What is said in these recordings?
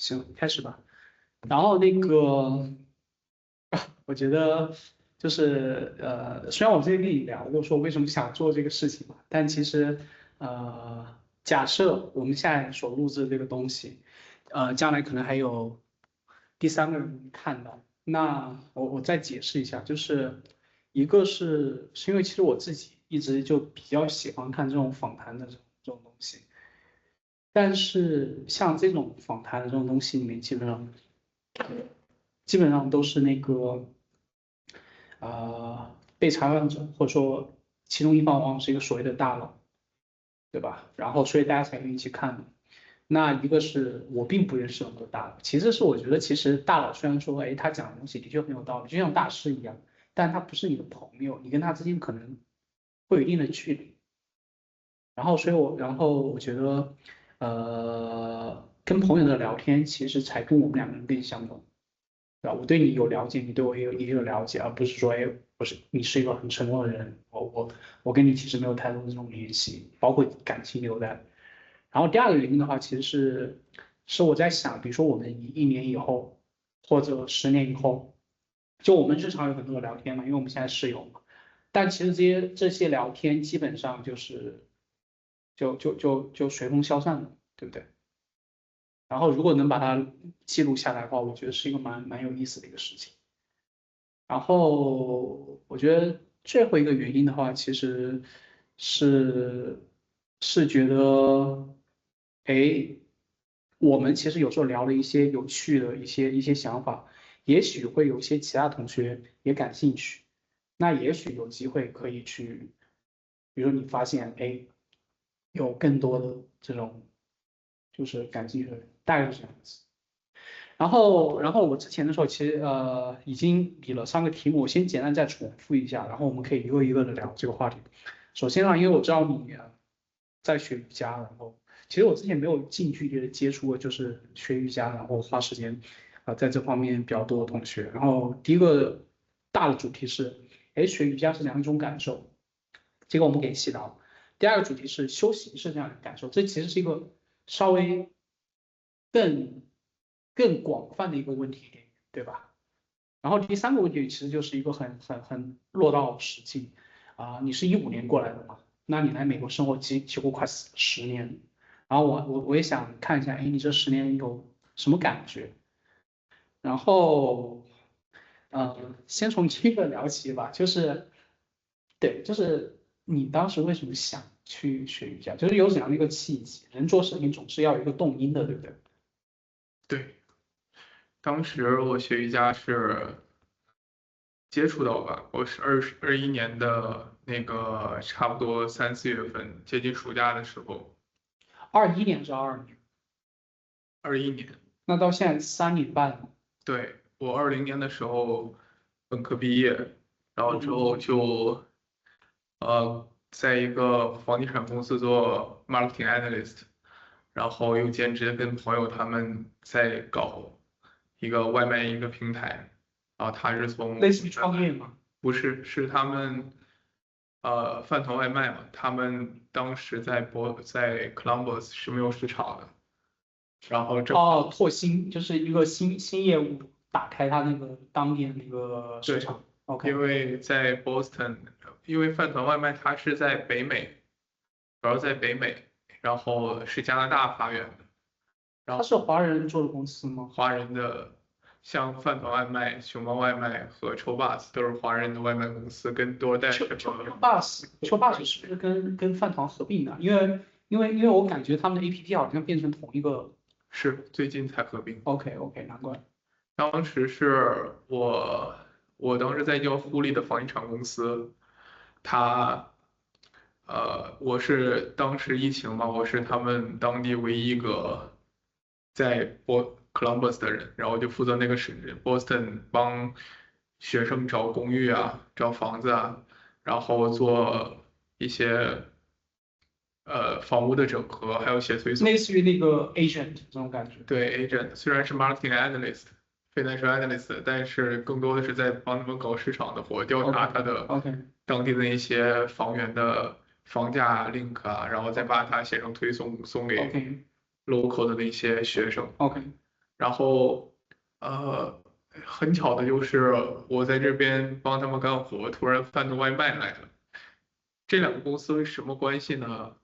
行，开始吧。然后那个，我觉得就是虽然我之前跟你聊过说为什么想做这个事情嘛，但其实假设我们现在所录制的这个东西，将来可能还有第三个人看到，那我再解释一下，就是一个是因为其实我自己一直就比较喜欢看这种访谈的这种东西。但是像这种访谈的这种东西里面，基本上都是那个被采访者或者说其中一方往往是一个所谓的大佬，对吧？然后所以大家才愿意去看嘛。那一个是我并不认识很多大佬，其次是我觉得其实大佬虽然说，哎，他讲的东西的确很有道理，就像大师一样，但他不是你的朋友，你跟他之间可能会有一定的距离。然后我觉得，跟朋友的聊天其实才跟我们两个人更相关，对吧？我对你有了解，你对我也有了解，而不是说，哎，你是一个很沉默的人，我跟你其实没有太多的这种联系，包括感情纽带。然后第二个原因的话，其实是我在想，比如说我们1年以后，或者10年以后，就我们日常有很多的聊天嘛，因为我们现在室友嘛，但其实这些聊天基本上就随风消散了，对不对？然后如果能把它记录下来的话，我觉得是一个蛮有意思的一个事情。然后我觉得最后一个原因的话，其实是是觉得，哎，我们其实有时候聊了一些有趣的一些想法，也许会有一些其他同学也感兴趣，那也许有机会可以去，比如你发现，哎，有更多的这种就是感兴趣的人，大概是这样子。然后我之前的时候其实已经理了3个题目，我先简单再重复一下，然后我们可以一个一个的聊这个话题。首先呢，因为我知道你在学瑜伽，然后其实我之前没有近距离的接触过，就是学瑜伽，然后花时间在这方面比较多的同学。然后第一个大的主题是，哎，学瑜伽是两种感受，这个我们给细聊。第二个主题是修行是这样的感受，这其实是一个稍微更更广泛的一个问题点，对吧？然后第三个问题其实就是一个很落到实际你是15年过来的嘛？那你来美国生活几乎快10年，然后我也想看一下，哎，你这10年有什么感觉？然后先从第一个聊起吧，就是对，就是你当时为什么想去学瑜伽？就是有怎样的一个契机？人做事情总是要有一个动因的，对不对？对，当时我学瑜伽是接触到吧，我是21年的那个差不多3、4月份接近暑假的时候，21年是22年，21年，那到现在3年半了。对，我20年的时候本科毕业，然后之后就在一个房地产公司做 marketing analyst，然后又兼职跟朋友他们在搞一个外卖一个平台，然后他是从类似于创业嘛。不是是他们饭团外卖嘛，他们当时在 Columbus 是没有市场的，然后正哦，拓新就是一个新业务，打开它那个当地的那个市对，场。OK，因为在 Boston，因为饭团外卖它是在北美，主要在北美，然后是加拿大发源的。然后它是华人做的公司吗？华人的，像饭团外卖、熊猫外卖和抽 bus 都是华人的外卖公司，跟 DoorDash 和秋 bus 是不是跟饭团合并的？因为我感觉他们的 APP 好像变成同一个。是最近才合并。OK OK，难怪。当时是我当时在叫互利的房地产公司，他我是当时疫情嘛，我是他们当地唯一一个在Columbus 的人，然后就负责那个市 Boston 帮学生找公寓啊，找房子啊，然后做一些房屋的整合，还有写推送。类似于那个 agent 这种感觉。对 agent 虽然是 marketing analyst、financial analyst，但是更多的是在帮他们搞市场的活，调 OK 查他的 OK 当地的一些房源的房价 link 啊，然后再把它写成推送送给 OK local 的那些学生。OK，然后很巧的就是我在这边帮他们干活，突然饭的外卖来了。这两个公司是什么关系呢？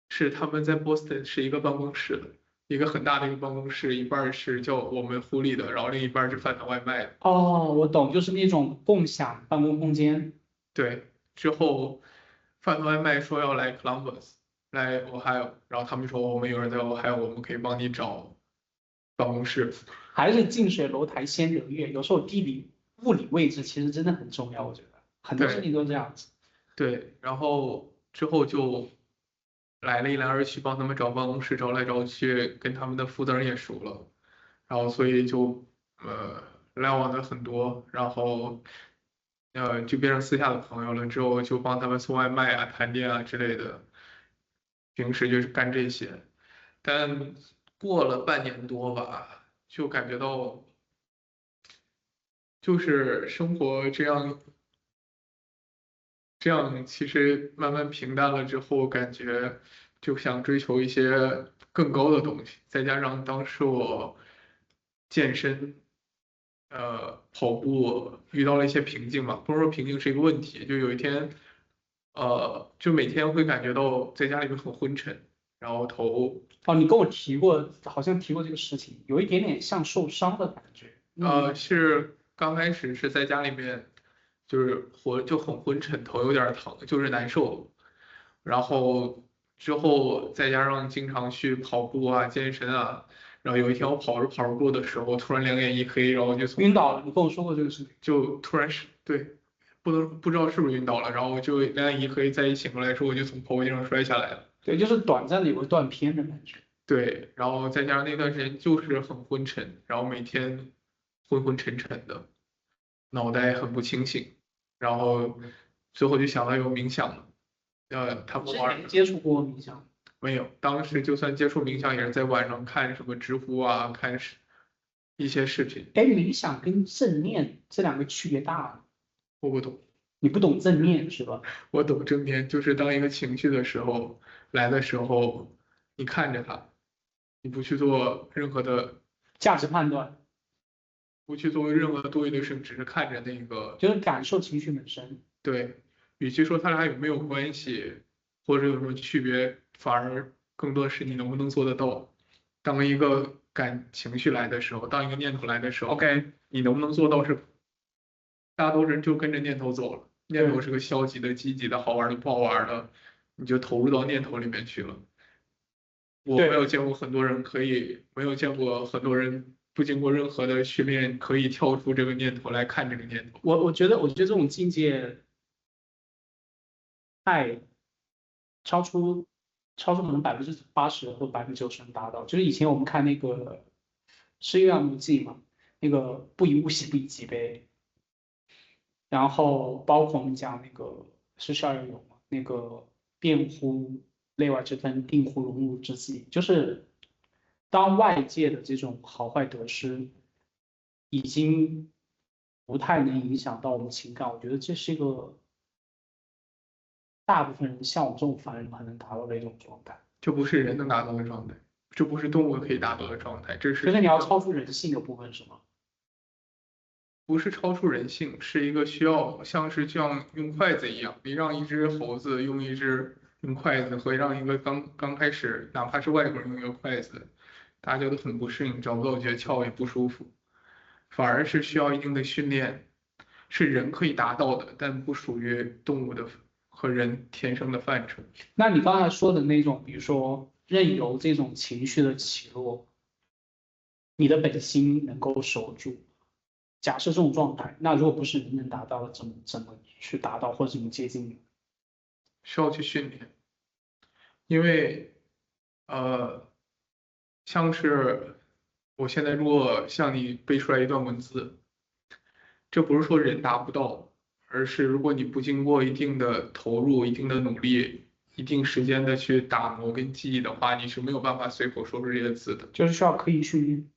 是他们在波士顿是一个办公室的，一个很大的一个办公室，一半儿是叫我们福利的，然后另一半儿是饭堂外卖的。哦，我懂，就是那种共享办公空间。对，之后饭堂外卖说要来 Columbus，来 Ohio，然后他们说我们有人在 Ohio，我们可以帮你找办公室。还是近水楼台先得月，有时候地理物理位置其实真的很重要，我觉得很多事对情都这样子。对，然后之后就来了一来二去帮他们找办公室，找来找去，跟他们的负责人也熟了，然后所以就来往的很多，然后就变成私下的朋友了。之后就帮他们送外卖啊、谈店啊之类的，平时就是干这些。但过了半年多吧，就感觉到就是生活这样其实慢慢平淡了之后，感觉就想追求一些更高的东西。再加上当时我健身，跑步遇到了一些瓶颈嘛，不是说瓶颈是一个问题，就有一天，就每天会感觉到在家里面很昏沉，然后头，哦，你跟我提过，好像提过这个事情，有一点点像受伤的感觉。嗯，是刚开始是在家里面，就是就很昏沉，头有点儿疼，就是难受。然后之后再加上经常去跑步啊、健身啊，然后有一天我跑着步的时候，突然两眼一黑，然后晕倒了，你跟我说过这个事情。就突然是对，不知道是不是晕倒了，然后就两眼一黑，再一醒过来之后，我就从跑步机上摔下来了。对，就是短暂的有个断片的感觉。对，然后再加上那段时间就是很昏沉，然后每天昏昏沉沉的。脑袋很不清醒，然后最后就想到有冥想了，他们之玩前接触过冥想，没有，当时就算接触冥想，也是在晚上看什么知乎啊，看一些视频，哎，冥想跟正念这两个区别大吗？我不懂，你不懂正念是吧？我懂正念，就是当一个情绪的时候来的时候，你看着它，你不去做任何的，价值判断不去做任何多余的事情，只是看着那个就是感受情绪本身。对，与其说它俩有没有关系，或者有什么区别，反而更多的是你能不能做得到。当一个情绪来的时候，当一个念头来的时候，OK，你能不能做到是，大多数人就跟着念头走了。念头对是个消极的、积极的、好玩的、不好玩的，你就投入到念头里面去了。我没有对，见过很多人可以，没有见过很多人不经过任何的训练，可以跳出这个念头来看这个念头。我觉得这种境界太超出可能80%或90%能达到。就是以前我们看那个《失业案记》嘛，那个不以物喜，不以己悲。然后包括我们讲那个是少儿有嘛，那个辩乎内外之分，定乎荣辱之计，就是当外界的这种好坏得失已经不太能影响到我们情感，我觉得这是一个大部分人像我这种凡人很能达到的一种状态。这不是人能达到的状态，这不是动物可以达到的状态，这就是你要是需要超出人性的部分，是吗？不是超出人性，是一个需要像用筷子一样，你让一只猴子用筷子和让一个刚开始哪怕是外国人用一个筷子，大家都很不适应，找不到诀窍也不舒服，反而是需要一定的训练，是人可以达到的，但不属于动物的和人天生的范畴。那你刚才说的那种，比如说任由这种情绪的起落，你的本心能够守住。假设这种状态，那如果不是人能达到的，怎么去达到或者怎么接近？需要去训练，因为呃，像是我现在如果向你背出来一段文字，这不是说人达不到，而是如果你不经过一定的投入、一定的努力、一定时间的去打磨跟记忆的话，你是没有办法随口说出这些字的。就是需要刻意训练。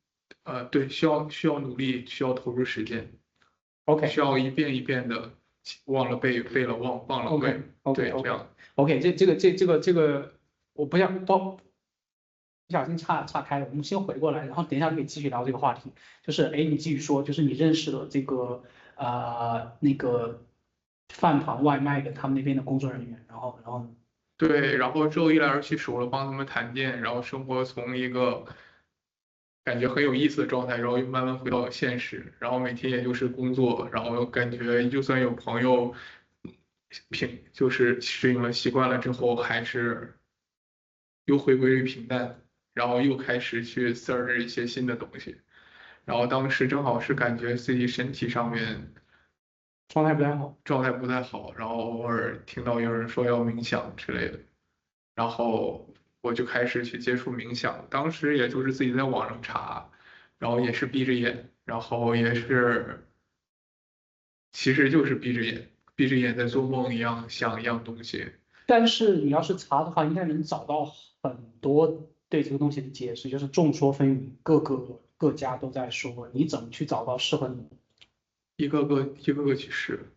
对，需要努力，需要投入时间，需 OK 要一遍一遍的忘了背，背了忘了 OK 会，OK 对，这 OK 样。OK，这个，我不想不小心岔开了，我们先回过来，然后等一下可以继续聊这个话题。就是哎，你继续说，就是你认识了这个那个饭堂外卖的他们那边的工作人员，然后呢对，然后之后一来二去熟了，帮他们谈店，然后生活从一个感觉很有意思的状态，然后又慢慢回到现实，然后每天也就是工作，然后感觉就算有朋友就是适应了习惯了之后，还是又回归于平淡，然后又开始去 search 一些新的东西，然后当时正好是感觉自己身体上面状态不太好。状态不太好，然后偶尔听到有人说要冥想之类的。然后我就开始去接触冥想，当时也就是自己在网上查，然后也是闭着眼，然后也是，其实就是闭着眼在做梦一样想一样东西。但是你要是查的话，应该能找到很多对这个东西的解释，就是众说纷纭，各家都在说，你怎么去找到适合你的？一个个去试。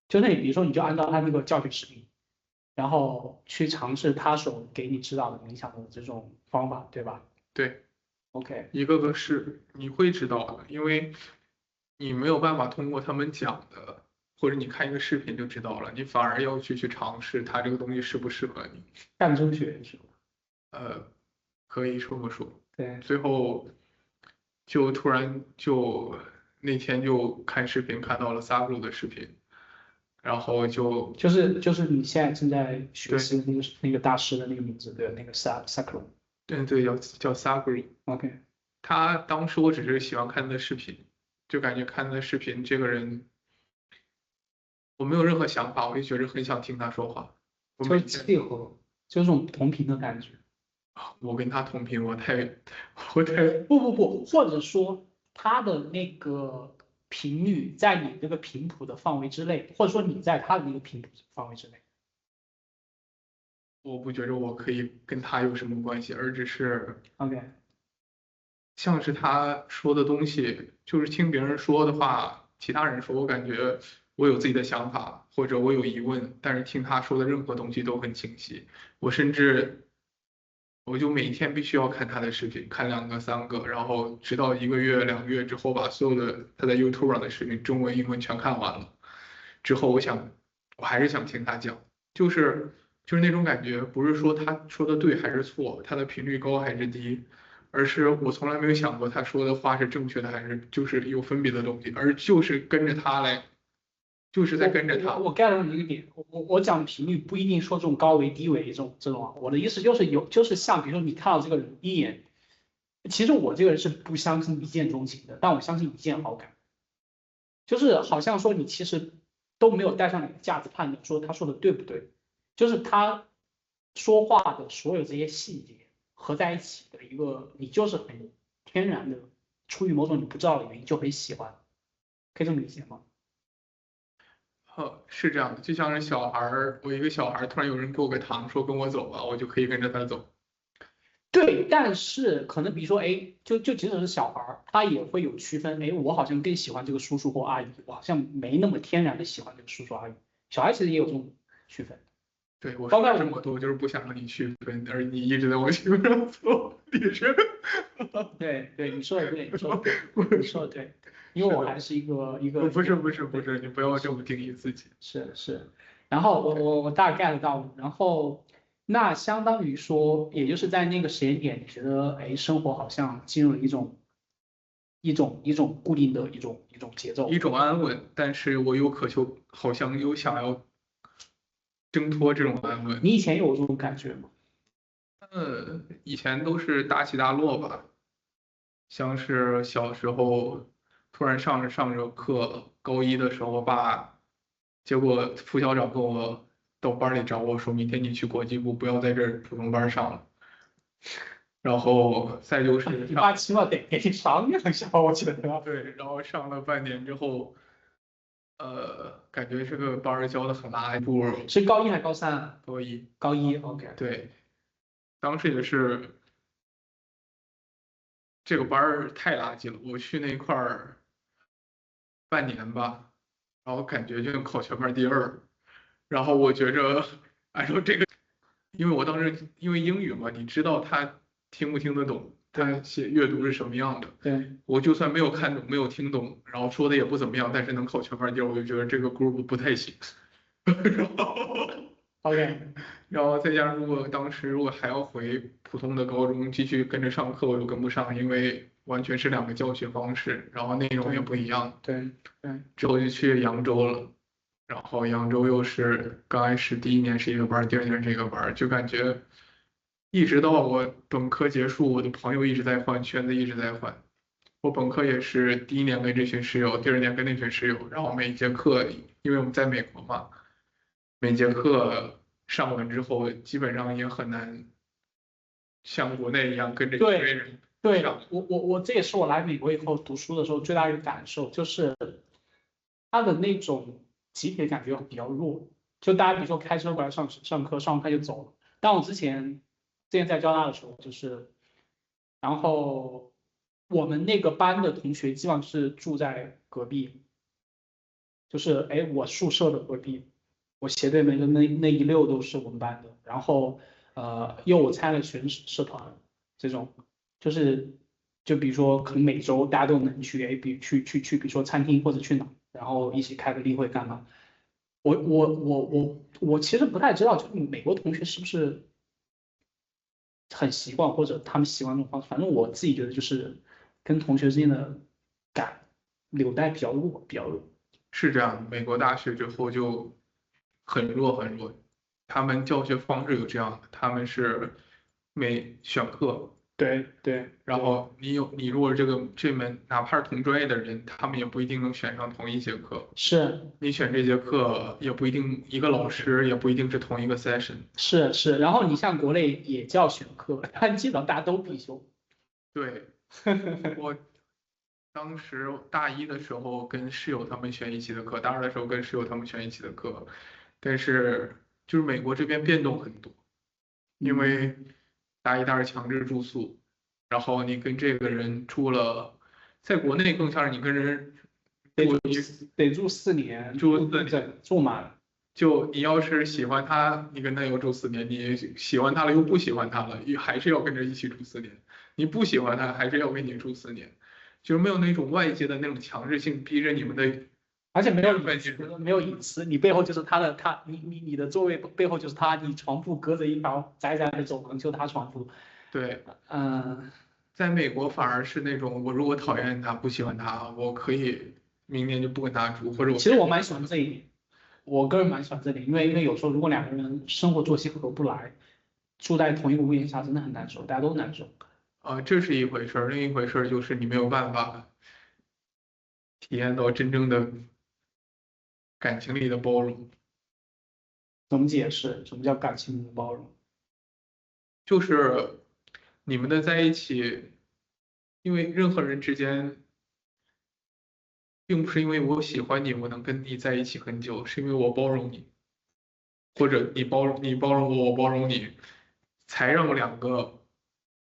就那比如说，你就按照他那个教学视频，然后去尝试他所给你指导的冥想的这种方法，对吧对，？OK，一个个试，你会知道的，因为你没有办法通过他们讲的，或者你看一个视频就知道了，你反而要去尝试它这个东西适不适合你。赣州学是吧？呃，可以这么说。对，最后就突然就那天就看视频看到了 Sagru 的视频，然后就就是你现在正在学对习的那个大师的那个名字，对，那个 Sakura。对叫 Sagru。OK，他当时我只是喜欢看他的视频，就感觉看他的视频这个人我没有任何想法，我就觉得很想听他说话。我就是每天契合，就是这种同频的感觉。我跟他同频，我太不，或者说它的那个频率在你这个频谱的范围之内，或者说你在它的那个频谱范围之内。我不觉得我可以跟他有什么关系，而只是 OK，像是他说的东西，就是听别人说的话，其他人说，我感觉我有自己的想法，或者我有疑问，但是听他说的任何东西都很清晰。我甚至我就每天必须要看他的视频，看2个3个，然后直到1个月2个月之后，把所有的他在 YouTube 上的视频，中文英文全看完了。之后我还是想听他讲，就是就是那种感觉，不是说他说的对还是错，他的频率高还是低，而是我从来没有想过他说的话是正确的还是就是有分别的东西，而就是跟着他来，就是在跟着他。我 get 到你一个点，我讲频率不一定说这种高维低维这种啊，我的意思就是就是像比如说你看到这个人一眼，其实我这个人是不相信一见钟情的，但我相信一见好感。就是好像说你其实都没有带上你的价值判断，说他说的对不对，就是他说话的所有这些细节合在一起的一个，你就是很天然的，出于某种你不知道的原因就很喜欢，可以这么理解吗？是这样的，就像是小孩儿，我一个小孩儿，突然有人给我个糖，说跟我走吧，我就可以跟着他走。对，但是可能比如说，哎，就即使是小孩儿，他也会有区分，哎，我好像更喜欢这个叔叔或阿姨，我好像没那么天然的喜欢这个叔叔阿姨。小孩其实也有这种区分，对，我说包括我们了这么多，就是不想让你区分，而你一直在往区分上走，你是，对，你说的对，你说的对，我你说的对，因为是的，我还是一个，不是，你不要这么定义自己。是，然后我大概的道理，然后那相当于说，也就是在那个时间点，你觉得哎，生活好像进入了一种固定的一种节奏。一种安稳，但是我又渴求，好像又想要挣脱这种安稳。你以前有这种感觉吗？以前都是大起大落吧，像是小时候突然上着课，高一的时候，结果副校长跟我到班里找我说，明天你去国际部，不要在这儿普通班上了。然后再就是你爸起码得给你商量一下，我觉得。对，然后上了半年之后，感觉这个班儿教的很垃圾，不如是高一还是高三啊？高一。高一，OK。对，当时也是这个班儿太垃圾了，我去那块儿半年吧，然后感觉就考全班第二，然后我觉着按照这个，因为我当时因为英语嘛，你知道他听不听得懂，他对写阅读是什么样的。对我就算没有看懂，没有听懂，然后说的也不怎么样，但是能考全班第二，我就觉得这个 group 不太行。然后，，OK，然后再加上当时如果还要回普通的高中继续跟着上课，我又跟不上，因为完全是两个教学方式，然后内容也对不一样。对对，之后就去扬州了，然后扬州又是刚开始第一年是一个班儿，第二年是一个班儿，就感觉一直到我本科结束，我的朋友一直在换，圈子一直在换。我本科也是第一年跟这群室友，第二年跟那群室友，然后每节课，因为我们在美国嘛，每节课上完之后，基本上也很难像国内一样跟着一堆对人对，上。我这也是我来美国以后读书的时候最大的一个感受，就是他的那种集体的感觉比较弱，就大家比如说开车过来上课，上完课就走了。但我之前在交大的时候，然后我们那个班的同学基本上是住在隔壁，就是哎我宿舍的隔壁，我斜对面的那一溜都是我们班的，然后因为我参了学生社团，这种就是就比如说可能每周大家都能去，哎去比如说餐厅或者去哪，然后一起开个例会干嘛。我其实不太知道，就是美国同学是不是很习惯，或者他们习惯这种方式。反正我自己觉得就是跟同学之间的感纽带比较弱，比较弱。是这样，美国大学之后就很弱很弱，他们教学方式有这样的，他们是每选课，对对然后你如果这门哪怕是同专业的人，他们也不一定能选上同一节课，是你选这节课也不一定一个老师也不一定是同一个 session。是，然后你像国内也叫选课，但基本上大家都必修。对，我当时大一的时候跟室友他们选一起的课，大二的时候跟室友他们选一起的课，但是就是美国这边变动很多。因嗯，为大一、大二强制住宿，然后你跟这个人住了，在国内更像是你跟人得住4年，住4年，对，住满。就你要是喜欢他，你跟他又住四年，你喜欢他了又不喜欢他了，还是要跟着一起住四年，你不喜欢他还是要跟你住四年，就是没有那种外界的那种强制性逼着你们的而且没有隐私，缘分进入。没有隐私，你背后就是你的座位背后就是他，你床铺隔着一条窄窄的走廊，就他床铺。对，嗯，在美国反而是那种我如果讨厌他不喜欢他，我可以明年就不跟他住，或者我其实我蛮喜欢这一点，我个人蛮喜欢这点，因为有时候如果两个人生活作息合不来，住在同一个屋檐下真的很难受，大家都难受。这是一回事儿，另一回事儿就是你没有办法体验到真正的感情里的包容，怎么解释？什么叫感情的包容？就是你们的在一起，因为任何人之间，并不是因为我喜欢你，我能跟你在一起很久，是因为我包容你，或者你包容我，我包容你，才让两个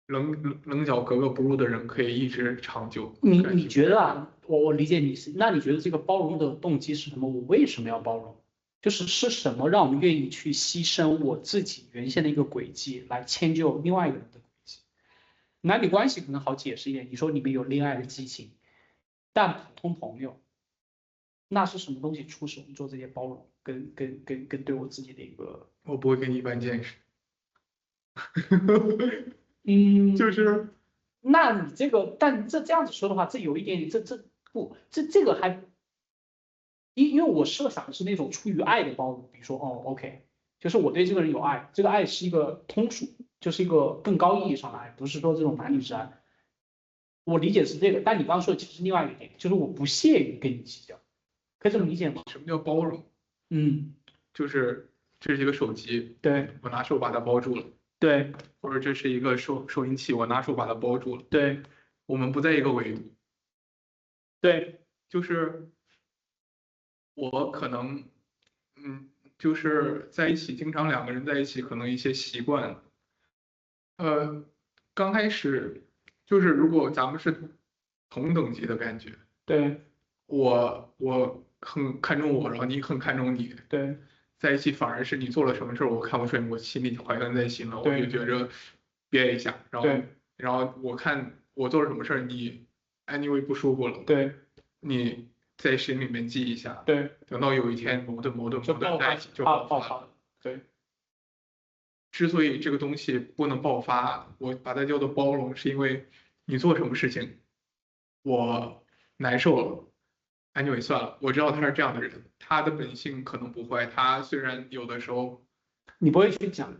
棱角格格不入的人可以一直长久感你情在。觉得啊？我理解你是，那你觉得这个包容的动机是什么？我为什么要包容？是什么让我们愿意去牺牲我自己原先的一个轨迹，来迁就另外一个人的轨迹？男女关系可能好解释一点，你说你们有恋爱的激情，但普通朋友，那是什么东西促使我们做这些包容，跟对我自己的一个，我不会跟你一般见识，就嗯，是那你这个，但这样子说的话，这有一点，这个还因为我设想的是那种出于爱的包容，比如说哦，OK，就是我对这个人有爱，这个爱是一个通俗，就是一个更高意义上的爱，不是说这种男女之爱。我理解是这个，但你刚刚说的其实是另外一个点，就是我不屑于跟你计较，可以这么理解吗？什么叫包容？嗯，就是这是一个手机，对我拿手把它包住了，对或者这是一个收音器，我拿手把它包住了，对我们不在一个维度。对，就是我可能，就是在一起，经常两个人在一起，可能一些习惯，呃，刚开始就是如果咱们是同等级的感觉，对我很看重我，然后你很看重你，对在一起反而是你做了什么事儿，我看不顺眼，我心里怀恨在心了，我就对觉着憋一下，对然后我看我做了什么事儿，你 anyway 不舒服了，对你在心里面记一下，对，等到有一天就爆发在一起就爆发了。爆发了，对之所以这个东西不能爆发，我把它叫做包容，是因为你做什么事情，我难受了，anyway 算了，我知道他是这样的人，他的本性可能不坏，他虽然有的时候，你不会去讲，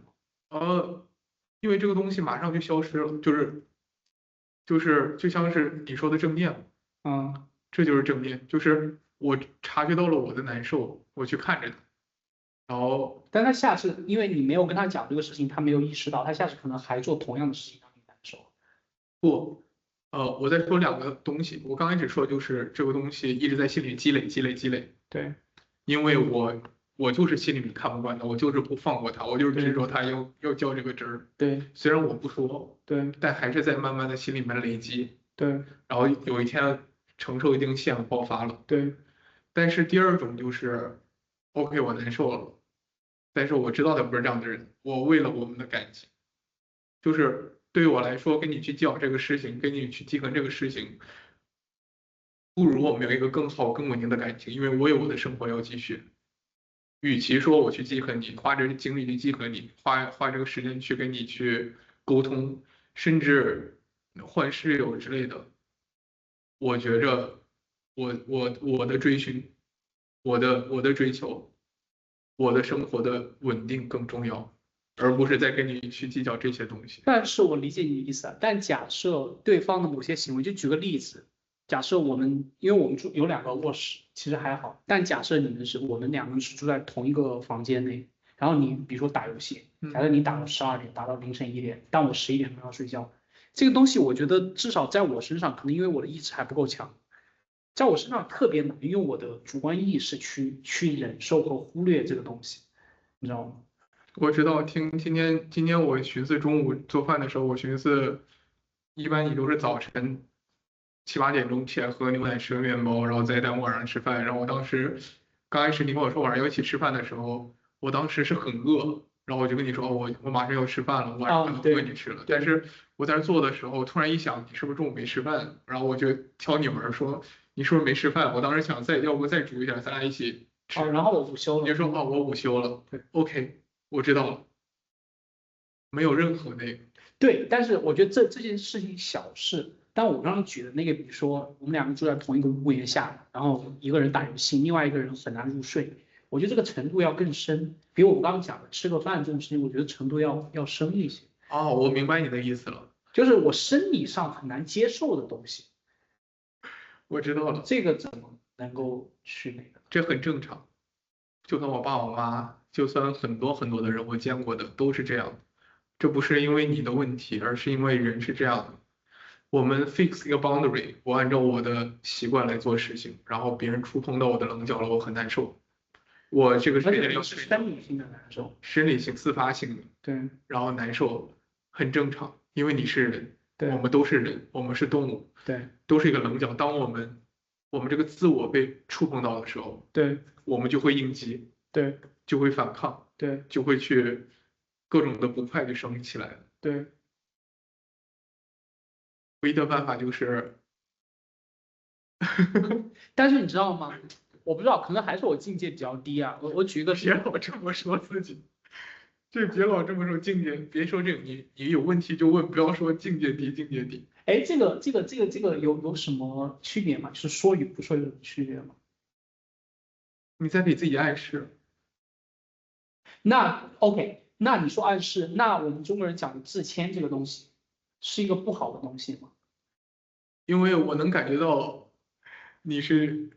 因为这个东西马上就消失了，就像是你说的正念，嗯，这就是正念，就是我察觉到了我的难受，我去看着他，然后但他下次因为你没有跟他讲这个事情，他没有意识到，他下次可能还做同样的事情让你难受。不，我在说两个东西，我刚开始说就是这个东西一直在心里积累积累积累，对因为我就是心里面看不惯他，我就是不放过他，我就是执着他要较这个真儿，对虽然我不说，对但还是在慢慢的心里面累积，对然后有一天承受一定线了爆发了。对，但是第二种就是，OK，我难受了，但是我知道他不是这样的人，我为了我们的感情，就是对于我来说，跟你去计较这个事情，跟你去记恨这个事情，不如我们有一个更好、更稳定的感情，因为我有我的生活要继续。与其说我去记恨你，花这精力去记恨你，花这个时间去跟你去沟通，甚至换室友之类的，我觉着我的追寻，我的追求，我的生活的稳定更重要，而不是在跟你去计较这些东西。但是我理解你的意思啊。但假设对方的某些行为，就举个例子，假设我们，因为我们住有两个卧室，其实还好。但假设我们两个人是住在同一个房间内，然后你比如说打游戏，假设你打到12点，打到凌晨1点，但我11点钟要睡觉，这个东西我觉得至少在我身上，可能因为我的意志还不够强，在我身上特别难用我的主观意识去忍受和忽略这个东西，你知道吗？我知道，今天我寻思中午做饭的时候，我寻思，一般你都是早晨7、8点钟起来喝牛奶吃个面包，然后再等晚上吃饭。然后我当时刚开始你跟我说晚上要一起吃饭的时候，我当时是很饿，然后我就跟你说，哦我马上要吃饭了，晚上不跟你吃了。但是我在那做的时候，突然一想，你是不是中午没吃饭？然后我就敲你门说，你是不是没吃饭？我当时想要不再煮一点，咱俩一起吃。哦，然后我午休了。你就说，哦，我午休了。对。OK，我知道了，没有任何那个。对，但是我觉得这件事情小事，但我刚刚举的那个，比如说我们两个住在同一个屋檐下，然后一个人打游戏，另外一个人很难入睡，我觉得这个程度要更深，比我们刚刚讲的吃个饭这种事情，我觉得程度要深一些，哦，我明白你的意思了，就是我生理上很难接受的东西，我知道了，这个怎么能够去那个？这很正常。就算我爸我妈，就算很多的人我见过的都是这样的。这不是因为你的问题，而是因为人是这样的。我们 fix 一个 boundary，我按照我的习惯来做事情，然后别人触碰到我的棱角了，我很难受。我这个时而且间要是生理性的难受。生理性、自发性的，对然后难受，很正常，因为你是人，对我们都是人，我们是动物，对都是一个棱角。当我们这个自我被触碰到的时候，对我们就会应激，对就会反抗，对就会去各种的不快就升起来了。对，唯一的办法就是，但是你知道吗？我不知道，可能还是我境界比较低啊。我举一个别老这么说自己，这别老这么说境界，别说这个，你有问题就问，不要说境界低，境界低。哎，这个有什么区别吗？就是说与不说有什么区别吗？你在给自己暗示。那 OK，那你说暗示，那我们中国人讲的自谦这个东西是一个不好的东西吗？因为我能感觉到你是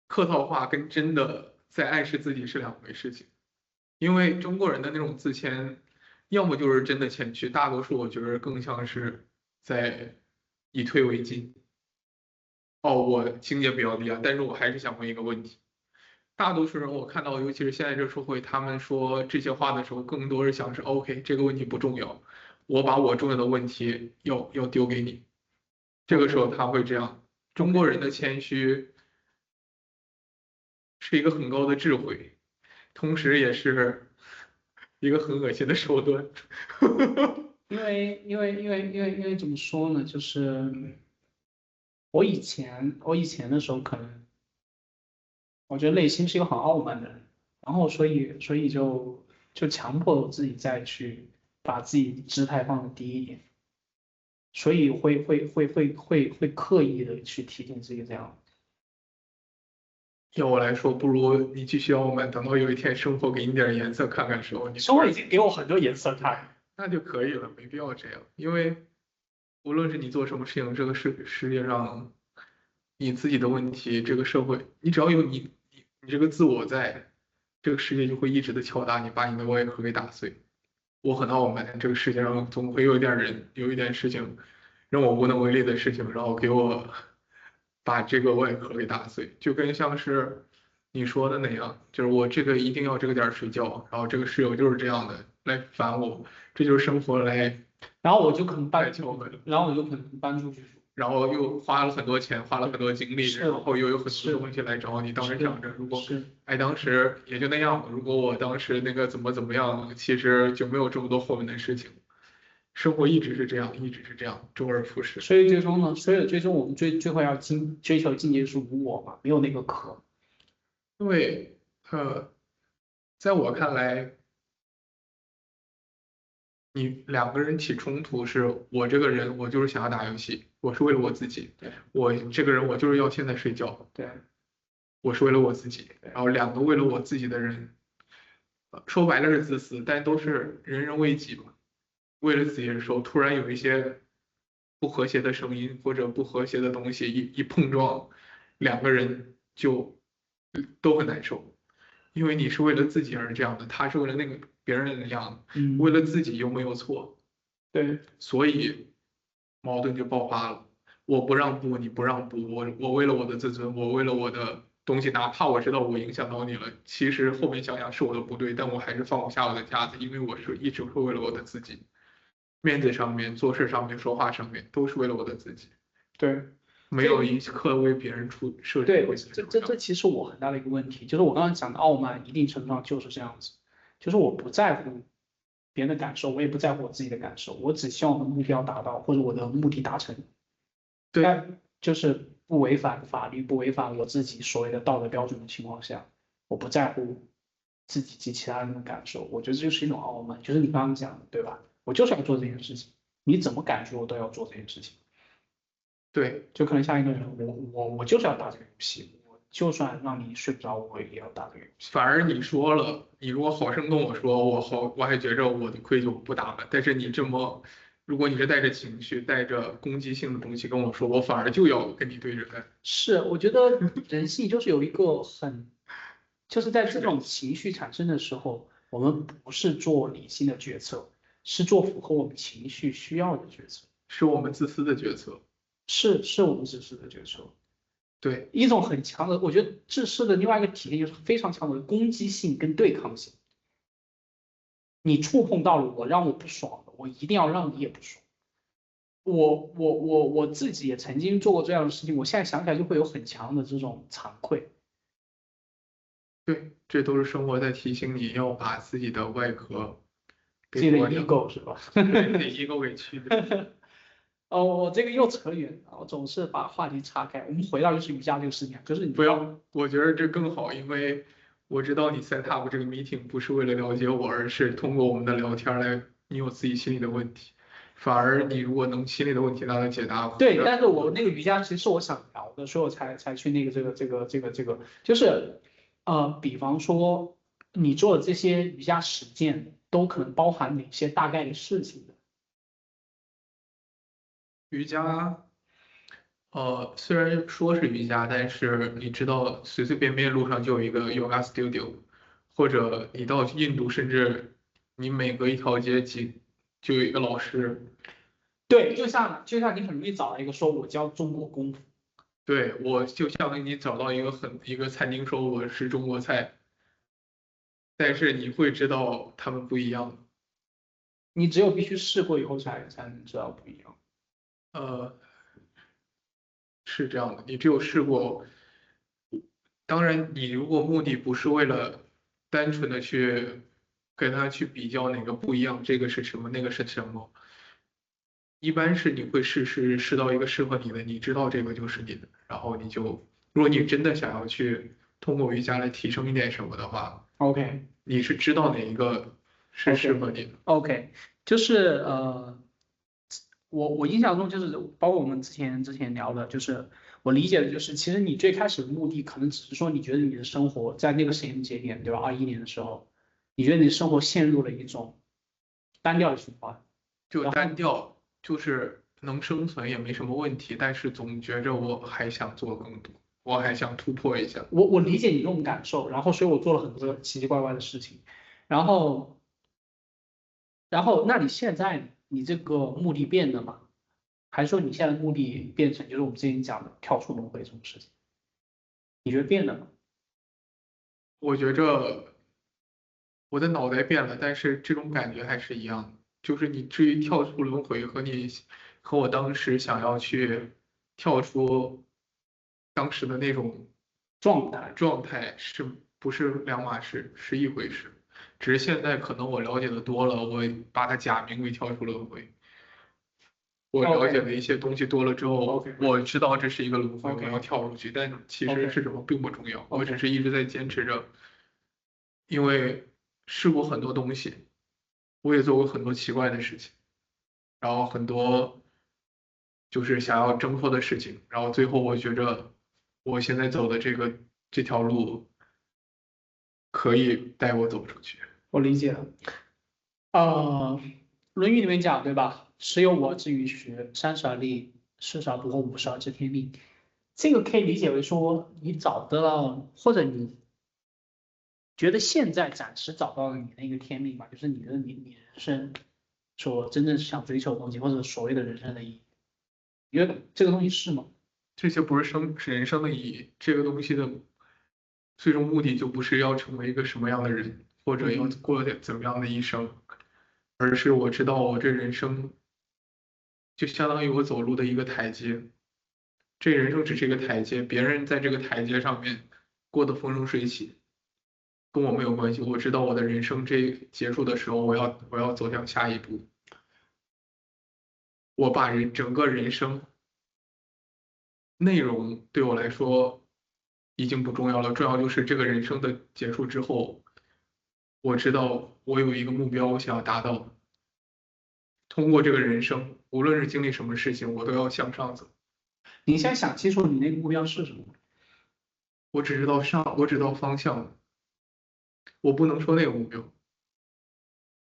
客套话跟真的在暗示自己是两回事情。因为中国人的那种自谦，要么就是真的谦虚，大多数我觉得更像是在以退为进。哦，我境界比较低啊，但是我还是想问一个问题。大多数人我看到，尤其是现在这个社会，他们说这些话的时候，更多是想是 OK，这个问题不重要，我把我重要的问题要丢给你。这个时候他会这样。中国人的谦虚是一个很高的智慧，同时也是一个很恶心的手段。因为怎么说呢，就是我以前的时候，可能我觉得内心是一个很傲慢的人，然后所以就强迫我自己再去把自己姿态放的低一点，所以会刻意的去提醒自己这样。要我来说，不如你继续傲慢，等到有一天生活给你点颜色看看的时候，你生活已经给我很多颜色看。那就可以了，没必要这样。因为无论是你做什么事情，这个世界上你自己的问题，这个社会，你只要有你这个自我在，这个世界就会一直的敲打你，把你的外壳给打碎。我很傲慢，这个世界上总会有一点人，有一点事情让我无能为力的事情，然后给我把这个外壳给打碎，就跟像是你说的那样，就是我这个一定要这个点儿睡觉，然后这个室友就是这样的来烦我，这就是生活来然后我就可能搬，敲门，然后我就可能搬出去住。然后又花了很多钱，花了很多精力，是然后又有很多是东西来找你。当时想着，如果是，哎当时也就那样吧，如果我当时那个怎么样，其实就没有这么多后面的事情。生活一直是这样，一直是这样，周而复始。所以最终呢，所以最终我们最后要追求境界是无我嘛，没有那个壳。因为在我看来，你两个人起冲突是我这个人，我就是想要打游戏，我是为了我自己。对我这个人，我就是要现在睡觉，对我是为了我自己。对然后两个为了我自己的人，说白了是自私，但都是人人为己嘛。为了自己的时候，突然有一些不和谐的声音或者不和谐的东西一碰撞，两个人就都很难受，因为你是为了自己而这样的，他是为了那个别人那样，为嗯了自己又没有错，对所以矛盾就爆发了。我不让步，你不让步，我为了我的自尊，我为了我的东西，哪怕我知道我影响到你了，其实后面想想是我的不对，但我还是放不下我的架子，因为我是一直会为了我的自己。面子上面、做事上面、说话上面，都是为了我的自己，对。没有一刻为别人设置对，位置这其实我很大的一个问题，就是我刚刚讲的傲慢，一定程度上就是这样子，就是我不在乎别人的感受，我也不在乎我自己的感受，我只希望我的目标达到，或者我的目的达成，对，但就是不违反法律，不违反我自己所谓的道德标准的情况下，我不在乎自己及其他人的感受，我觉得这就是一种傲慢，就是你刚刚讲的，对吧？我就是要做这件事情，你怎么感觉我都要做这件事情。对，就可能像一个人，我就是要打这个游戏，我就算让你睡不着，我也要打这个游戏。反而你说了，你如果好生跟我说，我还觉着我的愧疚不打了。但是你这么，如果你是带着情绪、带着攻击性的东西跟我说，我反而就要跟你对着干。是，我觉得人性就是有一个很，就是在这种情绪产生的时候，我们不是做理性的决策，是做符合我们情绪需要的决策，是我们自私的决策。是我们自私的决策。对，一种很强的，我觉得自私的另外一个体现就是非常强的攻击性跟对抗性。你触碰到了我，让我不爽的，我一定要让你也不爽。我自己也曾经做过这样的事情，我现在想起来就会有很强的这种惭愧。对，这都是生活在提醒你要把自己的外壳自己的 给脱掉，ego 是吧？对，自己 ego 给去掉。哦，我这个又扯远了，我总是把话题岔开。我们回到就是瑜伽这个事情啊，就是你不要，我觉得这更好，因为我知道你 set up 这个 meeting 不是为了了解我，而是通过我们的聊天来，你有自己心里的问题。反而你如果能心里的问题得到解答，对，但是我那个瑜伽其实是我想聊的，所以我才去那个这个，就是比方说你做的这些瑜伽实践都可能包含哪些大概的事情的？瑜伽，虽然说是瑜伽，但是你知道随随便便路上就有一个 yoga studio，或者你到印度，甚至你每隔一条街就有一个老师。对，就像你很容易找到一个说我教中国功夫。对，我就相当于你找到一个餐厅说我是中国菜，但是你会知道他们不一样。你只有必须试过以后才能知道不一样。呃，是这样的，你只有试过。当然，你如果目的不是为了单纯的去跟他去比较哪个不一样，这个是什么，那个是什么，一般是你会试到一个适合你的，你知道这个就是你的，然后如果你真的想要去通过瑜伽来提升一点什么的话，OK 你是知道哪一个是适 OK 合你的。OK，就是我印象中就是包括我们之前聊的，就是我理解的就是，其实你最开始的目的可能只是说你觉得你的生活在那个时间节点，对吧？21年的时候，你觉得你的生活陷入了一种单调的循环，就然后单调，就是能生存也没什么问题，但是总觉着我还想做更多，我还想突破一下。我理解你这种感受，然后所以我做了很多奇奇怪怪的事情，然后那你现在呢你这个目的变了吗？还是说你现在的目的变成就是我们之前讲的跳出轮回这种事情？你觉得变了吗？我觉着我的脑袋变了，但是这种感觉还是一样的。就是你至于跳出轮回和我当时想要去跳出当时的那种状态状态是不是两码事，是一回事。只是现在可能我了解的多了，我把它假名为跳出轮回。我了解？OK 的一些东西多了之后，OK 我知道这是一个轮回，我 OK 要跳出去，但其实 OK 是什么并不重要，我只 OK 是一直在坚持着，因为试过很多东西，我也做过很多奇怪的事情，然后很多就是想要挣脱的事情，然后最后我觉着我现在走的这条路可以带我走出去。我理解了。《论语》里面讲，对吧？时有我之于学，30而立，40而不惑，50而知天命。这个可以理解为说，你找到，或者你觉得现在暂时找到了你那个天命吧，就是你人生所真正想追求的东西，或者所谓的人生的意义。你觉得这个东西是吗？这些不是人生的意义，这个东西的最终目的就不是要成为一个什么样的人，或者要嗯过点怎么样的一生，而是我知道我这人生就相当于我走路的一个台阶，这人生只是一个台阶，别人在这个台阶上面过得风生水起，跟我没有关系。我知道我的人生这结束的时候，我要走向下一步，我把整个人生内容对我来说已经不重要了，重要就是这个人生的结束之后，我知道我有一个目标我想要达到，通过这个人生，无论是经历什么事情，我都要向上走。你现在想清楚你那个目标是什么？我只知道方向，我不能说那个目标，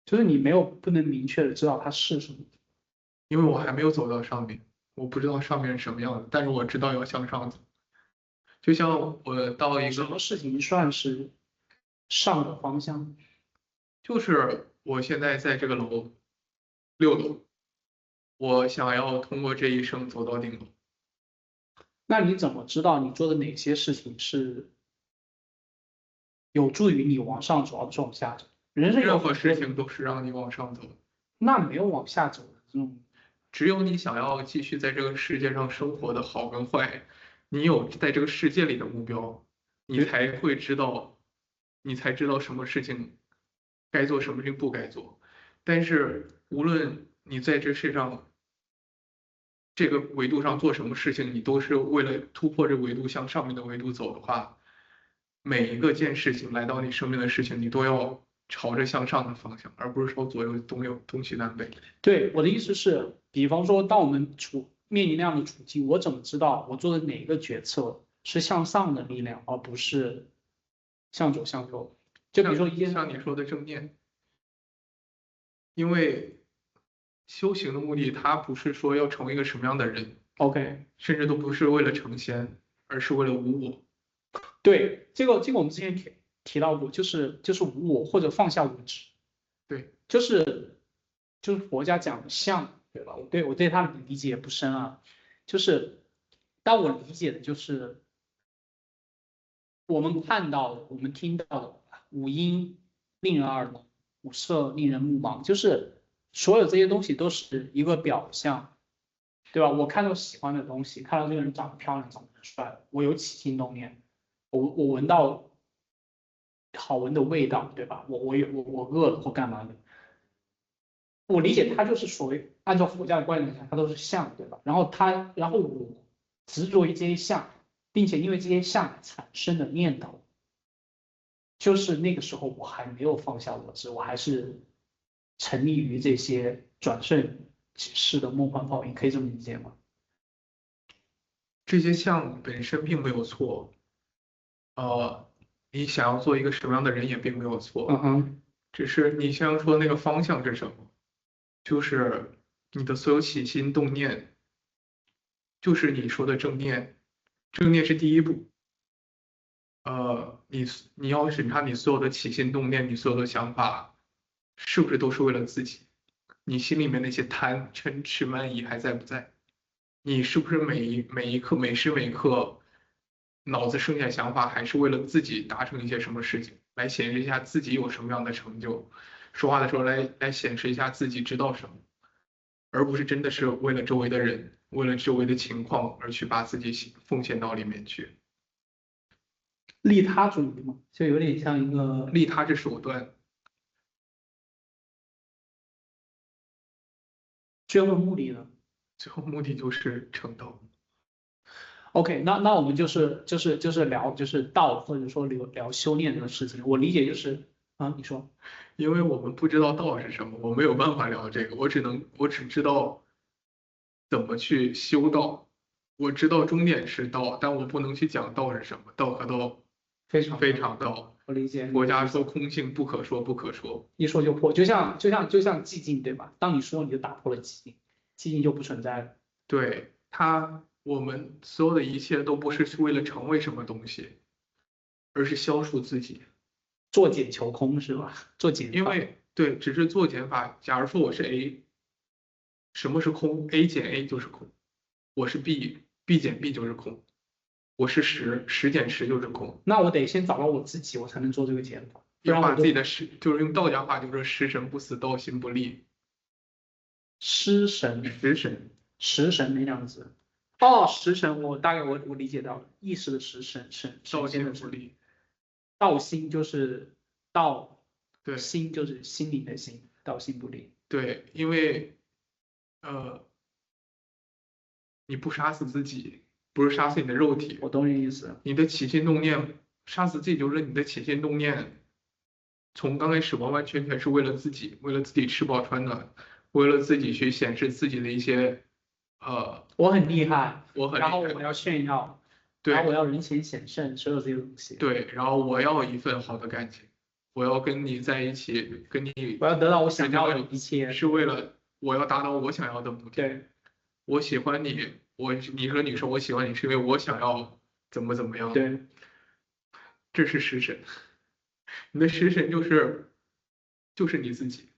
就是你没有不能明确的知道它是什么。因为我还没有走到上面，我不知道上面是什么样子，但是我知道要向上走。就像我到一什么个，事情算是上的方向？就是我现在在这个楼6楼，我想要通过这一生走到顶楼。那你怎么知道你做的哪些事情是有助于你往上走，而不是往下走？人生有任何很多，事情都是让你往上走的，那没有往下走的这种，只有你想要继续在这个世界上生活的好跟坏，你有在这个世界里的目标，你对才会知道，你才知道什么事情该做，什么事情不该做。但是无论你在这世上这个维度上做什么事情，你都是为了突破这个维度向上面的维度走的话，每一个件事情来到你生命的事情，你都要朝着向上的方向，而不是说左右东西南北。对，我的意思是，比方说，当我们面临那样的处境，我怎么知道我做的哪个决策是向上的力量，而不是向左向右？就比如说一件，像你说的正念，因为修行的目的，它不是说要成为一个什么样的人，OK，甚至都不是为了成仙，而是为了无我。对，这个我们之前提到过，就是无我或者放下无知，对，就是佛家讲的相，对吧？我对他的理解也不深啊，就是但我理解的就是我们看到的，我们听到的，五音令人耳聋，五色令人目盲，就是所有这些东西都是一个表象，对吧？我看到喜欢的东西，看到这个人长得漂亮，长得很帅，我有起心动念，我闻到好闻的味道，对吧？我饿了或干嘛的，我理解它就是所谓按照佛教的观点来讲，它都是相，对吧？然后我执着于这些相，并且因为这些相产生的念头，就是那个时候我还没有放下我执，我还是沉溺于这些转瞬即逝的梦幻泡影，可以这么理解吗？这些项本身并没有错，你想要做一个什么样的人也并没有错，嗯哼，只是你想要说那个方向是什么，就是你的所有起心动念，就是你说的正念，正念是第一步。你你要审查你所有的起心动念，你所有的想法，是不是都是为了自己？你心里面那些贪嗔痴慢疑还在不在？你是不是每一刻每时每刻，脑子剩下想法还是为了自己达成一些什么事情，来显示一下自己有什么样的成就？说话的时候来显示一下自己知道什么，而不是真的是为了周围的人，为了周围的情况而去把自己奉献到里面去。利他主义嘛，就有点像一个利他是手段，最后的目的呢。最后目的就是成道。OK，那我们就是聊道，或者说聊修炼这个事情。我理解就是啊，你说因为我们不知道道是什么，我没有办法聊这个，我只知道怎么去修道。我知道终点是道，但我不能去讲道是什么。道和道非非常的，常道。我理解你佛家的意思，说空性不可说不可说。一说就破，就像寂静对吧？当你说你就打破了寂静，寂静就不存在了。对，我们所有的一切都不是为了成为什么东西，而是消除自己。做减求空是吧？做减法。因为对，只是做减法。假如说我是 A，什么是空？A 减 A 就是空。我是 B，B 减 B 就是空。我是十减十就是空。那我得先找到我自己，我才能做这个减法，不要把然我就自己的就是用道家话就是食神不死，道心不立。失神。食神，食神那样子。哦，食神，我大概我理解到了，意识的食神，神道仙的神，心不立。道心就是道，对心就是心灵的心，道心不离。对，因为呃，你不杀死自己，不是杀死你的肉体，我懂你意思。你的起心动念，杀死自己就是你的起心动念，从刚开始完完全全是为了自己，为了自己吃饱穿暖，为了自己去显示自己的一些，我很厉害，我很厉害，然后我要炫耀，然后我对要人前显圣，所有这些东西，对，然后我要一份好的感情，我要跟你在一起，跟你我要得到我想要的是一切。是为了我要达到我想要的目的。对我喜欢你，你和女生，我喜欢你是因为我想要怎么样，对，这是食神。你的食神就是你自己，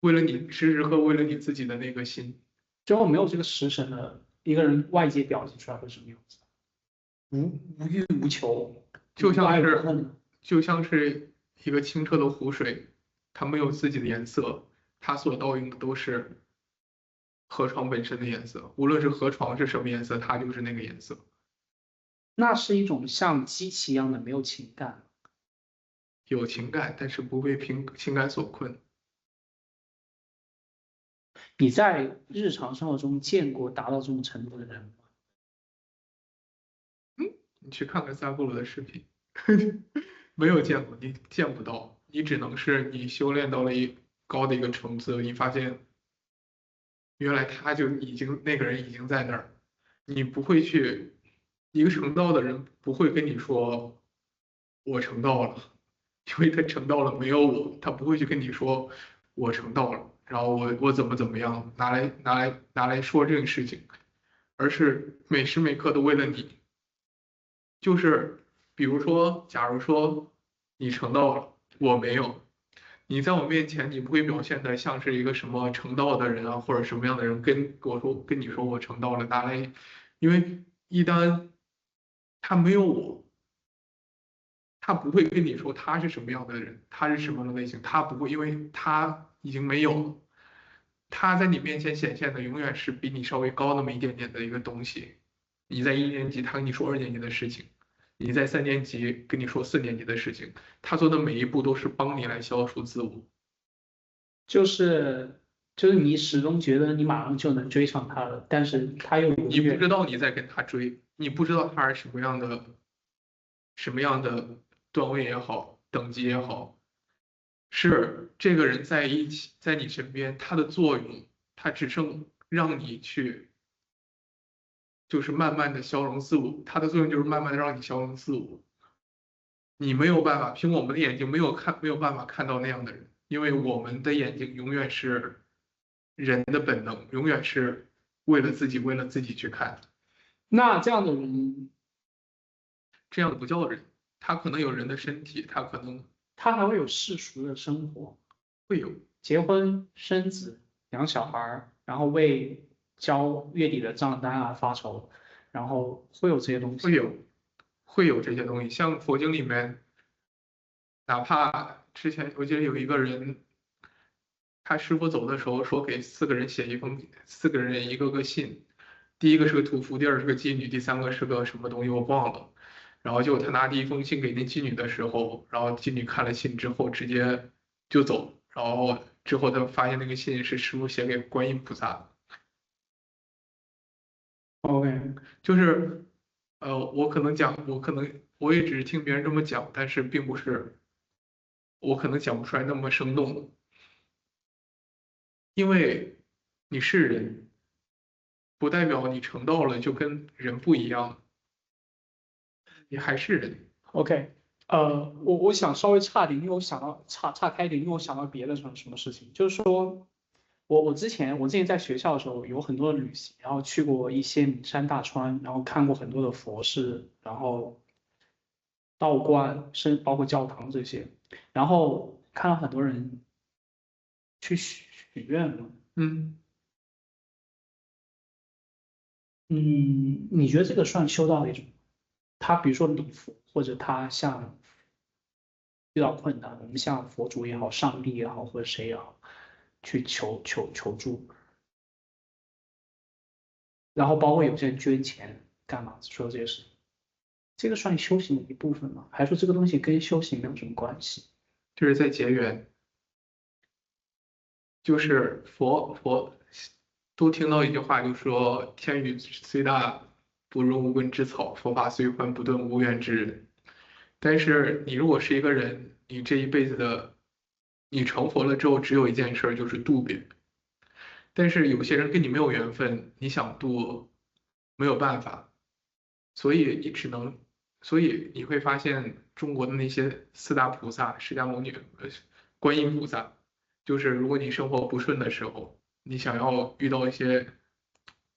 为了你时时刻为了你自己的那个心。最后没有这个食神的一个人，外界表现出来会什么样子？无欲无求，就无爱无像是恨。就像是一个清澈的湖水，它没有自己的颜色，它所倒映的都是河床本身的颜色，无论是河床是什么颜色，它就是那个颜色。那是一种像机器一样的没有情感。有情感，但是不被情感所困。你在日常生活中见过达到这种程度的人吗？你去看看萨布鲁的视频，没有见过，你见不到，你只能是你修炼到了高的一个层次，你发现原来他就已经那个人已经在那儿，你不会去，一个成道的人不会跟你说我成道了，因为他成道了没有我，他不会去跟你说我成道了，然后我怎么样，拿来说这个事情，而是每时每刻都为了你。就是比如说，假如说你成道了，我没有，你在我面前，你不会表现的像是一个什么成道的人啊，或者什么样的人跟你说我成道了，拿来，因为一旦他没有我，他不会跟你说他是什么样的人，他是什么样的类型，他不会，因为他已经没有了，他在你面前显现的永远是比你稍微高那么一点点的一个东西。你在1年级，他跟你说2年级的事情；你在3年级跟你说4年级的事情。他做的每一步都是帮你来消除自我。就是就是你始终觉得你马上就能追上他了，但是他又永你不知远道你在跟他追，你不知道他是什么样的段位也好，等级也好，是这个人在一起，在你身边，他的作用，他只剩让你去，就是慢慢的消融自我，他的作用就是慢慢的让你消融自我。你没有办法，凭我们的眼睛没有办法看到那样的人，因为我们的眼睛永远是人的本能，永远是为了自己去看。那这样的人，这样不叫人，他可能有人的身体，他可能他还会有世俗的生活，会有结婚、生子、养小孩儿，然后为交月底的账单啊发愁，然后会有这些东西。会有会有这些东西。像佛经里面，哪怕之前我记得有一个人，他师傅走的时候说给四个人一个个信，第一个是个屠夫，第二是个妓女，第三个是个什么东西我忘了。然后就他拿第一封信给那妓女的时候，然后妓女看了信之后直接就走，然后之后他发现那个信是师傅写给观音菩萨的。OK，就是我也只是听别人这么讲，但是并不是我可能讲不出来那么生动，因为你是人，不代表你成道了就跟人不一样，你还是人。OK，我想稍微差点，因为我想到岔开一点，因为我想到别的什么事情，就是说我之前在学校的时候有很多的旅行，然后去过一些名山大川，然后看过很多的佛寺，然后道观，包括教堂这些，然后看到很多人去许愿嘛，嗯，嗯，你觉得这个算修道的一种？他比如说礼佛，或者他像遇到困难，我们向佛祖也好、上帝也好，或者谁也好，去求助，然后包括有些人捐钱干嘛说这些事情，这个算修行的一部分吗？还是说这个东西跟修行没有什么关系？就是在结缘，就是佛都听到一句话，就说天宇虽大，不容无根之草；佛法虽宽，不顿无缘之人。但是你如果是一个人，你这一辈子的，你成佛了之后，只有一件事儿，就是度别人。但是有些人跟你没有缘分，你想度没有办法，所以你只能，所以你会发现中国的那些四大菩萨，释迦牟尼、观音菩萨，就是如果你生活不顺的时候，你想要遇到一些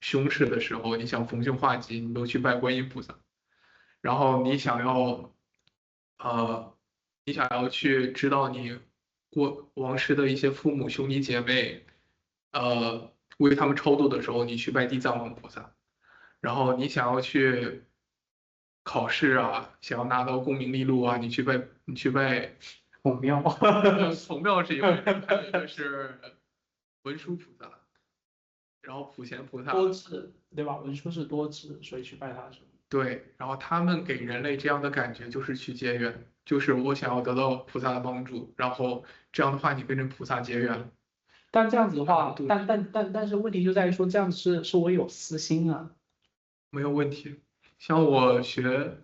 凶事的时候，你想逢凶化吉，你都去拜观音菩萨。然后呃，你想要去知道你过往时的一些父母兄弟姐妹，为他们超度的时候，你去拜地藏王菩萨。然后你想要去考试啊，想要拿到功名利禄啊，你去拜孔庙，孔庙是一回事，还有一个是文殊菩萨，然后普贤菩萨，多智，对吧？文殊是多智，所以去拜他是。对，然后他们给人类这样的感觉就是去结缘，就是我想要得到菩萨的帮助，然后这样的话你跟着菩萨结缘了，但这样子的话，然后度但是问题就在于说，这样子是我有私心啊。没有问题。像我学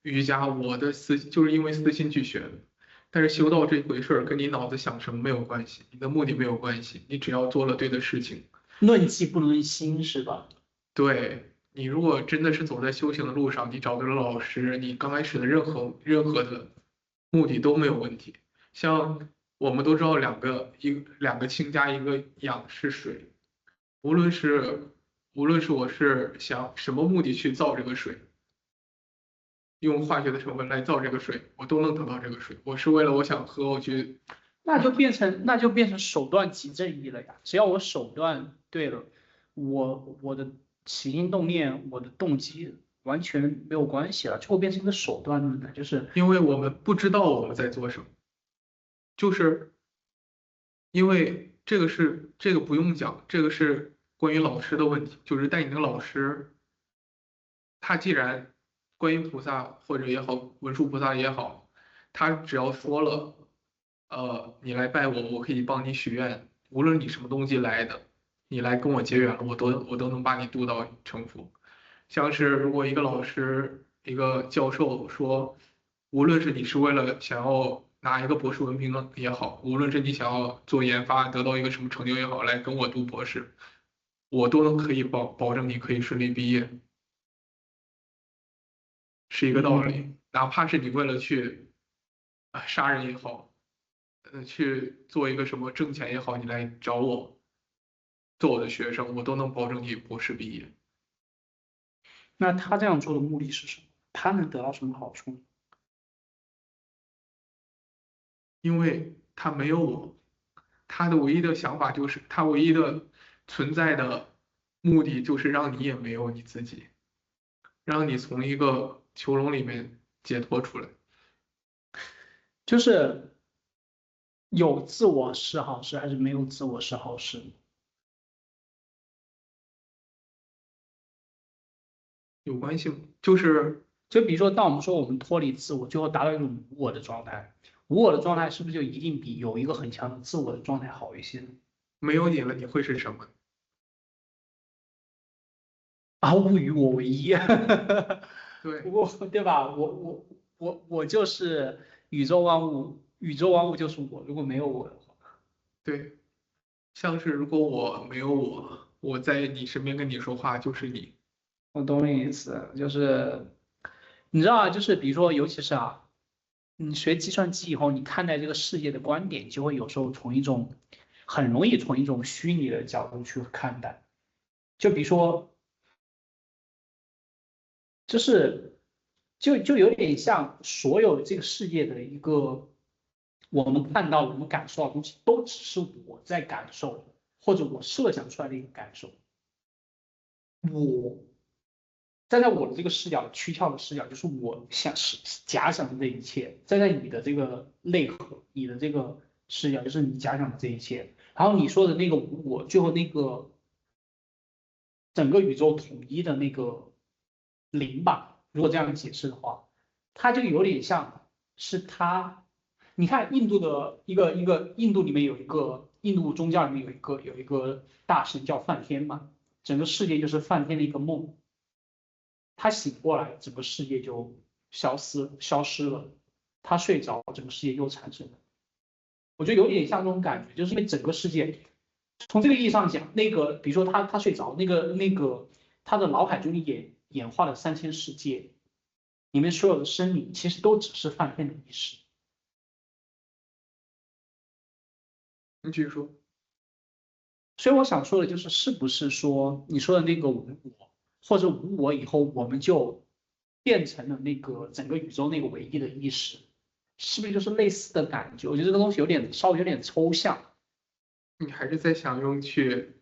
瑜伽，我的就是因为私心去学的。但是修道这回事儿跟你脑子想什么没有关系，你的目的没有关系，你只要做了对的事情。论迹不论心是吧？对，你如果真的是走在修行的路上，你找对了老师，你刚开始的任何的目的都没有问题。像我们都知道两个氢加一个氧是水，无论是我是想什么目的去造这个水，用化学的成分来造这个水，我都能得到这个水。我是为了我想喝，我去，那就变成手段即正义了呀。只要我手段对了，我的起心动念，我的动机完全没有关系了，就会变成一个手段论的，就是因为我们不知道我们在做什么，就是因为这个不用讲，这个是关于老师的问题，就是带你的老师，他既然观音菩萨或者也好，文殊菩萨也好，他只要说了。你来拜我，我可以帮你许愿，无论你什么东西来的，你来跟我结缘了，我都能把你渡到成佛。像是如果一个老师、一个教授说，无论是你是为了想要拿一个博士文凭也好，无论是你想要做研发得到一个什么成就也好，来跟我读博士，我都能可以保证你可以顺利毕业，是一个道理。哪怕是你为了去杀人也好，去做一个什么挣钱也好，你来找我做我的学生，我都能保证你博士毕业，那他这样做的目的是什么？他能得到什么好处呢？因为他没有我。他的唯一的想法就是，他唯一的存在的目的就是让你也没有你自己，让你从一个囚笼里面解脱出来。就是有自我是好事，还是没有自我是好事？有关系吗？就是就比如说，当我们说我们脱离自我，最后达到一种无我的状态，无我的状态是不是就一定比有一个很强的自我的状态好一些呢？没有你了，你会是什么？啊，物与我为一，对对吧？我就是宇宙万物，宇宙万物就是我。如果没有我的话，对，像是如果我没有我，我在你身边跟你说话就是你。我懂你意思，就是你知道啊，就是比如说，尤其是啊，你学计算机以后，你看待这个世界的观点，就会有时候从一种很容易从一种虚拟的角度去看待。就比如说，就是就有点像所有这个世界的一个我们看到、我们感受到的东西，都只是我在感受，或者我设想出来的一个感受。我站在我的这个视角，躯壳的视角，就是我想是假想的这一切；站在你的这个内核，你的这个视角，就是你假想的这一切。然后你说的那个无我，最后那个整个宇宙统一的那个零吧，如果这样解释的话，它就有点像是它。你看印度的一个印度里面有一个印度宗教里面有一个大神叫梵天嘛，整个世界就是梵天的一个梦。他醒过来，整个世界就消失了；他睡着，整个世界又产生了。我觉得有点像这种感觉，就是因为整个世界从这个意义上讲，那个比如说他睡着，那个他的脑海中演化了3000世界，里面所有的生灵其实都只是梵天的意识。你继续说。所以我想说的就是，是不是说你说的那个无我，或者无我以后，我们就变成了那个整个宇宙那个唯一的意识，是不是就是类似的感觉？我觉得这个东西稍微有点抽象你还是在想用去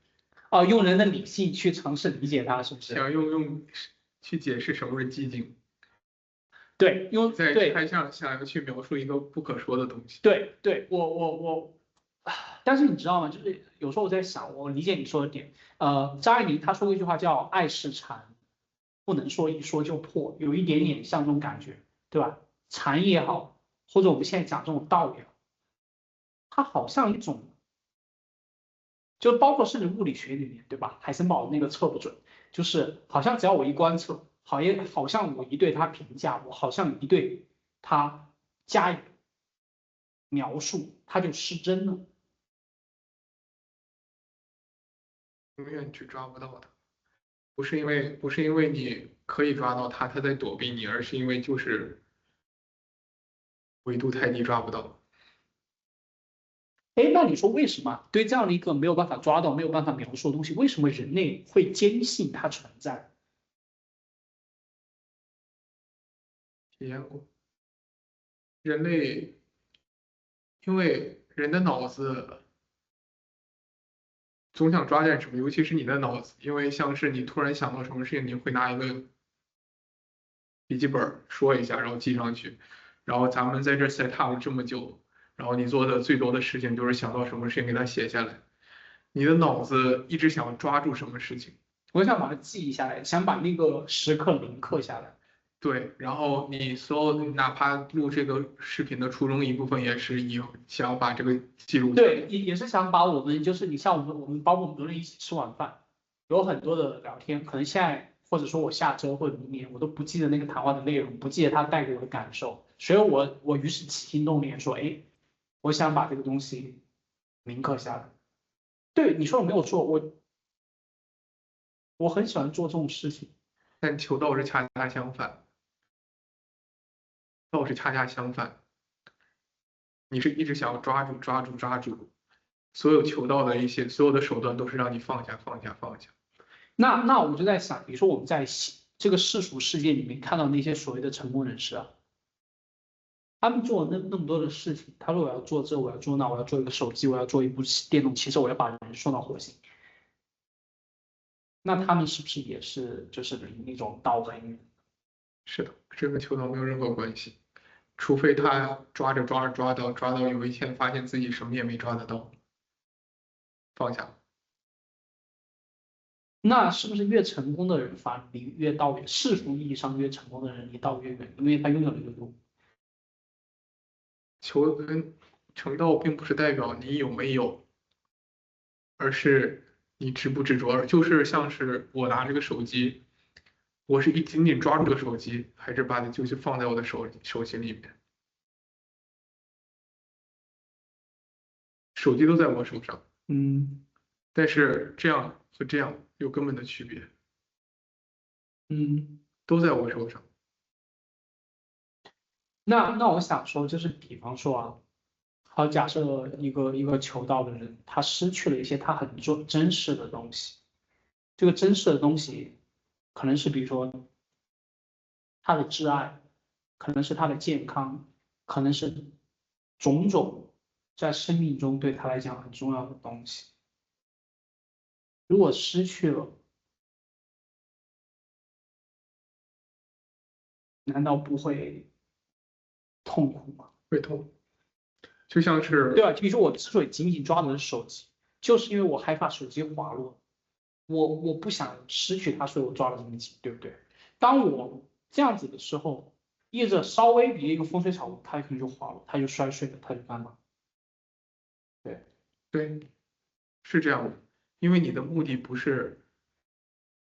啊，用人的理性去尝试理解它，是不是？想用去解释什么是寂静，对，因为在对想要去描述一个不可说的东西。对，但是你知道吗？就是有时候我在想，我理解你说的点。张爱玲她说过一句话叫"爱是禅，不能说一说就破"，有一点点像这种感觉，对吧？禅也好，或者我们现在讲这种道也好，它好像一种，就包括甚至物理学里面，对吧？海森堡那个测不准，就是好像只要我一观测，好像我一对它评价，我好像一对它加以描述，它就失真了。永远去抓不到它，不是因为你可以抓到它，它在躲避你，而是因为就是维度太低抓不到。哎，那你说为什么对这样的一个没有办法抓到、没有办法描述的东西，为什么人类会坚信它存在？体验过，人类因为人的脑子总想抓点什么，尤其是你的脑子，因为像是你突然想到什么事情，你会拿一个笔记本说一下，然后记上去。然后咱们在这 set up 了这么久，然后你做的最多的事情就是想到什么事情给它写下来。你的脑子一直想抓住什么事情。我想把它记忆下来，想把那个时刻铭刻下来。对，然后你所有哪怕录这个视频的初衷一部分也是以想要把这个记录下来。对，也是想把我们就是你像我们包括我们多人一起吃晚饭，有很多的聊天，可能现在或者说我下周或者明年我都不记得那个谈话的内容，不记得他带给我的感受，所以我于是起心动念说，哎，我想把这个东西铭刻下来。对，你说的没有错，我很喜欢做这种事情。但求道是恰恰相反，道是恰恰相反，你是一直想要抓住、抓住、抓住，所有求道的一些所有的手段都是让你放下、放下、放下。那我就在想，比如说我们在这个世俗世界里面看到那些所谓的成功人士啊，他们做了那么多的事情，他说我要做这，我要做那，我要做一个手机，我要做一部电动汽车，我要把人送到火星。那他们是不是也是就是离那种道很远？是的，这跟求道没有任何关系，除非他抓着抓着抓到有一天发现自己什么也没抓得到，放下。那是不是越成功的人反而离越道远？世俗意义上越成功的人离道越远，因为他拥有了一个路。求跟成道并不是代表你有没有，而是你执不执着。就是像是我拿这个手机，我是紧紧抓住这个手机，还是把它就是放在我的手心里面？手机都在我手上，嗯但是这样和这样有根本的区别，嗯。都在我手上。那我想说，就是比方说啊，好，假设一个求道的人，他失去了一些他很真实的东西，这个真实的东西可能是比如说他的挚爱，可能是他的健康，可能是种种在生命中对他来讲很重要的东西。如果失去了，难道不会痛苦吗？会痛，就像是对吧？比如说我之所以紧紧抓着手机，就是因为我害怕手机滑落。我不想失去它，所以我抓得这么紧，对不对？当我这样子的时候，业者稍微比一个风吹草动，它可能就滑了，它就摔碎了，它就干嘛？对，对，是这样的，因为你的目的不是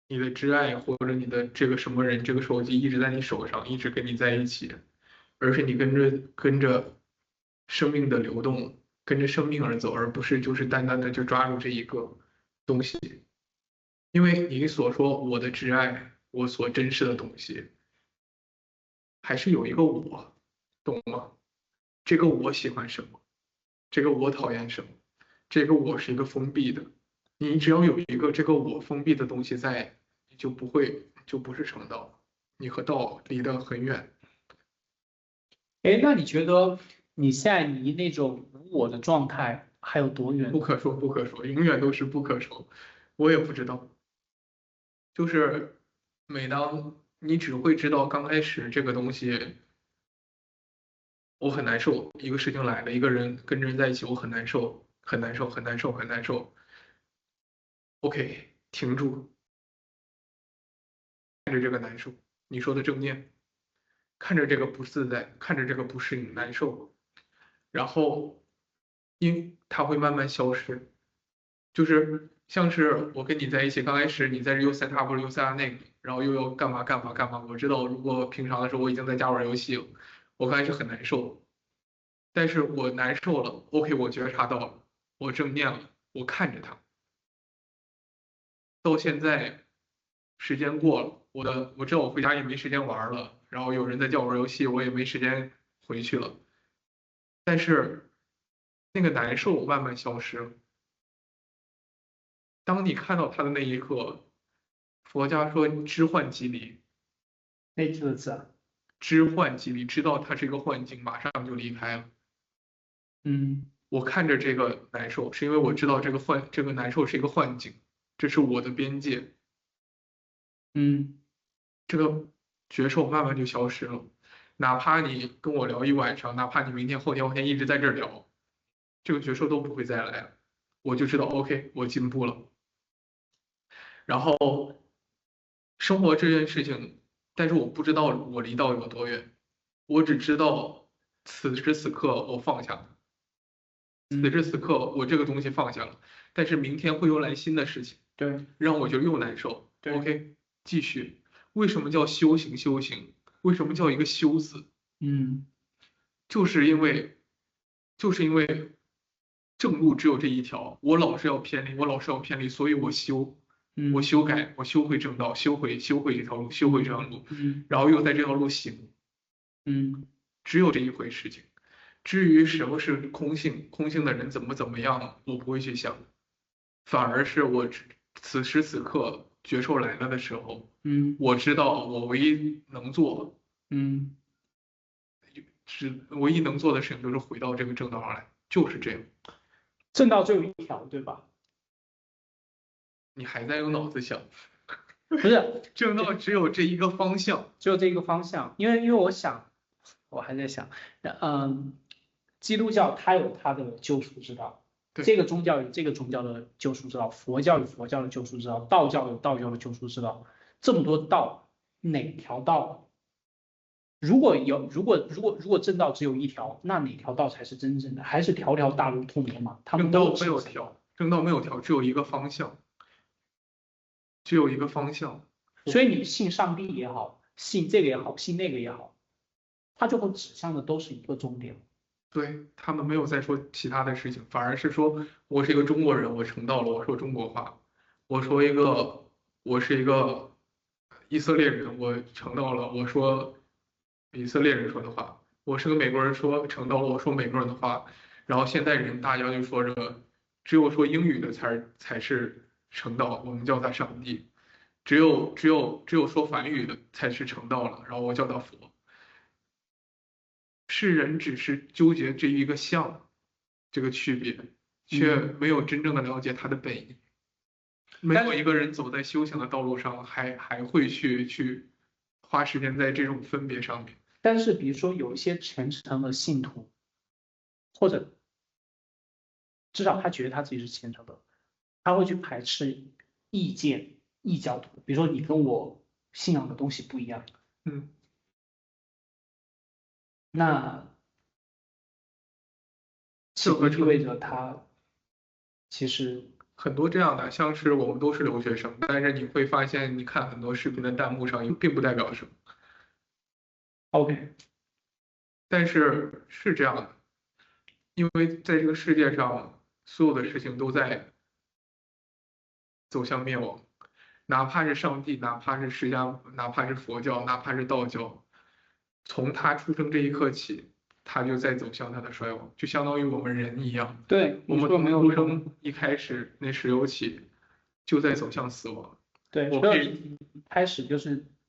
你的挚爱或者你的这个什么人，这个手机一直在你手上，一直跟你在一起，而是你跟着生命的流动，跟着生命而走，而不是就是单单的就抓住这一个东西。因为你所说我的挚爱，我所珍视的东西，还是有一个我，懂吗？这个我喜欢什么，这个我讨厌什么，这个我是一个封闭的。你只要有一个这个我封闭的东西在，你就不是成道，你和道离得很远。哎，那你觉得你现在离那种无我的状态还有多远呢？不可说，不可说，永远都是不可说。我也不知道，就是每当你只会知道刚开始这个东西我很难受，一个事情来了，一个人跟着人在一起，我很难受，很难受，很难受，很难受。OK，停住，看着这个难受，你说的正念，看着这个不自在，看着这个不适应，难受，然后因它会慢慢消失，就是像是我跟你在一起，刚开始你在这又塞他不是又塞他那个，然后又要干嘛干嘛干嘛。我知道，如果平常的时候我已经在家玩游戏了，我刚开始很难受，但是我难受了，OK，我觉察到了，我正念了，我看着他，到现在时间过了，我知道我回家也没时间玩了，然后有人在叫我玩游戏，我也没时间回去了，但是那个难受慢慢消失了。当你看到他的那一刻，佛家说知幻即离，那几个字啊？知幻即离，知道它是一个幻境，马上就离开了。嗯我看着这个难受，是因为我知道这个难受是一个幻境，这是我的边界，嗯这个觉受慢慢就消失了。哪怕你跟我聊一晚上，哪怕你明天、后天、一直在这儿聊，这个觉受都不会再来了。我就知道，OK，我进步了。然后生活这件事情。但是我不知道我离道有多远，我只知道此时此刻我放下了，此时嗯，此刻我这个东西放下了，但是明天会又来新的事情，对让我觉得又难受。对，OK，继续。为什么叫修行？修行为什么叫一个修字？嗯就是因为，就是因为正路只有这一条，我老是要偏离，我老是要偏离，所以我修，我嗯修改，我修回正道，修回这条路，修回这条路，嗯然后又在这条路行，嗯只有这一回事情。至于什么是空性，空性的人怎么样，我不会去想，反而是此时此刻觉受来了的时候，嗯我知道我唯一能做。嗯，唯一能做的事情就是回到这个正道上来，就是这样。正道只有一条，对吧？你还在用脑子想，不是，正道只有这一个方向。只有这一个方向，因为我想，我还在想，基督教它有它的救赎之道，对，这个宗教有这个宗教的救赎之道，佛教有佛教的救赎之道，道教有道教的救赎之道，这么多道，哪条道？如果正道只有一条，那哪条道才是真正的？还是条条大路通罗马？他们正道没都是有条，正道没有条，只有一个方向，只有一个方向。所以你信上帝也好，信这个也好，信那个也好，它最后指向的都是一个终点。对，他们没有再说其他的事情，反而是说我是一个中国人，我成道了，我说中国话；我是一个以色列人，我成道了，我说以色列人说的话；我是个美国人，说成道了，我说美国人的话。然后现代人大家就说这个，只有说英语的才是成道，我们叫他上帝；只有说梵语的才是成道了，然后我叫他佛。世人只是纠结这一个相，这个区别，却嗯，没有真正的了解它的本意。没但是有一个人走在修行的道路上还会去花时间在这种分别上面。但是比如说有一些虔诚的信徒，或者至少他觉得他自己是虔诚的，他会去排斥异见、异教徒。比如说你跟我信仰的东西不一样，嗯，那岂这和不意味着他其实 很多这样的，像是我们都是留学生，但是你会发现，你看很多视频的弹幕上，也并不代表什么。OK？但是是这样的，因为在这个世界上，所有的事情都在走向灭亡。哪怕是上帝，哪怕是释迦，哪怕是佛教，哪怕是道教，从他出生这一刻起，他就在走向他的衰亡，就相当于我们人一样，对，我们你说的没从出有错。生一开始那时有起，就在走向死亡。对，我可以，所以开始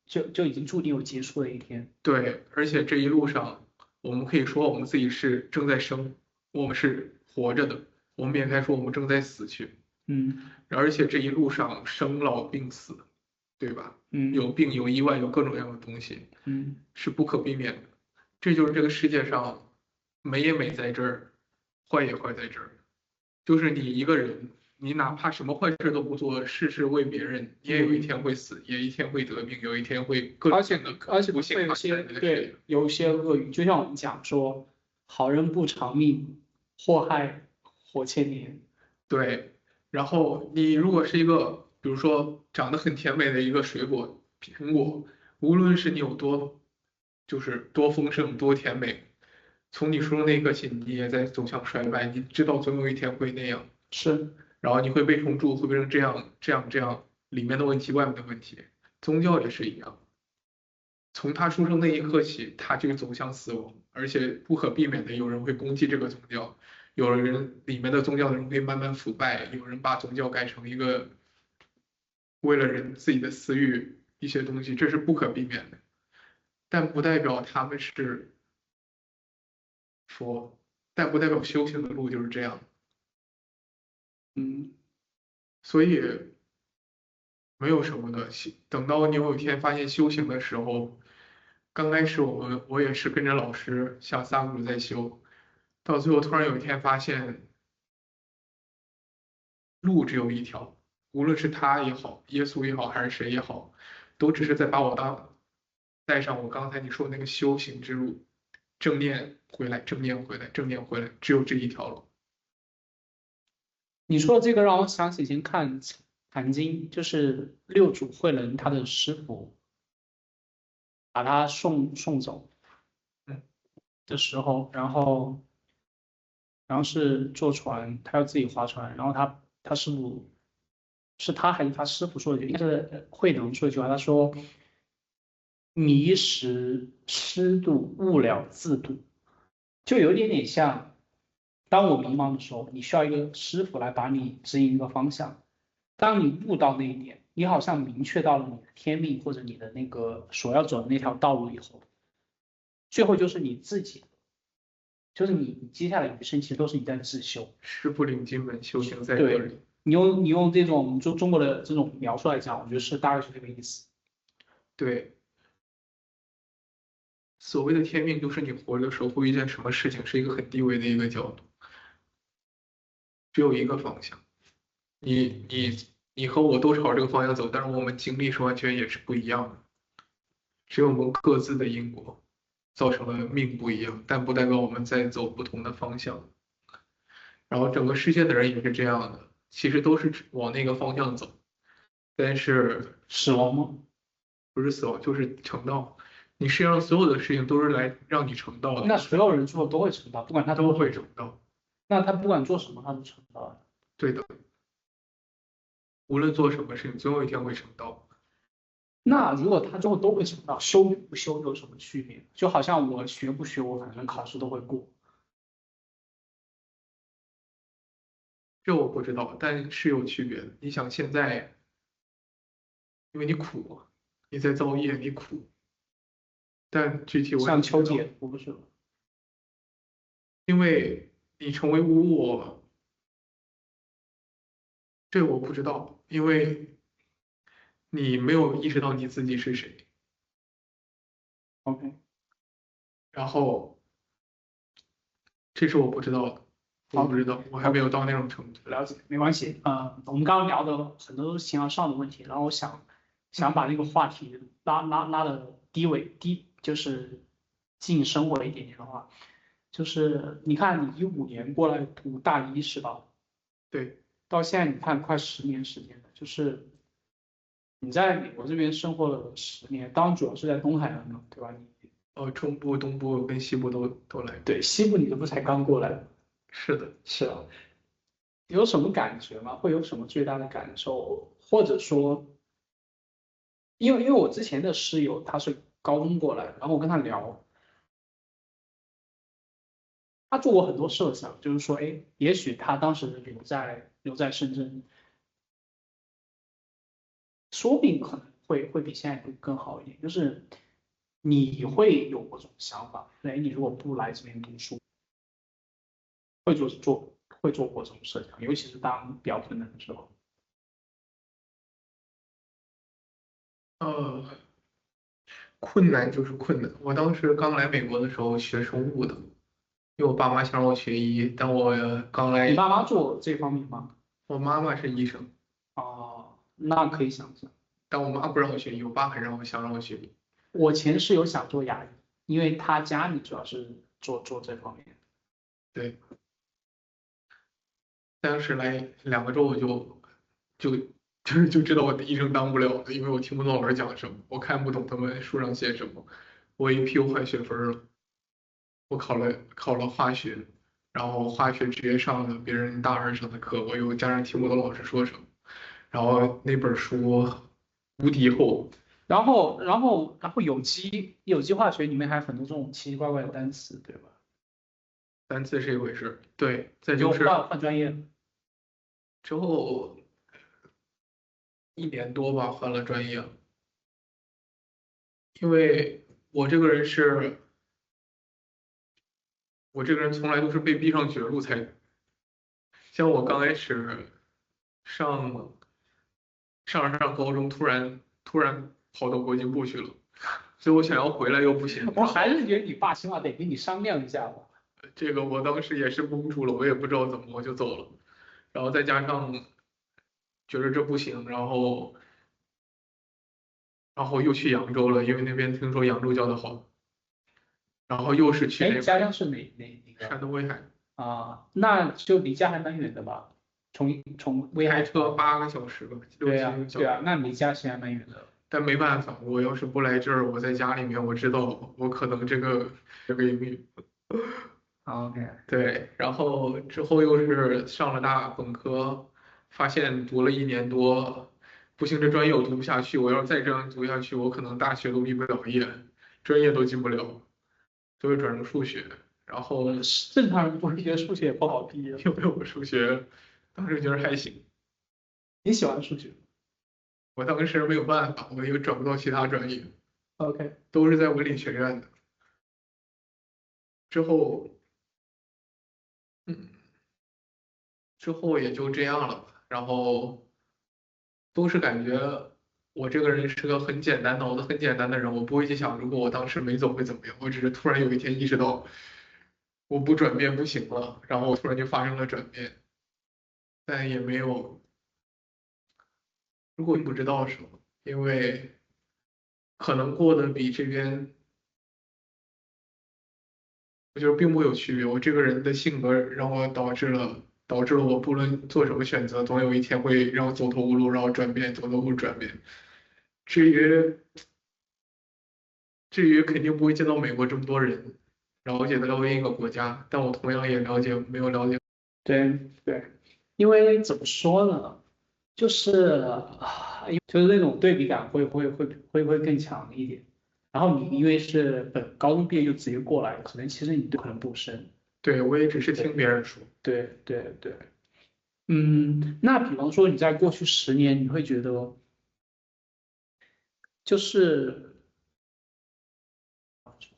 就已经注定有结束的一天。对，而且这一路上，我们可以说我们自己是正在生，我们是活着的，我们也该说我们正在死去。嗯而且这一路上生老病死，对吧？嗯有病有意外有各种各样的东西嗯是不可避免的。这就是这个世界上美也美在这儿，坏也坏在这儿。就是你一个人，你哪怕什么坏事都不做，事事为别人，你也有一天会死，也一天会得病，有一天会各种而且各样的而且不幸发会有些生在你的身上。对有一些恶语，就像我们讲说，好人不长命，祸害活千年。对，然后你如果是一个，比如说长得很甜美的一个水果，苹果，无论是你有多，就是多丰盛、多甜美，从你出生那一刻起，你也在走向衰败。你知道总有一天会那样，是，然后你会被虫蛀，会变成这样、这样、这样，里面的问题、外面的问题。宗教也是一样，从他出生那一刻起，他就走向死亡，而且不可避免的，有人会攻击这个宗教。有人里面的宗教的人会慢慢腐败，有人把宗教改成一个为了人自己的私欲一些东西，这是不可避免的，但不代表他们是佛，但不代表修行的路就是这样，嗯所以没有什么的。等到你有一天发现修行的时候，刚开始我也是跟着老师像萨古鲁在修，到最后突然有一天发现路只有一条，无论是他也好，耶稣也好，还是谁也好，都只是在把我当带上我刚才你说的那个修行之路，正念回来，正念回来，正念回来，只有这一条路。你说的这个让我想起以前看《坛经》，就是六祖慧能他的师傅把他送走嗯的时候，然后是坐船，他要自己划船，然后他师傅是他还是他师傅说的一句，应该是慧能说的一句话，他说迷时师度，悟了自度，就有一点点像，当我迷茫的时候，你需要一个师傅来把你指引一个方向。当你悟到那一点，你好像明确到了你的天命或者你的那个所要走的那条道路以后，最后就是你自己，就是你接下来余生其实都是你在自修。师傅领进门，修行在个对，人。你用这种中国的这种描述来讲，我觉得是大概是这个意思。对，所谓的天命，就是你活着的时候会遇见什么事情，是一个很低维的一个角度，只有一个方向。你和我都朝这个方向走，但是我们经历是完全也是不一样的，只有我们各自的因果造成了命不一样，但不代表我们在走不同的方向。然后整个世界的人也是这样的，其实都是往那个方向走，但是死亡吗？不是死亡就是成道。你世界上所有的事情都是来让你成道的，那所有人最后都会成道，不管他都做什么。会成道。那他不管做什么，他都成道了。对的，无论做什么事情，总有一天会成道。那如果他最后都会成道，修与不修有什么区别？就好像我学不学，我反正考试都会过。这我不知道，但是有区别的。你想现在，因为你苦，你在造业，你苦，但具体我也像不知道，秋姐，我不是。因为你成为无我，这我不知道，因为你没有意识到你自己是谁，OK，然后这是我不知道的，我不好知道，我还没有，OK，到那种程度。了解，没关系。我们刚刚聊的很多都是形而上的问题，然后我想把这个话题拉的低，就是近生活一点点的话，就是你看你15年过来读大一是吧？对，到现在你看快10年时间了，就是你在美国这边生活了10年，当然主要是在东海岸嘛，对吧？中部、东部跟西部都来过。对西部你这不才刚过来吗？是的，是啊，有什么感觉吗？会有什么最大的感受？或者说，因为我之前的室友他是高中过来，然后我跟他聊，他做过很多设想，就是说，哎，也许他当时留在深圳，说不定可能会比现在会更好一点。就是你会有过这种想法，哎，你如果不来这边读书，会做过这种设想，尤其是当比较困难的时候。呃，困难就是困难。我当时刚来美国的时候学生物的，因为我爸妈想让我学医，但我刚来，你爸妈做这方面吗？我妈妈是医生，哦，那可以想象。但我妈不让我学医，我爸很想让我学医。我前室友想做牙医，因为他家里主要是做这方面。对，当时来2个周我就就知道我的医生当不了的，因为我听不懂老师讲什么，我看不懂他们书上写什么，我1批坏学分了，我考了化学，然后化学直接上了别人大二上的课，我又加上听不懂老师说什么，然后那本书无敌厚，然后有机化学里面还有很多这种奇奇怪怪的单词，对吧？单词是一回事，对，再你就就是换专业了。之后1年多吧换了专业，因为我这个人从来都是被逼上绝路才，像我刚开始上上高中，突然跑到国际部去了，所以我想要回来又不行，我然后还是觉得你爸起码得跟你商量一下吧。这个我当时也是懵住了，我也不知道怎么我就走了，然后再加上觉得这不行，然后然后又去扬州了，因为那边听说扬州教的好，然后又是去哎，那个家乡是哪个山东威海，啊？那就离家还蛮远的吧？从威海开车到，8个小时吧，六对七呀对呀，个小时。那离家其实还蛮远的。但没办法，我要是不来这儿，我在家里面，我知道我可能这个英语。OK，对，然后之后又是上了本科，发现读了1年多，不行，这专业我读不下去，我要是再这样读下去，我可能大学都毕不了业，专业都进不了，就会转成数学。然后正常人不会觉得数学也不好毕业。因为我数学当时觉得还行，你喜欢数学我当时没有办法，我又找不到其他专业，？OK，都是在文理学院的。之后，嗯，之后也就这样了吧。然后都是感觉我这个人是个很简单、脑子很简单的人，我不会去想如果我当时没走会怎么样。我只是突然有一天意识到我不转变不行了，然后我突然就发生了转变，但也没有，如果不知道什么，因为可能过得比这边。我觉得并不有区别。我这个人的性格让我导致了我不论做什么选择，总有一天会让我走投无路，让我转变，走投无路转变。至于肯定不会见到美国这么多人，了解的另一个国家，但我同样也没有了解。对对，因为怎么说呢，就是就是那种对比感会更强一点。然后你因为是高中毕业就直接过来，可能其实你对可能不深。对，我也只是听对别人说。对对对，那比方说你在过去10年，你会觉得就是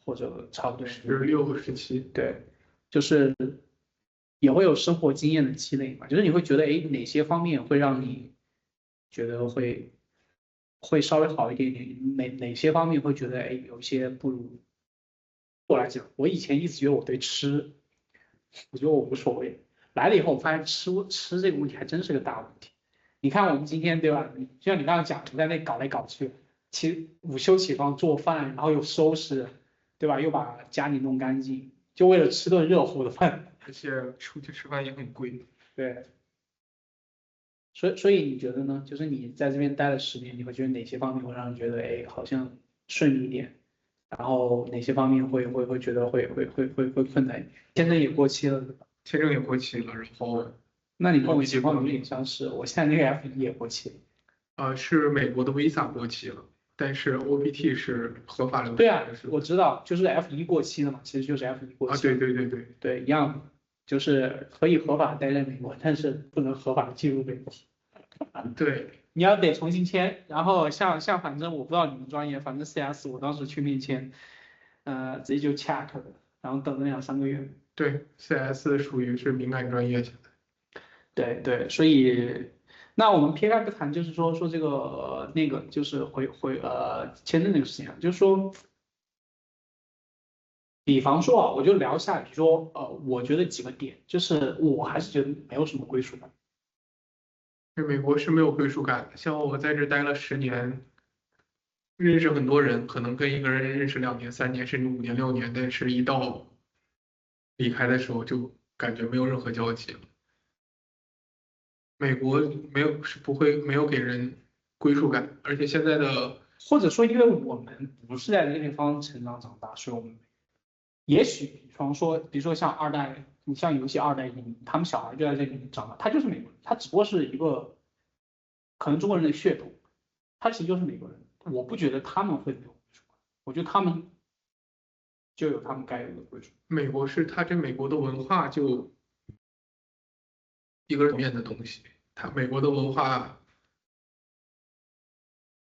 或者差不多16、17，对，就是也会有生活经验的积累嘛，就是你会觉得，哎，哪些方面会让你觉得会稍微好一点点，哪些方面会觉得，哎，有一些不如我来讲，我以前一直觉得我对吃，我觉得我无所谓，来了以后我发现吃这个问题还真是个大问题。你看我们今天对吧？就像你刚刚讲，你在那搞来搞去，其实午休起床做饭，然后又收拾，对吧？又把家里弄干净，就为了吃顿热乎的饭。而且出去吃饭也很贵。对，所以你觉得呢？就是你在这边待了10年，你会觉得哪些方面会让人觉得，哎，好像顺利一点？然后哪些方面会觉得会困难一点？签证也过期了，对吧？签证也过期了，然后那你跟我我毕业过了。情况有点相似，我现在那个 F1也过期了。是美国的 Visa 过期了，但是 OPT 是合法留对啊，学的，是吧？我知道，就是 F1过期了嘛，其实就是 F1过啊，期了。对对对对。对，一样的，就是可以合法待在美国，但是不能合法进入美国。对，你要得重新签，然后像反正我不知道你们专业，反正 CS 我当时去面签，直接就 check 了，然后等了2、3个月。对，CS 属于是敏感专业现在。对对，所以那我们撇开不谈，就是说这个那个就是签证那个事情啊，就是说，比方说啊，我就聊一下，比如说我觉得几个点，就是我还是觉得没有什么归属感。在美国是没有归属感的，像我在这待了10年，认识很多人，可能跟一个人认识2年、3年，甚至5年、6年，但是一到离开的时候就感觉没有任何交集了。美国没有给人归属感，而且现在的或者说，因为我们不是在这个地方成长长大，所以我们也许，比如说像二代，你像游戏二代移民，他们小孩就在这里长大，他就是美国人，他只不过是一个可能中国人的血统，他其实就是美国人。我不觉得他们会没有归属感，我觉得他们就有他们该有的归属感。美国是它这美国的文化就一个面的东西，它美国的文化，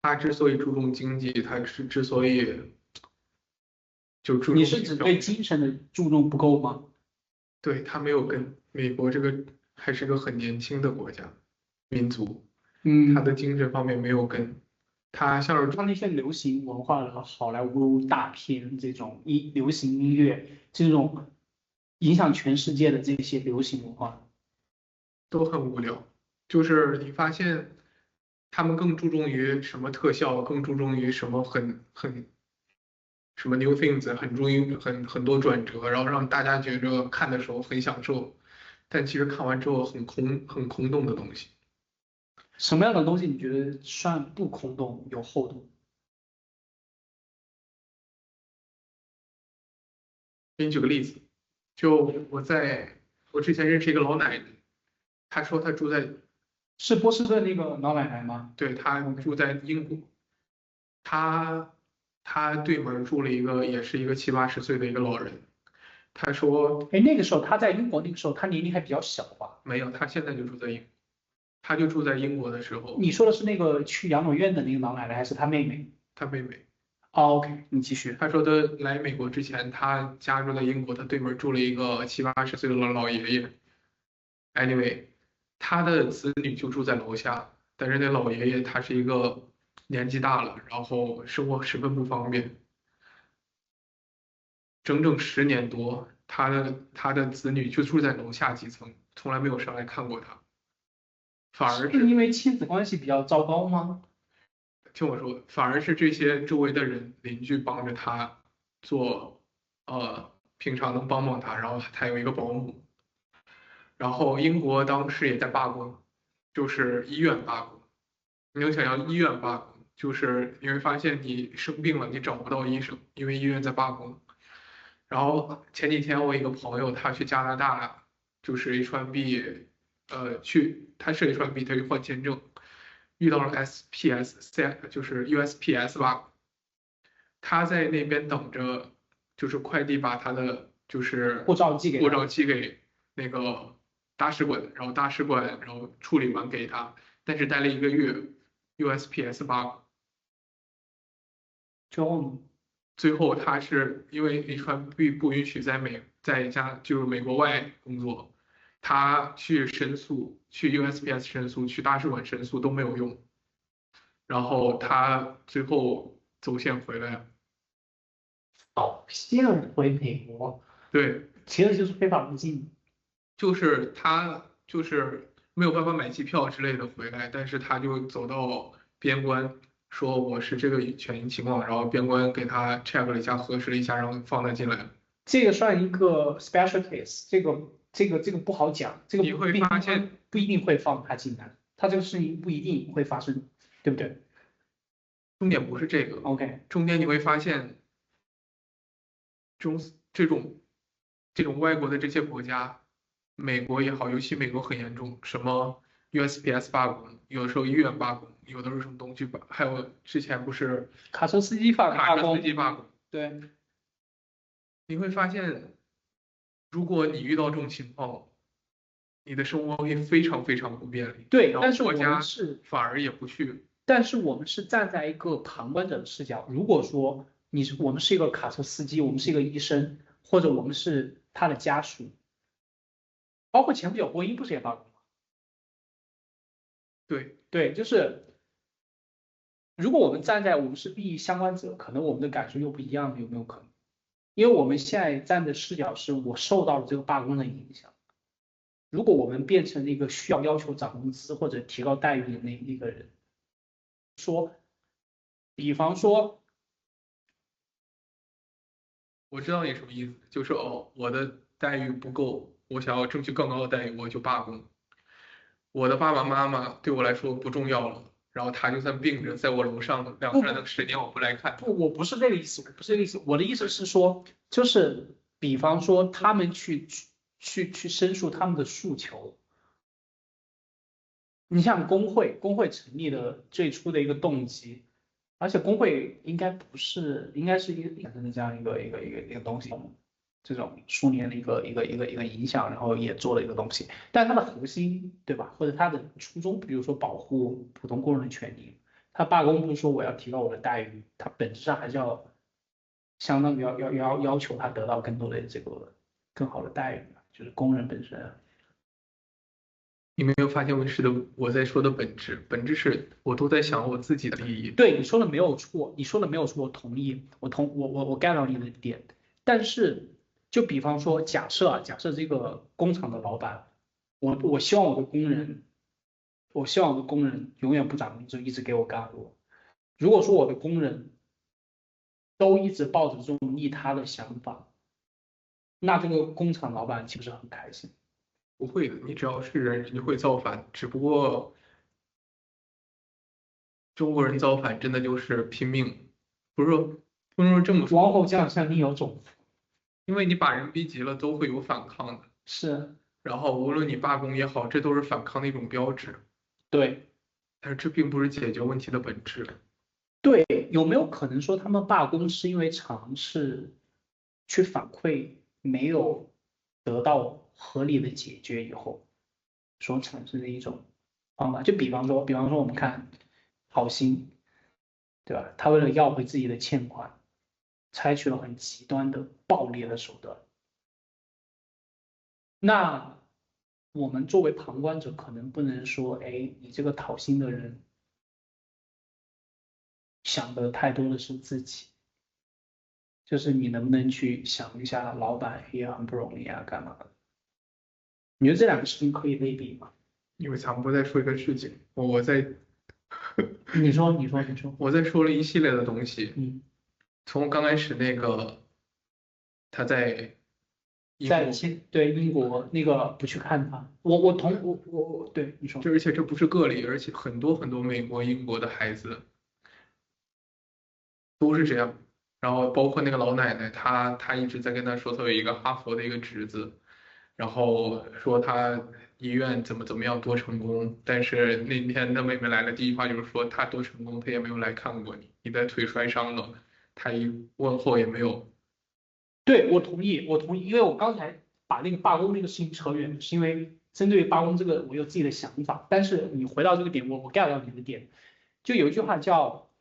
它之所以注重经济，它之所以就注你重是指对精神的注重不够吗？对，它没有跟美国这个还是个很年轻的国家民族，它的嗯，精神方面没有根，它像是像那些流行文化的好莱坞大片，这种流行音乐，这种影响全世界的这些流行文化。都很无聊，就是你发现他们更注重于什么特效，更注重于什么什么 new things，很注意很多转折，然后让大家觉着看的时候很享受，但其实看完之后很空洞的东西。什么样的东西你觉得算不空洞，有厚度？给你举个例子，就我之前认识一个老奶奶，她说她住在，是波士顿那个老奶奶吗？对，她住在英国，她她对门住了一个也是一个70、80岁的一个老人，她说哎，那个时候她在英国，那个时候她年龄还比较小吧？没有，她现在就住在英国，她就住在英国的时候，你说的是那个去养老院的那个老奶奶，还是她妹妹？她妹妹。哦，OK，你继续。她说她来美国之前，她家住在英国，她对门住了一个70、80岁的老爷爷。Anyway，他的子女就住在楼下，但是那老爷爷他是一个年纪大了，然后生活十分不方便，整整10年多，他的子女就住在楼下几层，从来没有上来看过他，反而是是因为亲子关系比较糟糕吗？听我说，反而是这些周围的人邻居帮着他做，平常能帮帮他，然后他有一个保姆，然后英国当时也在罢工，就是医院罢工。你能想象医院罢工，就是你会发现你生病了，你找不到医生，因为医院在罢工。然后前几天我一个朋友他去加拿大，就是 H1B，他是 H1B，他去换签证，遇到了 SPS，就是 USPS 罢工。他在那边等着，就是快递把他的就是护照寄给她。护照寄给那个大使馆，然后大使馆然后处理完给他，但是待了1个月，USPS 罢工，就最后他是因为 H1B 不允许就是美国外工作，他去申诉，去 USPS 申诉，去大使馆申诉都没有用，然后他最后走线回来了，导线回美国，对。其实就是非法入境。就是他就是没有办法买机票之类的回来，但是他就走到边关说我是这个权益情况，然后边关给他 check 了一下，核实了一下，然后放他进来了。这个算一个 special case，这个不好讲，这个你会并发现，不一定会放他进来，他这个事情不一定会发生，对不对重点不是这个，？OK，重点你会发现中这种这种外国的这些国家，美国也好，尤其美国很严重，什么 USPS 罢工，有的时候医院罢工，有的时候什么东西罢，还有之前不是卡车司机罢卡车司工，机罢工。对，你会发现，如果你遇到这种情况，你的生活会非常非常不便利，对，然后但是我国家们是，反而也不去。但是我们是站在一个旁观者的视角，如果说我们是一个卡车司机，我们是一个医生，或者我们是他的家属，包括前不久波音不是也罢工吗？对，对，就是如果我们是利益相关者，可能我们的感受又不一样，有没有可能？因为我们现在站的视角是我受到了这个罢工的影响。如果我们变成一个需要求涨工资或者提高待遇的那一个人，比方说，我知道你什么意思，就是我的待遇不够，我想要争取更高的待遇，我就罢工。我的爸爸妈妈对我来说不重要了，然后他就算病着在我楼上，两个人等10年，我不来看他。不，我不是这个意思，我不是这个意思，我的意思是说，就是比方说他们去申诉他们的诉求，你像工会成立的最初的一个动机，而且工会应该是一个产生的这样一个东西，这种数年的一个影响，然后也做了一个东西，但它的核心，对吧？或者它的初衷，比如说保护普通工人的权利，他罢工不是说我要提高我的待遇，他本质上还是要相当于要求他得到更多的这个更好的待遇，就是工人本身。你没有发现我在说的本质是我都在想我自己的利益。对你说的没有错，你说的没有错，我同意，我 get 到你的点，但是就比方说，假设这个工厂的老板，我希望我的工人我希望我的工人永远不涨工资，一直给我干活。如果说我的工人都一直抱着这种利他的想法，那这个工厂老板岂不是很开心？不会的，你只要是人，人就会造反。只不过中国人造反真的就是拼命，不是说这么说，王侯将相宁有种乎？因为你把人逼急了，都会有反抗的。是，然后无论你罢工也好，这都是反抗的一种标志。对但是这并不是解决问题的本质。对，有没有可能说他们罢工是因为尝试去反馈没有得到合理的解决以后所产生的一种方法？就比方说我们看好心，对吧？他为了要回自己的欠款，采取了很极端的暴烈的手段。那我们作为旁观者，可能不能说，哎，你这个讨薪的人想的太多的是自己，就是你能不能去想一下，老板也很不容易啊，干嘛的？你觉得这两个事情可以类比吗？因为咱们不再说一个事情，我在你说，我在说了一系列的东西，嗯，从刚开始那个他在英国，对英国那个不去看他，我对你说，而且这不是个例，而且很多很多美国、英国的孩子都是这样。然后包括那个老奶奶，她一直在跟他说，她有一个哈佛的一个侄子，然后说他医院怎么样多成功，但是那天他妹妹来了，第一句话就是说他多成功，他也没有来看过你，你的腿摔伤了，他一问候也没有。对，我同意，因为我刚才把那个罢工这个事情扯远，是因为针对于罢工这个我有自己的想法，但是你回到这个点，我 get 到你的点，就有一句话叫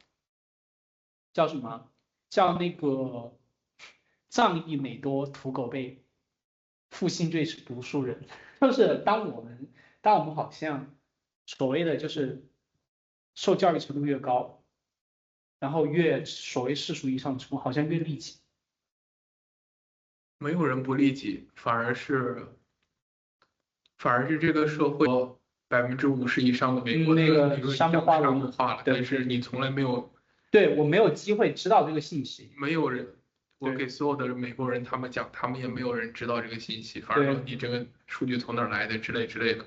什么？叫那个仗义每多屠狗辈，负心最是读书人。就是当我们好像所谓的就是受教育程度越高，然后越所谓世俗意义上的成功，好像越利己。没有人不利己，反而是这个社会50%以上的美国的那个理论沙漠化了讲沙漠吗？化了，但是你从来没有对，我没有机会知道这个信息。没有人，我给对所有的美国人他们讲，他们也没有人知道这个信息，反而说对你这个数据从哪儿来的之类之类的。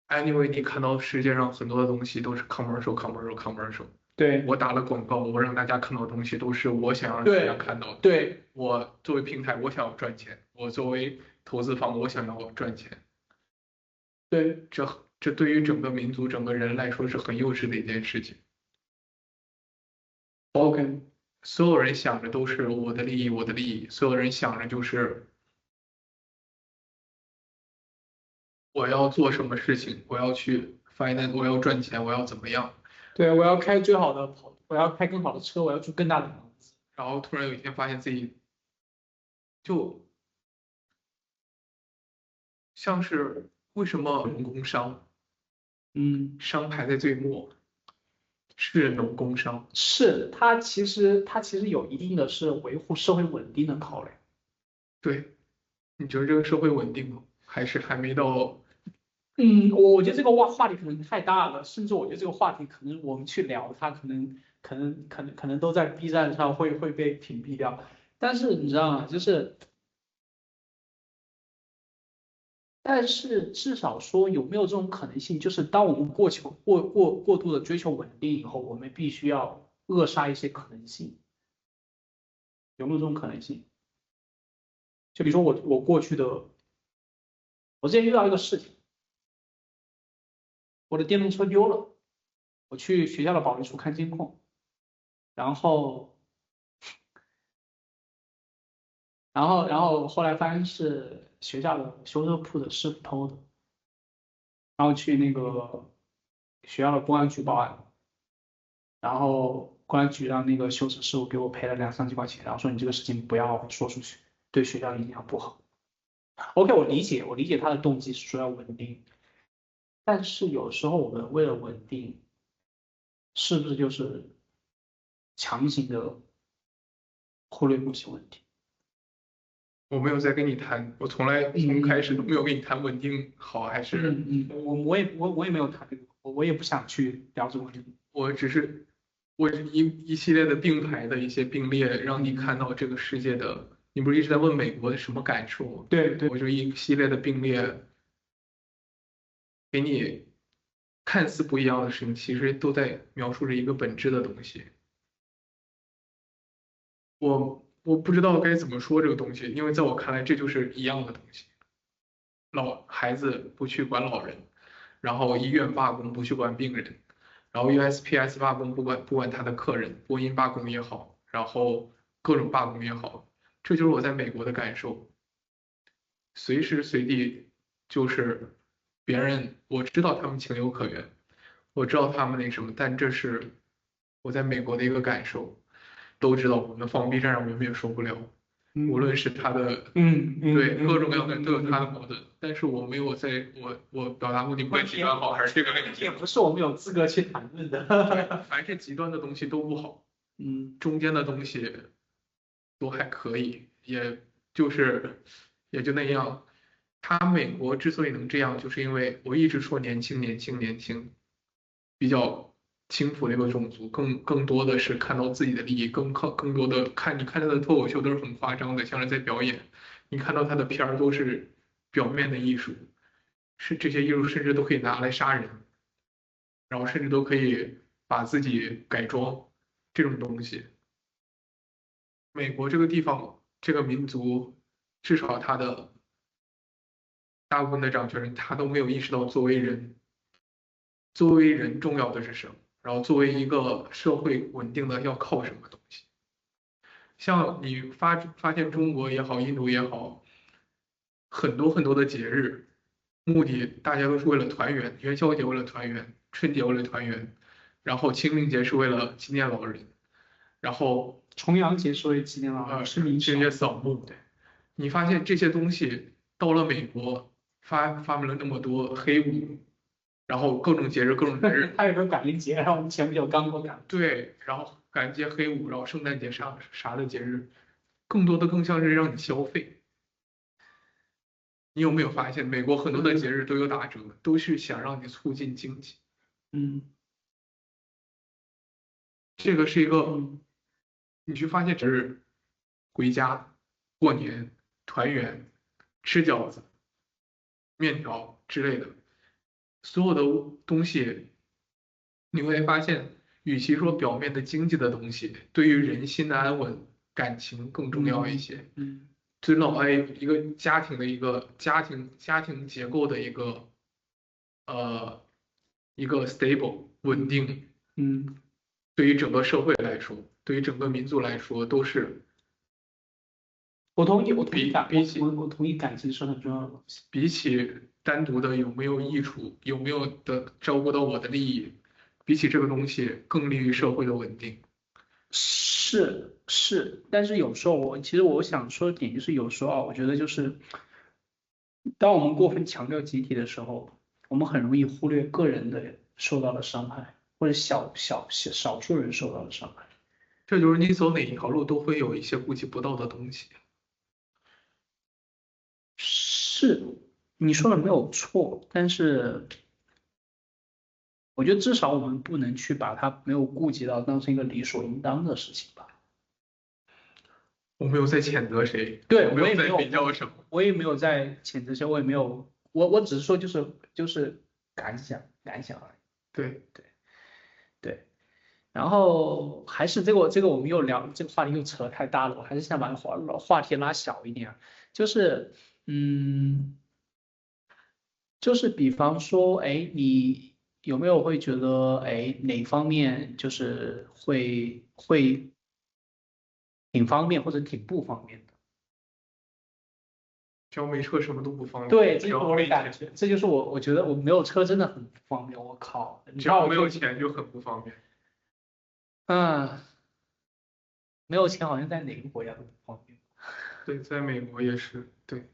Anyway，你看到世界上很多的东西都是 commercial commercial commercial。对我打了广告，我让大家看到的东西都是我想让大家对看到的。对我作为平台，我想要赚钱；我作为投资方，我想要赚钱。对这对于整个民族、整个人来说是很幼稚的一件事情。，OK，所有人想着都是我的利益，我的利益。所有人想着就是我要做什么事情，我要去 finance，我要赚钱，我要怎么样。对，我要开最好的跑，我要开更好的车，我要住更大的房子。然后突然有一天发现自己就像是为什么农工商，嗯。商排在最末，是农工商。是它其实有一定的是维护社会稳定的考量。对，你觉得这个社会稳定吗？还是还没到？嗯，我觉得这个话题可能太大了，甚至我觉得这个话题可能我们去聊它，可能都在 B 站上会被屏蔽掉。但是你知道吗？但是至少说有没有这种可能性，就是当我们过度的追求稳定以后，我们必须要扼杀一些可能性，有没有这种可能性？就比如说我过去的，我之前遇到一个事情。我的电动车丢了，我去学校的保卫处看监控，然后然后后来发现是学校的修车铺的师傅偷的，然后去那个学校的公安局报案，然后公安局让那个修车师傅给我赔了2、3千块钱，然后说你这个事情不要说出去，对学校影响不好。OK，我理解他的动机是说要稳定，但是有时候我们为了稳定，是不是就是强行的忽略某些问题？我没有在跟你谈，我从来从开始都没有跟你谈稳定好还是，我也没有谈这个，我也不想去聊这个问题。我只是一系列的并排的一些并列，让你看到这个世界的。你不是一直在问美国的什么感受吗？对对，我就一系列的并列，给你看似不一样的事情，其实都在描述着一个本质的东西。我不知道该怎么说这个东西，因为在我看来，这就是一样的东西。孩子不去管老人，然后医院罢工不去管病人，然后 USPS 罢工不管他的客人，波音罢工也好，然后各种罢工也好，这就是我在美国的感受。随时随地就是别人，我知道他们情有可原，我知道他们那什么，但这是我在美国的一个感受。都知道我们放 B 站上我们也受不了，无论是他的对各种各样的人都有他的矛盾，但是我没有我表达目的不会极端好还是这个问题，也不是我们有资格去谈论的。凡是极端的东西都不好，中间的东西都还可以，就是也就那样。他美国之所以能这样，就是因为我一直说年轻年轻年轻，比较轻浮的一个种族，更多的是看到自己的利益，更多的你看他的脱口秀都是很夸张的，像是在表演。你看到他的片儿都是表面的艺术，是这些艺术甚至都可以拿来杀人，然后甚至都可以把自己改装这种东西。美国这个地方，这个民族，至少他的大部分的掌权人，他都没有意识到作为人重要的是什么，然后作为一个社会稳定的要靠什么东西。像你发现中国也好，印度也好，很多很多的节日，目的大家都是为了团圆，元宵节为了团圆，春节为了团圆，然后清明节是为了纪念老人，然后重阳节是为纪念老人，是民这些扫墓。对，你发现这些东西到了美国发明了那么多黑五，然后各种节日各种节日，还有个感恩节，然后我们前不久刚过感恩。对，然后感恩节黑五，然后圣诞节啥的节日，更多的更像是让你消费。你有没有发现，美国很多的节日都有打折，都是想让你促进经济。这个是一个，你去发现，只是回家、过年、团圆、吃饺子、面条之类的，所有的东西，你会发现，与其说表面的经济的东西，对于人心的安稳、感情更重要一些。最老爱一个家庭的一个家庭结构的呃一个 stable 稳定，对于整个社会来说，对于整个民族来说，都是我同意，我同意我同意感情是很重要的东西。比起单独的有没有益处，有没有照顾到我的利益，比起这个东西更利于社会的稳定。是，但是有时候其实我想说的点就是，有时候啊，我觉得就是，当我们过分强调集体的时候，我们很容易忽略个人的受到的伤害，或者少数人受到的伤害。这就是你走哪一条路都会有一些顾及不到的东西。是，你说的没有错，但是我觉得至少我们不能去把它没有顾及到当成一个理所应当的事情吧。我没有在谴责谁，对，我没有在比较什么，我也没有在谴责谁，我也没有，我只是说就是感想而已。对，然后还是这个我们又聊这个话题又扯太大了，我还是想把话题拉小一点，就是就是比方说，哎，你有没有会觉得，哎，哪方面就是会挺方便或者挺不方便的？只要没车什么都不方便，对，这只就是我的感觉，这就是我觉得我没有车真的很不方便，我靠，只要没有钱就很不方便。嗯，没有钱好像在哪个国家都不方便。对，在美国也是，对，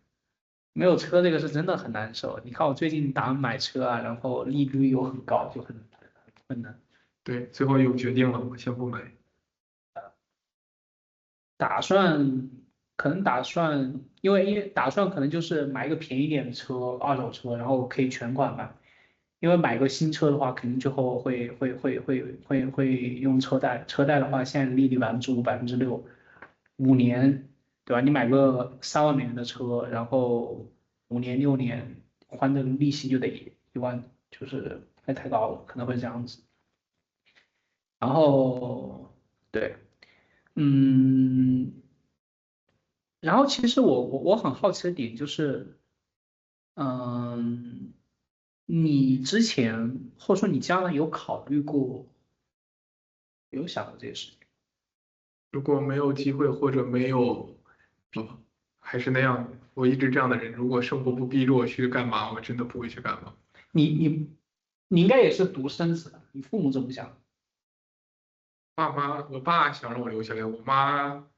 没有车这个是真的很难受。你看我最近打算买车啊，然后利率又很高，就很困难。对，最后有决定了，我先不买。打算可能打算，因为打算可能就是买一个便宜点的车，二手车，然后可以全款买。因为买个新车的话，肯定最后会用车贷，车贷的话，现在利率5%、6%，5年，对吧？你买个3万美元的车，然后5年、6年还的利息就得1万，就是太高了，可能会这样子。然后对，嗯，然后其实我很好奇的点就是，嗯，你之前或者说你将来有考虑过，有想过这些事情？如果没有机会或者没有，还是那样，我一直这样的人。如果生活不逼着我去干嘛，我真的不会去干嘛。你应该也是独生子吧？你父母怎么想？爸妈，我爸想让我留下来，我妈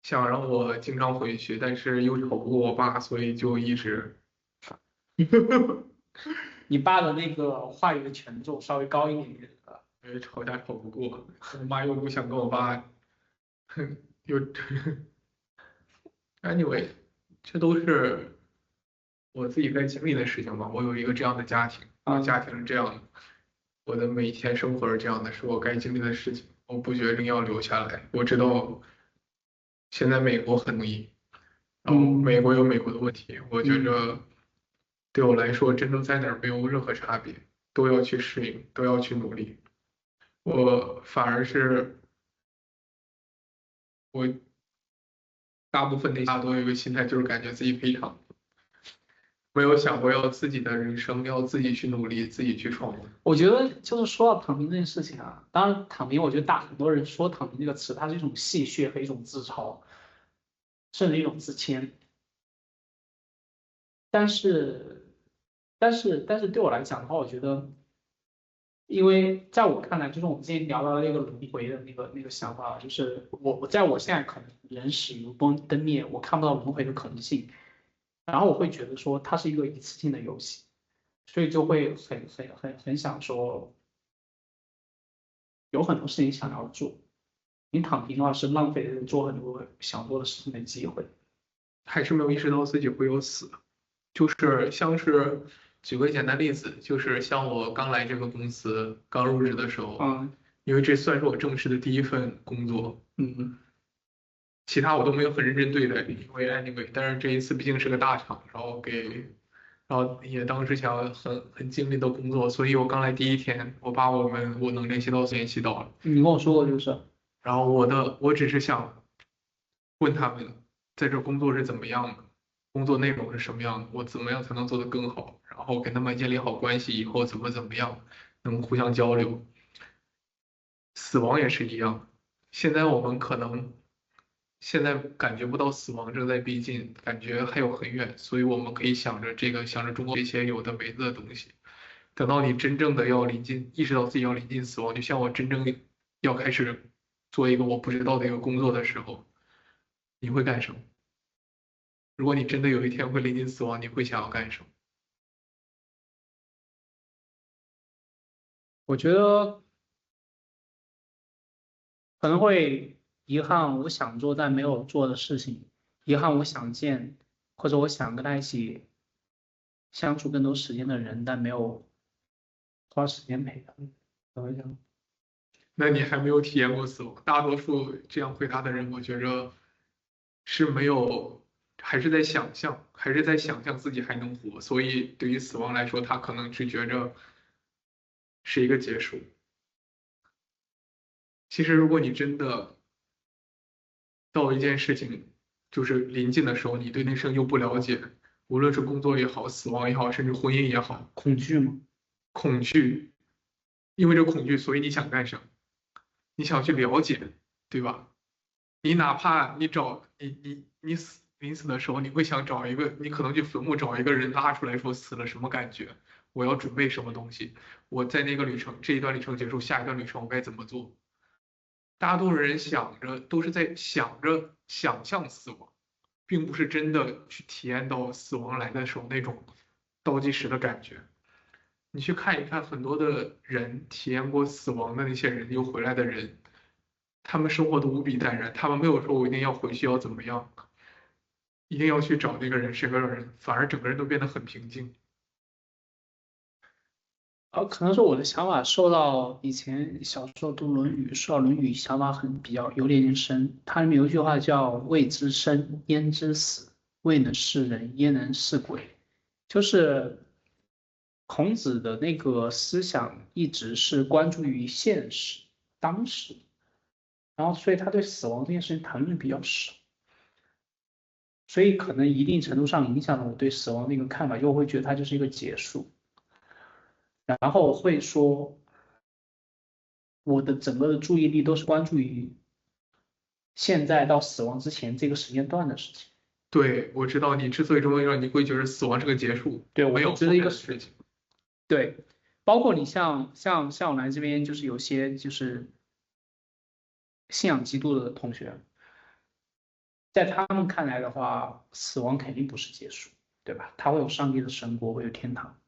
想让我经常回去，但是又吵不过我爸，所以就一直，你爸的那个话语的权重稍微高一点点，是吧？吵架吵不过，我妈又不想跟我爸，又anyway，这都是我自己在经历的事情吧。我有一个这样的家庭，我嗯家庭是这样的，我的每一天生活是这样的，是我该经历的事情。我不决定要留下来，我知道现在美国很容易，然后美嗯国有美国的问题，我觉嗯，着对我来说，真正在哪儿没有任何差别，都要去适应，都要去努力。我反而是我大部分内下都有一个心态，就是感觉自己非常没有想过要自己的人生，要自己去努力，自己去创造。我觉得就是说到躺平这件事情啊，当然躺平，我觉得很多人说躺平这个词，它是一种戏谑和一种自嘲，甚至一种自谦。但是，但是对我来讲的话，我觉得，因为在我看来，就是我们之前聊到的那个轮回的那个想法，就是我在我现在可能人死如灯灭，我看不到轮回的可能性，然后我会觉得说它是一个一次性的游戏，所以就会很想说，有很多事情想要做，你躺平的话是浪费了做很多想做的事情的机会。还是没有意识到自己会有死，就是像是举个简单例子，就是像我刚来这个公司刚入职的时候，嗯因为这算是我正式的第一份工作，嗯其他我都没有很认真对待，因为 anyway，但是这一次毕竟是个大厂，然后也当时想很尽力的工作，所以我刚来第一天，我把我能联系到联系到了，你跟我说过就是，然后我只是想问他们在这工作是怎么样的，工作内容是什么样的，我怎么样才能做得更好，然后跟他们建立好关系以后怎么样能互相交流。死亡也是一样，现在我们可能现在感觉不到死亡正在逼近，感觉还有很远，所以我们可以想着这个，想着中国这些有的没的东西。等到你真正的要临近，意识到自己要临近死亡，就像我真正要开始做一个我不知道的一个工作的时候，你会干什么？如果你真的有一天会临近死亡，你会想要干什么？我觉得可能会遗憾我想做但没有做的事情，遗憾我想见或者我想跟他一起相处更多时间的人，但没有花时间陪他们。怎么讲？那你还没有体验过死亡。大多数这样回答的人，我觉着是没有，还是在想象，还是在想象自己还能活。所以对于死亡来说，他可能只觉着是一个结束。其实，如果你真的到一件事情就是临近的时候，你对那事又不了解，无论是工作也好，死亡也好，甚至婚姻也好，恐惧吗？恐惧，因为这恐惧，所以你想干什么？你想去了解，对吧？你哪怕你找你临死的时候，你会想找一个，你可能去坟墓找一个人拉出来说死了什么感觉，我要准备什么东西，我在那个旅程这一段旅程结束，下一段旅程我该怎么做？大多数人想着都是在想着想象死亡，并不是真的去体验到死亡来的时候那种倒计时的感觉。你去看一看很多的人体验过死亡的那些人又回来的人，他们生活的无比淡然，他们没有说我一定要回去要怎么样，一定要去找那个人谁个人，反而整个人都变得很平静。可能是我的想法受到以前小时候读《论语》，受到《论语》想法比较有点深。它里面有一句话叫“未知生，焉知死？未能是人，焉能是鬼？”就是孔子的那个思想一直是关注于现实、当时，然后所以他对死亡这件事情谈论比较少，所以可能一定程度上影响了我对死亡的一个看法，就我会觉得它就是一个结束，然后会说。我的整个的注意力都是关注于现在到死亡之前这个时间段的事情。对，我知道你之所以这么说，你会觉得死亡是个结束，对，我没有后会觉得一个面的事情。对，包括你像我来这边，就是有些就是信仰基督的同学，在他们看来的话，死亡肯定不是结束，对吧？他会有上帝的神国，会有天堂。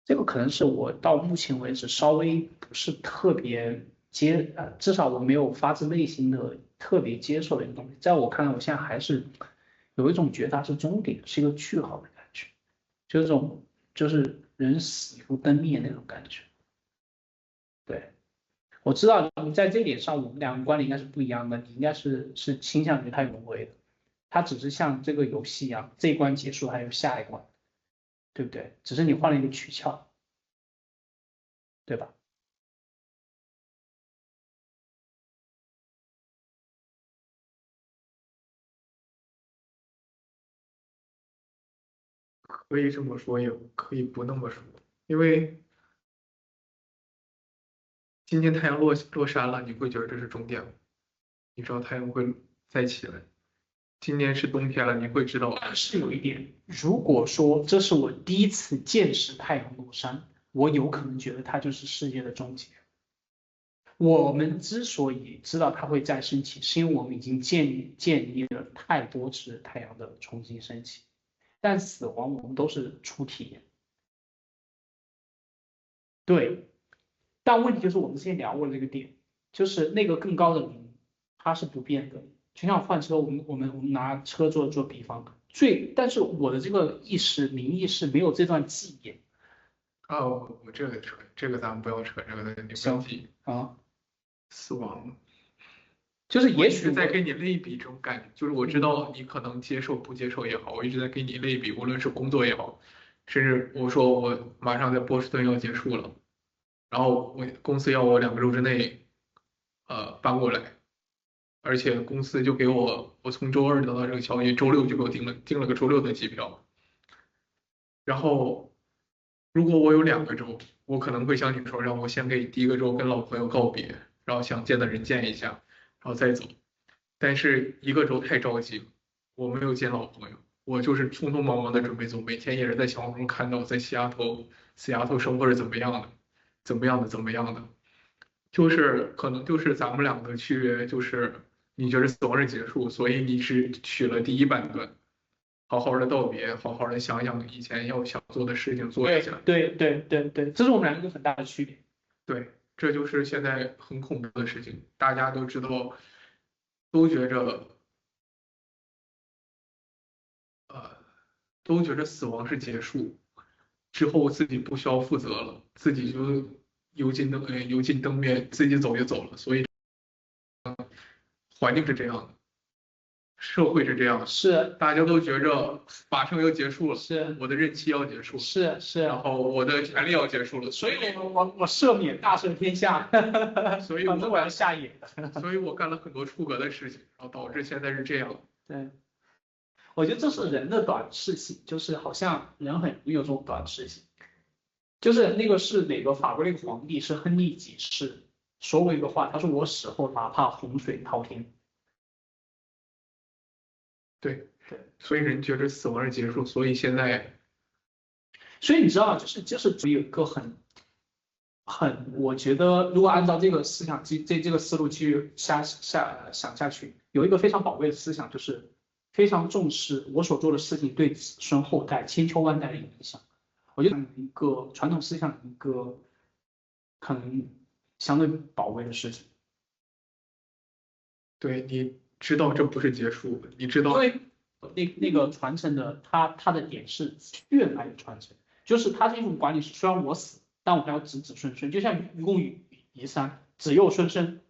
这个可能是我到目前为止稍微不是特别至少我没有发自内心的特别接受的一个东西。在我看来，我现在还是有一种觉得它是终点，是一个句号的感觉，就是这种就是人死如灯灭那种感觉。对，我知道你在这点上，我们两个观点应该是不一样的，你应该是倾向于它永为的，它只是像这个游戏一样，这一关结束还有下一关，对不对？只是你换了一个取巧，对吧？可以这么说，也可以不那么说，因为今天太阳落山了，你会觉得这是终点吗？你知道太阳会再起来。今年是冬天了，你会知道。但是有一点，如果说这是我第一次见识太阳落山，我有可能觉得它就是世界的终结。我们之所以知道它会再升起，是因为我们已经建立了太多次太阳的重新升起。但死亡我们都是初体验，对。但问题就是我们之前聊过的这个点，就是那个更高的零，它是不变的。就像换车，我们拿车做比方，但是我的这个灵意识没有这段记忆。啊，我这个扯，这个咱们不要扯这个的，你不要行急。啊，死亡，就是我一直也许我在给你类比这种感觉，就是我知道你可能接受不接受也好，我一直在给你类比，无论是工作也好，甚至我说我马上在波士顿要结束了，然后我公司要我2个周之内搬过来，而且公司就给我从周二得到这个消息，周六就给我订了个周六的机票。然后，如果我有2个周，我可能会像你说，让我先给第一个周跟老朋友告别，然后想见的人见一下，然后再走。但是1个周太着急了，我没有见老朋友，我就是匆匆忙忙的准备走，每天也是在小红书看到在西雅图生活是怎么样的，怎么样的，怎么样的。就是可能就是咱们两个区别，就是你觉得死亡是结束，所以你只取了第一版本，好好的道别，好好的想想以前要想做的事情做一下。对，这是我们两个一个很大的区别。对，这就是现在很恐怖的事情，大家都知道，都觉着呃，都觉着死亡是结束之后自己不需要负责了，自己就油尽灯灭，自己走就走了，所以环境是这样的。社会是这样的，是大家都觉着马上要结束了，是我的任期要结束了，是，然后我的权利要结束了，所以我赦免大赦天下，所以反正我要下野。所以我干了很多出格的事情，然后导致现在是这样。对，我觉得这是人的短视性，就是好像人很容易有这种短视性。就是那个是哪个法国那个皇帝是亨利几世说过一个话，他说我死后哪怕洪水滔天。对，对，所以人觉得死亡是结束，所以现在所以你知道，就是有一个我觉得如果按照这个思想这个思路继续想下去，有一个非常宝贵的思想，就是非常重视我所做的事情对子孙后代千秋万代的影响。我觉得一个传统思想一个可能相对宝贵的事情。对，你知道这不是结束的，你知道，因为那个传承的它的点是血脉的传承，就是它是一种管理，虽然我死，但我还要子子孙孙，就像愚公移山，子幼孙生，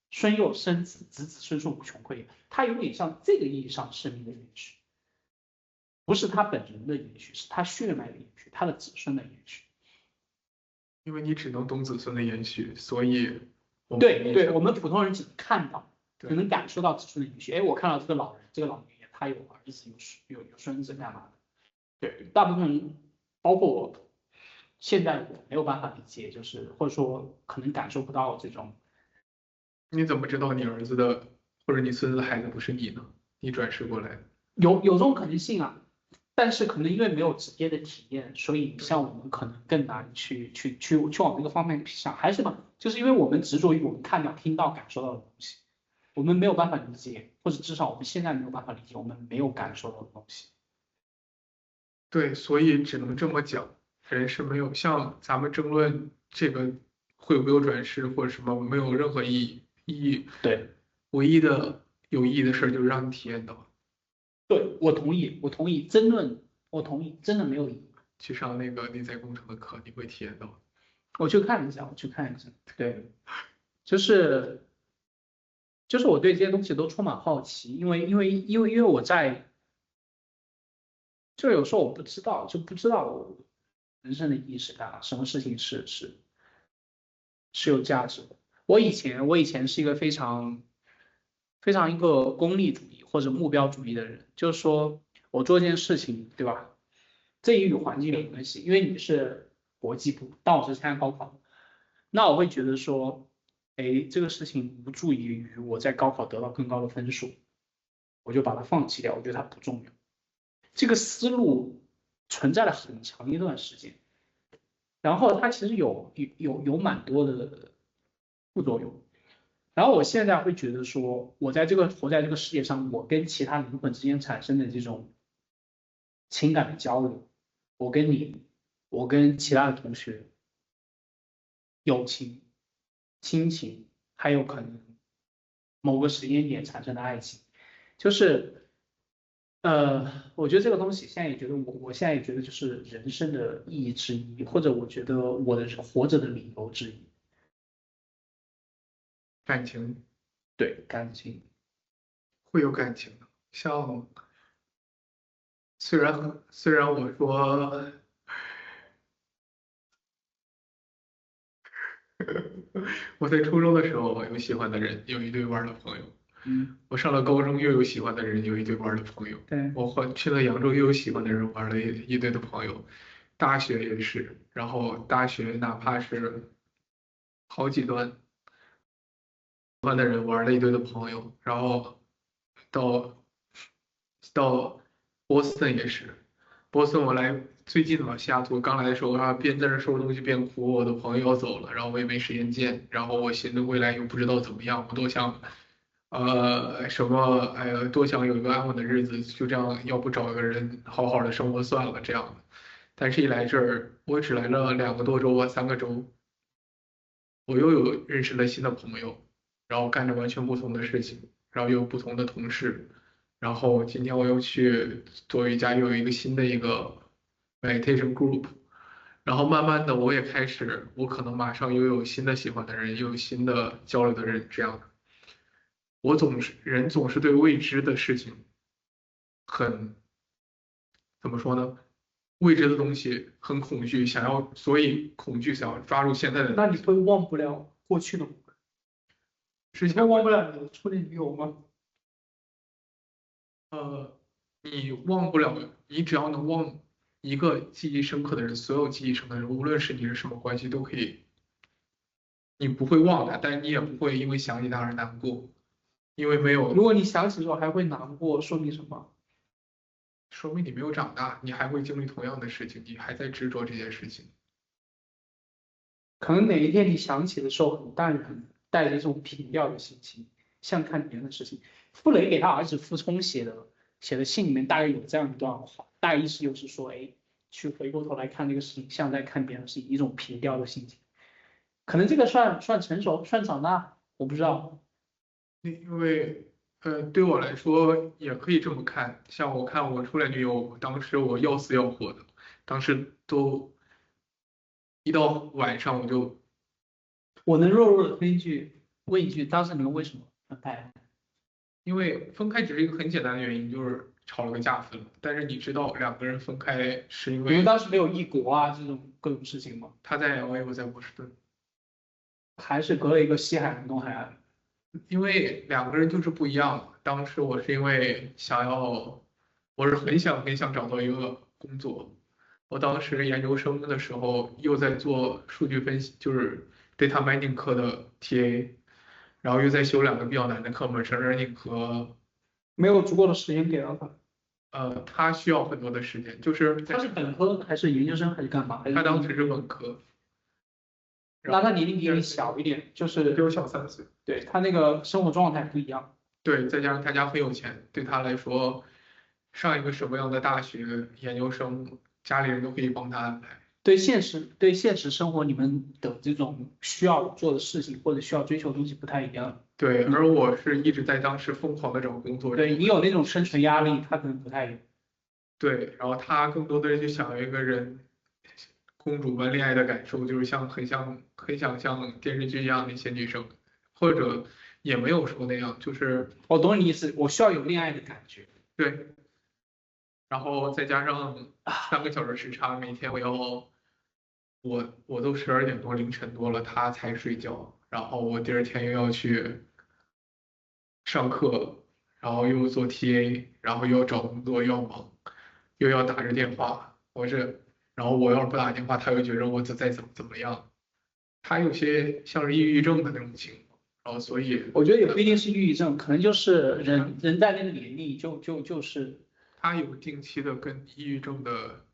孙幼生子，子子孙孙无穷匮，它有点像这个意义上生命的延续，不是他本人的延续，是他血脉的延续，他的子孙的延续。因为你只能懂子孙的延续，所以对，我们普通人只能看到，只对能感受到子孙的延续。哎，我看到这个老人，这个老年人，他有儿子，有孙子，干嘛的？对，大部分人，包括我，现在我没有办法理解，就是或者说可能感受不到这种。你怎么知道你儿子的或者你孙子的孩子不是你呢？你转世过来的。有这种可能性啊，但是可能因为没有直接的体验，所以像我们可能更难去往这个方面想。还是嘛，就是因为我们执着于我们看到、听到、感受到的东西，我们没有办法理解，或者至少我们现在没有办法理解我们没有感受到的东西。对，所以只能这么讲，人是没有像咱们争论这个会不会有转世或者什么，没有任何意义，对，唯一的有意义的事儿就是让你体验到，对，我同意，争论，我同意，真的没有意义。去上那个内在工程的课，你会体验到。我去看一下，我去看一下。对，就是我对这些东西都充满好奇，因为我在，就有时候我不知道，就不知道我人生的意义是干嘛，什么事情是有价值的。我以前是一个非常一个功利主义或者目标主义的人，就是说我做一件事情，对吧？这也与环境有关系，因为你是国际部，但我是参加高考，那我会觉得说，哎，这个事情无助于我在高考得到更高的分数，我就把它放弃掉，我觉得它不重要。这个思路存在了很长一段时间，然后它其实有蛮多的副作用。然后我现在会觉得说，活在这个世界上，我跟其他灵魂之间产生的这种情感的交流，我跟你，我跟其他的同学，友情、亲情，还有可能某个时间点产生的爱情，就是我觉得这个东西现在也觉得我现在也觉得就是人生的意义之一，或者我觉得我的活着的理由之一。感情对，感情。会有感情的，像虽然我说我在初中的时候有喜欢的人，有一堆玩儿的朋友。嗯，我上了高中又有喜欢的人，有一堆玩儿的朋友。对，我去了扬州又有喜欢的人，玩了一堆的朋友。大学也是，然后大学哪怕是好几段喜欢的人，玩了一堆的朋友，然后到波士顿也是，波士顿我来最近的嘛，西雅图刚来的时候啊，边在那收拾东西边哭，我的朋友要走了，然后我也没时间见，然后我寻思未来又不知道怎么样，我多想，什么，哎呀，多想有一个安稳的日子，就这样，要不找一个人好好的生活算了这样的。但是一来这儿，我只来了2个多周吧，3个周，我又有认识了新的朋友，然后干着完全不同的事情，然后又有不同的同事，然后今天我又去做瑜伽，又有一个新的一个 meditation group，然后慢慢的我也开始，我可能马上又有新的喜欢的人，又有新的交流的人，这样的。人总是对未知的事情很，怎么说呢？未知的东西很恐惧，所以恐惧想要抓住现在的。那你会忘不了过去的我们？你会忘不了你的初恋女友吗？你忘不了，你只要能忘一个记忆深刻的人，所有记忆深刻的人，无论是你是什么关系，都可以，你不会忘他，但是你也不会因为想起他而难过，因为没有，如果你想起之后还会难过，说明什么？说明你没有长大，你还会经历同样的事情，你还在执着这件事情。可能哪一天你想起的时候很淡然，带着一种平调的心情，像看别人的事情。傅雷给他儿子傅聪写的信里面大概有这样一段话，大概意思就是说，哎，去回过头来看这个事情，像在看别人的事情，一种平调的心情。可能这个算成熟，算长大，我不知道。因为对我来说也可以这么看。像我看我初恋女友，当时我要死要活的，当时都一到晚上我就，我能弱弱的问一句，当时你们为什么分开？因为分开只是一个很简单的原因，就是吵了个架分了。但是你知道两个人分开是因你们为当时没有异国啊这种各种事情吗？他在 LA，我在波士顿。还是隔了一个西海岸、东海岸？因为两个人就是不一样。当时我是因为想要，我是很想找到一个工作。我当时研究生的时候又在做数据分析，就是 data mining 课的 TA，然后又在修两个比较难的课，machine learning 和没有足够的时间给到他。他需要很多的时间，就是他是本科还是研究生还是干嘛？还是他当时是本科，然后那他年龄比你小一点，就是比我小3岁。对他那个生活状态不一样。对，再加上他家很有钱，对他来说，上一个什么样的大学、研究生，家里人都可以帮他安排。对现实生活你们的这种需要做的事情或者需要追求的东西不太一样。对，而我是一直在当时疯狂的找工作。对你有那种生存压力，他可能不太一样。对，然后他更多的就想要一个人公主般恋爱的感受，就是很想像电视剧一样那些女生，或者也没有说那样，就是我懂你意思，我需要有恋爱的感觉。对，然后再加上3个小时时差，每天我都12点多凌晨多了，他才睡觉，然后我第二天又要去上课，然后又做 TA，然后又要找工作，又要忙，又要打着电话，然后我要是不打电话，他又觉得我再怎么样，他有些像是抑郁症的那种情况，然后所以我觉得也不一定是抑郁症，可能就是人在那个年龄就是他有定期的跟抑郁症的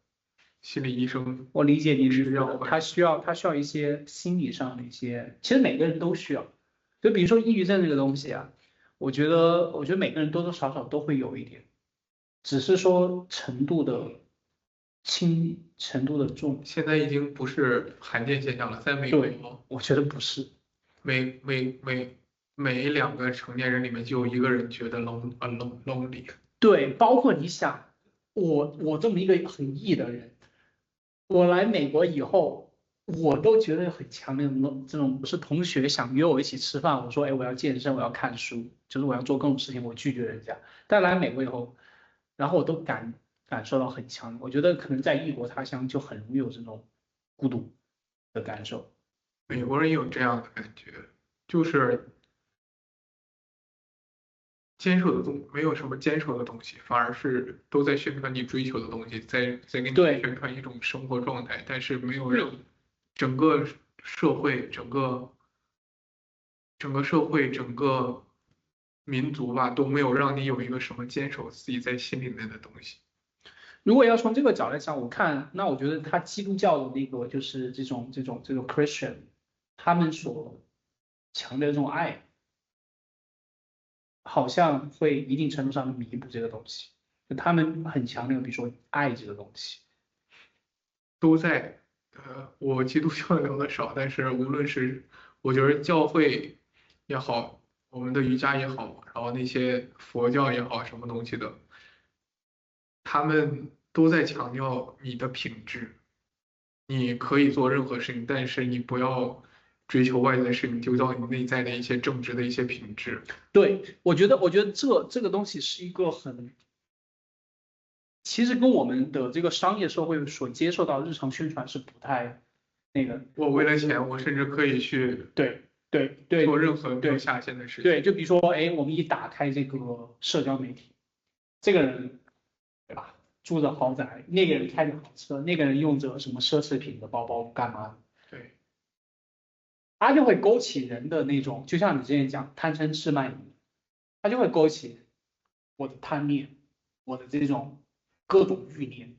心理医生我理解你的意思，吃药。他需要一些心理上的一些，其实每个人都需要。就比如说抑郁症这个东西啊，我觉得每个人多多少少都会有一点，只是说程度的轻，程度的重。现在已经不是罕见现象了，在美对，国，我觉得不是。每2个成年人里面就有一个人觉得 lonely。对，包括你想，我这么一个很 E 的人，我来美国以后，我都觉得很强烈的这种，不是同学想约我一起吃饭，我说，哎，我要健身，我要看书，就是我要做各种事情，我拒绝人家。但来美国以后，然后我都感受到很强，我觉得可能在异国他乡就很容易有这种孤独的感受。美国人也有这样的感觉，就是没有什么坚守的东西，反而是都在宣传你追求的东西，在给你对，宣传一种生活状态，但是没有让整个社会、整个社会、整个民族吧都没有让你有一个什么坚守自己在心里面的东西。如果要从这个角度来讲，我看，那我觉得他基督教的那个就是这种 Christian，他们所强调的这种爱。好像会一定程度上弥补这个东西，就他们很强调，比如说爱这个东西。都在，我基督教聊的少，但是无论是我觉得教会也好，我们的瑜伽也好，然后那些佛教也好，什么东西的，他们都在强调你的品质。你可以做任何事情，但是你不要追求外在的事情，丢掉你内在的一些正直的一些品质。对，我觉得这个东西是一个很，其实跟我们的这个商业社会所接受到日常宣传是不太那个。我为了钱，我甚至可以去对对对做任何没有对下限的事情。对，就比如说，哎，我们一打开这个社交媒体，这个人，对吧？住着豪宅，那个人开着好车，那个人用着什么奢侈品的包包，干嘛的？对，它就会勾起人的那种，就像你之前讲贪嗔痴慢疑，它就会勾起我的贪念，我的这种各种欲念。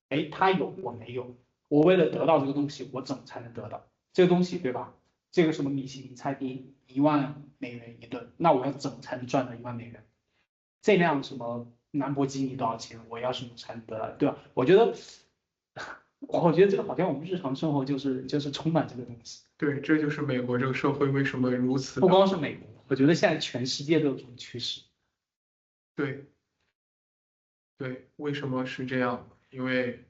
哎，他有我没有，我为了得到这个东西，我怎么才能得到这个东西，对吧？这个什么米其林餐厅1万美元一顿，那我要怎么才能赚到1万美元？这辆什么兰博基尼多少钱？我要什么才能得到，对吧？我觉得这个好像我们日常生活就是充满这个东西。对，这就是美国这个社会为什么如此不的。光是美国，我觉得现在全世界都有这种趋势。对对，为什么是这样？因为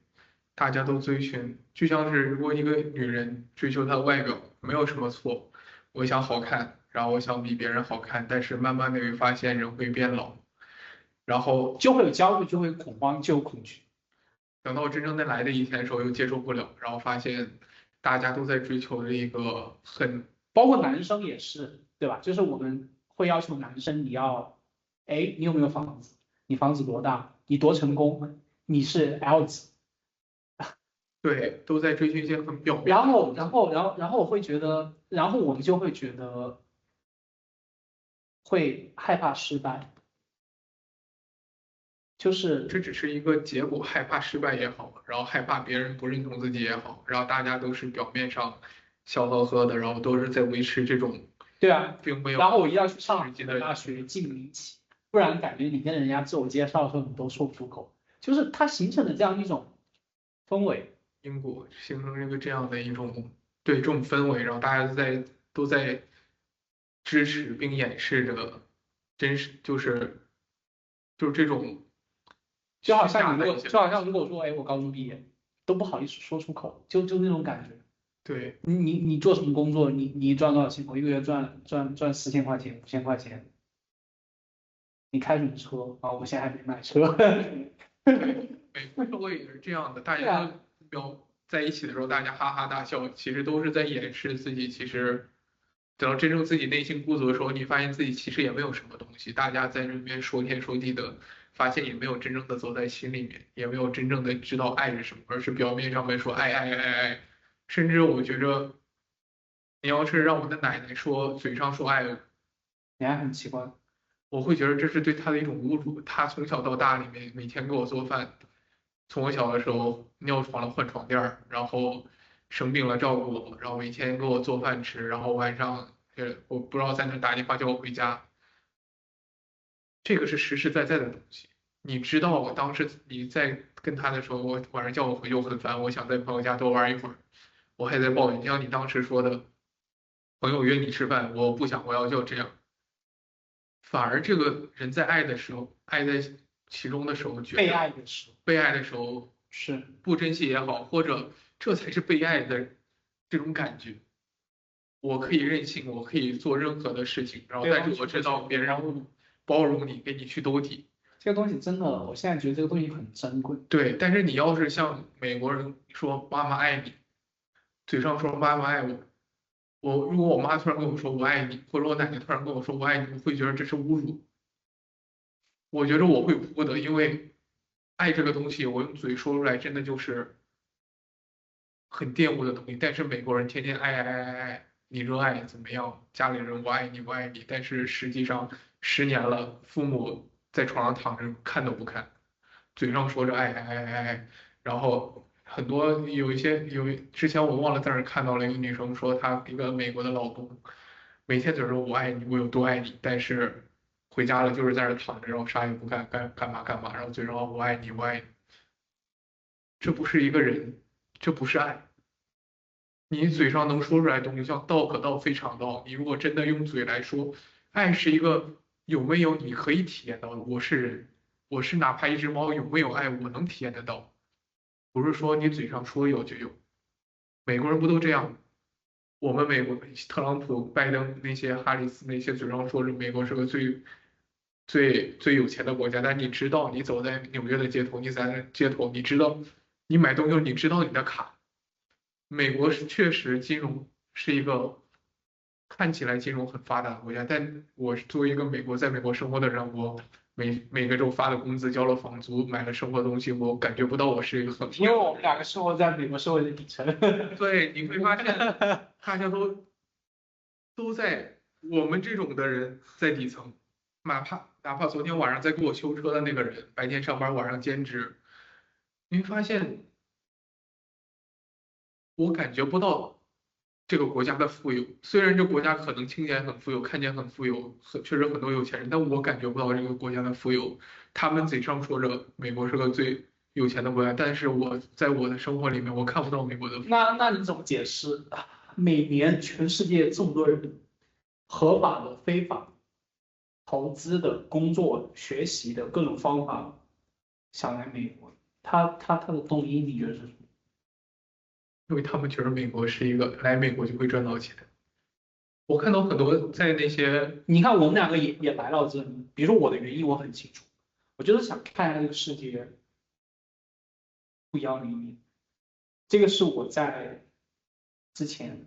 大家都追寻，就像是如果一个女人追求她的外表，没有什么错，我想好看，然后我想比别人好看，但是慢慢的会发现人会变老，然后就会有焦虑，就会恐慌，就有恐惧。等到真正的来的一天的时候又接受不了，然后发现大家都在追求的一个很包括男生也是，对吧？就是我们会要求男生你要，哎，你有没有房子？你房子多大？你多成功？你是 L 级？对，都在追求一些很表面的。然后我会觉得，然后我们就会觉得会害怕失败，就是这只是一个结果，害怕失败也好，然后害怕别人不认同自己也好，然后大家都是表面上笑呵呵的，然后都是在维持这种，对啊。并没有然后我一定要去上实际的大学进名起，不然感觉你跟人家自我介绍的时候你都说不出口，就是它形成的这样一种氛围。因果，形成这样的一种对这种氛围，然后大家都在支持并掩饰着真实，就是这种就好虚假像你如果，的一些东西。就好像如果说，哎，我高中毕业，都不好意思说出口，就那种感觉。对你做什么工作？你赚多少钱？我一个月赚4000块钱、5000块钱。你开什么车啊？我现在还没买车。对，美国社会也是这样的，大家都对啊。在一起的时候，大家哈哈大笑，其实都是在掩饰自己。其实等到真正自己内心孤独的时候，你发现自己其实也没有什么东西。大家在这边说天说地的，发现也没有真正的走在心里面，也没有真正的知道爱是什么，而是表面上面说爱爱爱爱爱。甚至我觉着，你要是让我的奶奶说嘴上说爱我，你还很奇怪。我会觉得这是对她的一种侮辱。她从小到大里面每天给我做饭，从我小的时候尿床了换床垫儿，然后生病了照顾我，然后每天给我做饭吃，然后晚上我不知道在哪打电话叫我回家，这个是实实在在的东西。你知道我当时你在跟他的时候，我晚上叫我回去我很烦，我想在朋友家多玩一会儿，我还在抱怨，就像你当时说的，朋友约你吃饭，我不想，我要就这样。反而这个人在爱的时候，爱在其中的时候，觉被着爱的时候被爱的时候是。不珍惜也好，或者这才是被爱的这种感觉。我可以任性，我可以做任何的事情，然后这个但是我知东西会道别人会包容你，给你去兜底。这个东西真的，我现在觉得这个东西很珍贵。对，但是你要是像美国人说妈妈爱你，嘴上说妈妈爱我，如果我妈突然跟我说我爱你，或者我奶奶突然跟我说我爱你，我会觉得这是侮辱。我觉得我会哭的，因为爱这个东西，我用嘴说出来真的就是很玷污的东西。但是美国人天天爱爱爱爱爱，你热爱怎么样？家里人我爱你我爱你，但是实际上10年了，父母在床上躺着看都不看，嘴上说着爱爱爱爱爱，然后很多之前我忘了在哪儿看到了一个女生说她一个美国的老公，每天嘴上说我爱你，我有多爱你，但是回家了就是在那儿躺着，然后啥也不干，干嘛干嘛，然后嘴上说我爱你我爱你，这不是一个人，这不是爱。你嘴上能说出来的东西，像道可道非常道。你如果真的用嘴来说，爱是一个有没有你可以体验到的。我是人，我是哪怕一只猫有没有爱，我能体验得到，不是说你嘴上说有就有。美国人不都这样吗？我们美国特朗普、拜登那些哈里斯那些嘴上说着美国是个最有钱的国家，但你知道你走在纽约的街头，你在街头，你知道你买东西，你知道你的卡。美国是确实金融是一个看起来金融很发达的国家，但我是作为一个在美国生活的人，我每个周发的工资，交了房租，买了生活东西，我感觉不到我是一个很富因为有的人。我们两个生活在美国社会的底层。对，你会发现大家都在我们这种的人在底层，哪怕昨天晚上在给我修车的那个人，白天上班，晚上兼职，你会发现我感觉不到这个国家的富有。虽然这国家可能听起来很富有，看见很富有，确实很多有钱人，但我感觉不到这个国家的富有。他们嘴上说着美国是个最有钱的国家，但是我在我的生活里面，我看不到美国的富有。那你怎么解释每年全世界这么多人合法的、非法投资的、工作、学习的各种方法想来美国，他的动因你觉得是什么？因为他们觉得美国是一个来美国就会赚到钱。我看到很多在那些，你看我们两个也来到这里，比如说我的原因我很清楚，我就是想看一下这个世界不一样的一面，这个是我在之前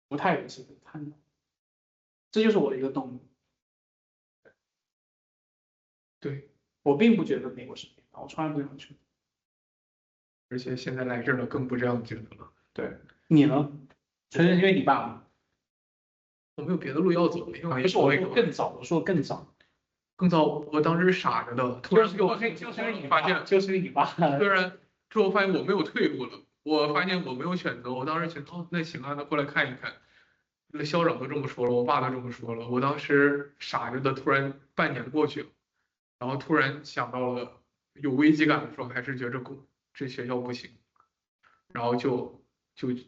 不太有机会看到，这就是我的一个动力。对，我并不觉得美国是这样，我从来不想去。而且现在来这儿了更不这样觉得了。对，你呢？纯粹因为你爸吗？我没有别的路要走，因为不是我说更早，我说更早，更早，我当时是傻着的，突然就是因为你发现，就是因为你爸，突然之后发现我没有退路了，我发现我没有选择，我当时觉得哦，那行啊，那过来看一看，那校长都这么说了，我爸都这么说了，我当时傻着的，突然半年过去了，然后突然想到了有危机感的时候，还是觉着这学校不行，然后就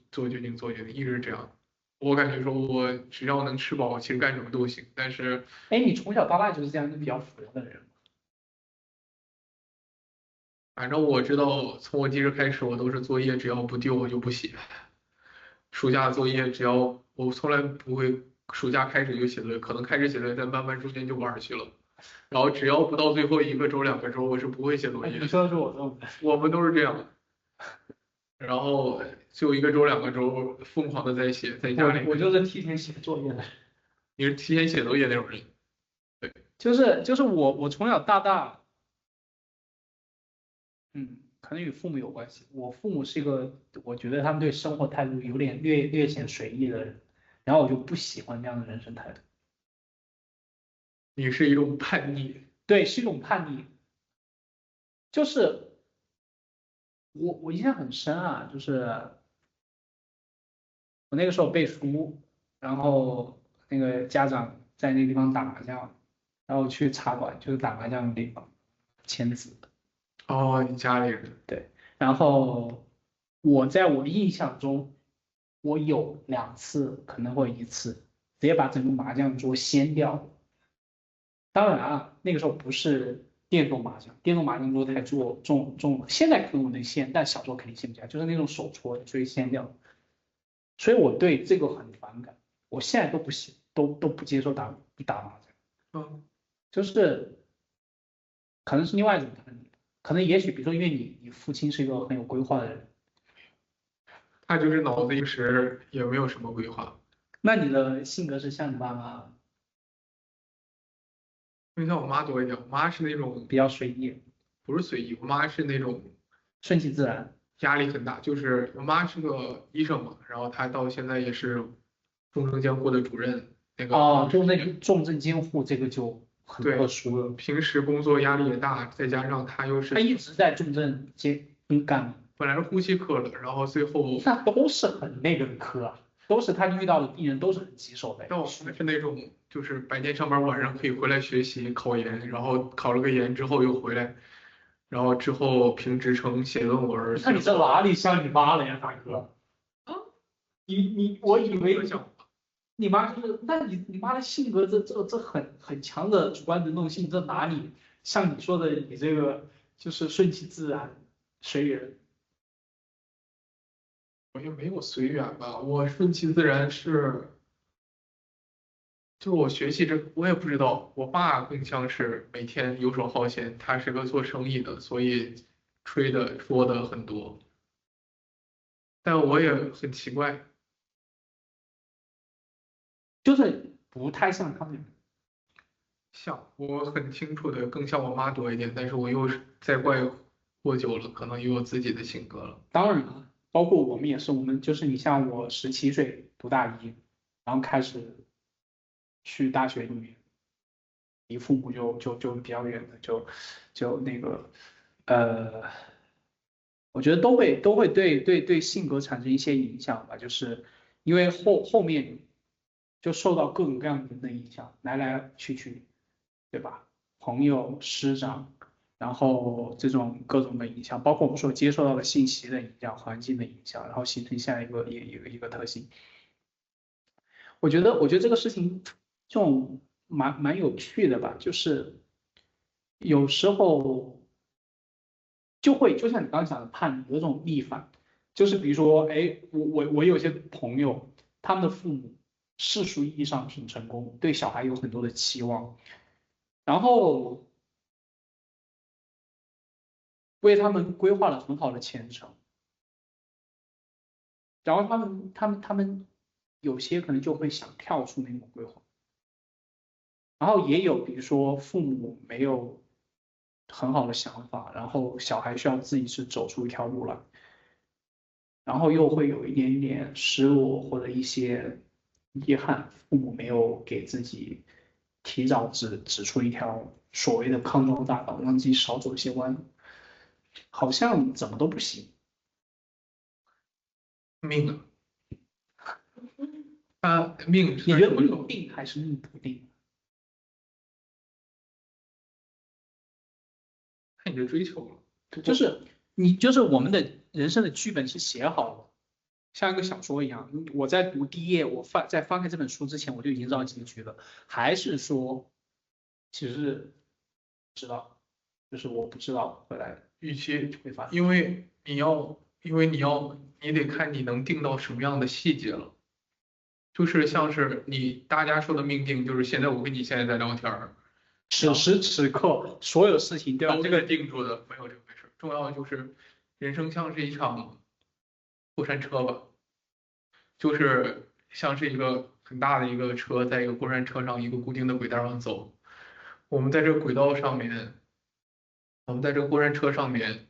做决定，一直这样。我感觉说，我只要能吃饱，其实干什么都行。但是，哎，你从小到大就是这样一个比较佛的人吗？反正我知道，从我记事开始，我都是作业只要不丢我就不写。暑假作业只要我从来不会，暑假开始就写作业，可能开始写作业，但慢慢中间就玩儿去了。然后只要不到最后一个周、2个周，我是不会写作业。你说的是我这种人，我们都是这样。然后就1个周、2个周疯狂的在写，在家里。我就是提前写作业的，你是提前写作业那种人。对。就是我从小到大，可能与父母有关系。我父母是一个，我觉得他们对生活态度有点略显随意的人，然后我就不喜欢这样的人生态度。你是一种叛逆。对，是一种叛逆。就是我印象很深啊，就是我那个时候背书，然后那个家长在那个地方打麻将，然后去茶馆，就是打麻将的地方签字。哦，你家里人。对，然后在我印象中，我有2次，可能会1次，直接把整个麻将桌掀掉。当然啊，那个时候不是电动麻将，电动麻将桌太重了。现在可能我能掀，但小时候肯定掀不起来，就是那种手搓的，所以掀掉。所以我对这个很反感，我现在都不行，都不接受打麻将。就是可能是另外一种叛逆，可能也许比如说因为你父亲是一个很有规划的人。他就是脑子一时也没有什么规划。那你的性格是像你爸妈因为像我妈多一点，我妈是那种比较随意，不是随意，我妈是那种顺其自然？压力很大。就是我妈是个医生嘛，然后她到现在也是重症监护的主任。那个哦，就那个重症监护这个就很对，特殊了。平时工作压力也大，再加上她又是他一直在重症干，本来是呼吸科的，然后最后那都是很那个的科啊，都是他遇到的病人都是很棘手的。但我们是那种就是白天上班，晚上可以回来学习考研，然后考了个研之后又回来，然后之后评职称、写论文。那你这哪里像你妈了呀，大哥？啊，我以为你妈就是，那你妈的性格这很强的主观能动性，这哪里像你说的你这个就是顺其自然随缘？我也没有随缘吧，我顺其自然是，就是我学习这我也不知道，我爸更像是每天游手好闲，他是个做生意的，所以吹的说的很多，但我也很奇怪。就是不太像他们。像我很清楚的更像我妈多一点，但是我又是再怪过久了，可能又有自己的性格了。当然了，包括我们也是，我们就是你像我17岁读大一，然后开始去大学里面，离父母就比较远的，就那个我觉得都会对性格产生一些影响吧，就是因为后面就受到各种各样的人的影响，来来去去，对吧？朋友、师长，然后这种各种的影响，包括我们所接受到的信息的影响、环境的影响，然后形成下一个特性。我觉得这个事情这种蛮有趣的吧，就是有时候就像你刚刚讲的叛逆有种逆反，就是比如说，哎，我有些朋友，他们的父母世俗意义上很成功，对小孩有很多的期望，然后为他们规划了很好的前程，然后他们有些可能就会想跳出那种规划。然后也有，比如说父母没有很好的想法，然后小孩需要自己去走出一条路来，然后又会有一点点失落或者一些遗憾，父母没有给自己提早指出一条所谓的康庄大道，让自己少走一些弯，好像怎么都不行。命啊，他命你觉得算什么说？命定还是命不定？看你的追求了。不过就是我们的人生的剧本是写好了。像一个小说一样，我在读第一页，在翻开这本书之前，我就已经知道结局了，还是说，其实是知道，就是我不知道回来与其会发生。因为你得看你能定到什么样的细节了。就是像是大家说的命定，就是现在我跟你现在在聊天儿，然后此时此刻所有事情，对吧？都是这个定住的，没有这回事儿。重要的就是人生像是一场过山车吧，就是像是一个很大的一个车，在一个过山车上一个固定的轨道上走。我们在这个轨道上面，我们在这个过山车上面，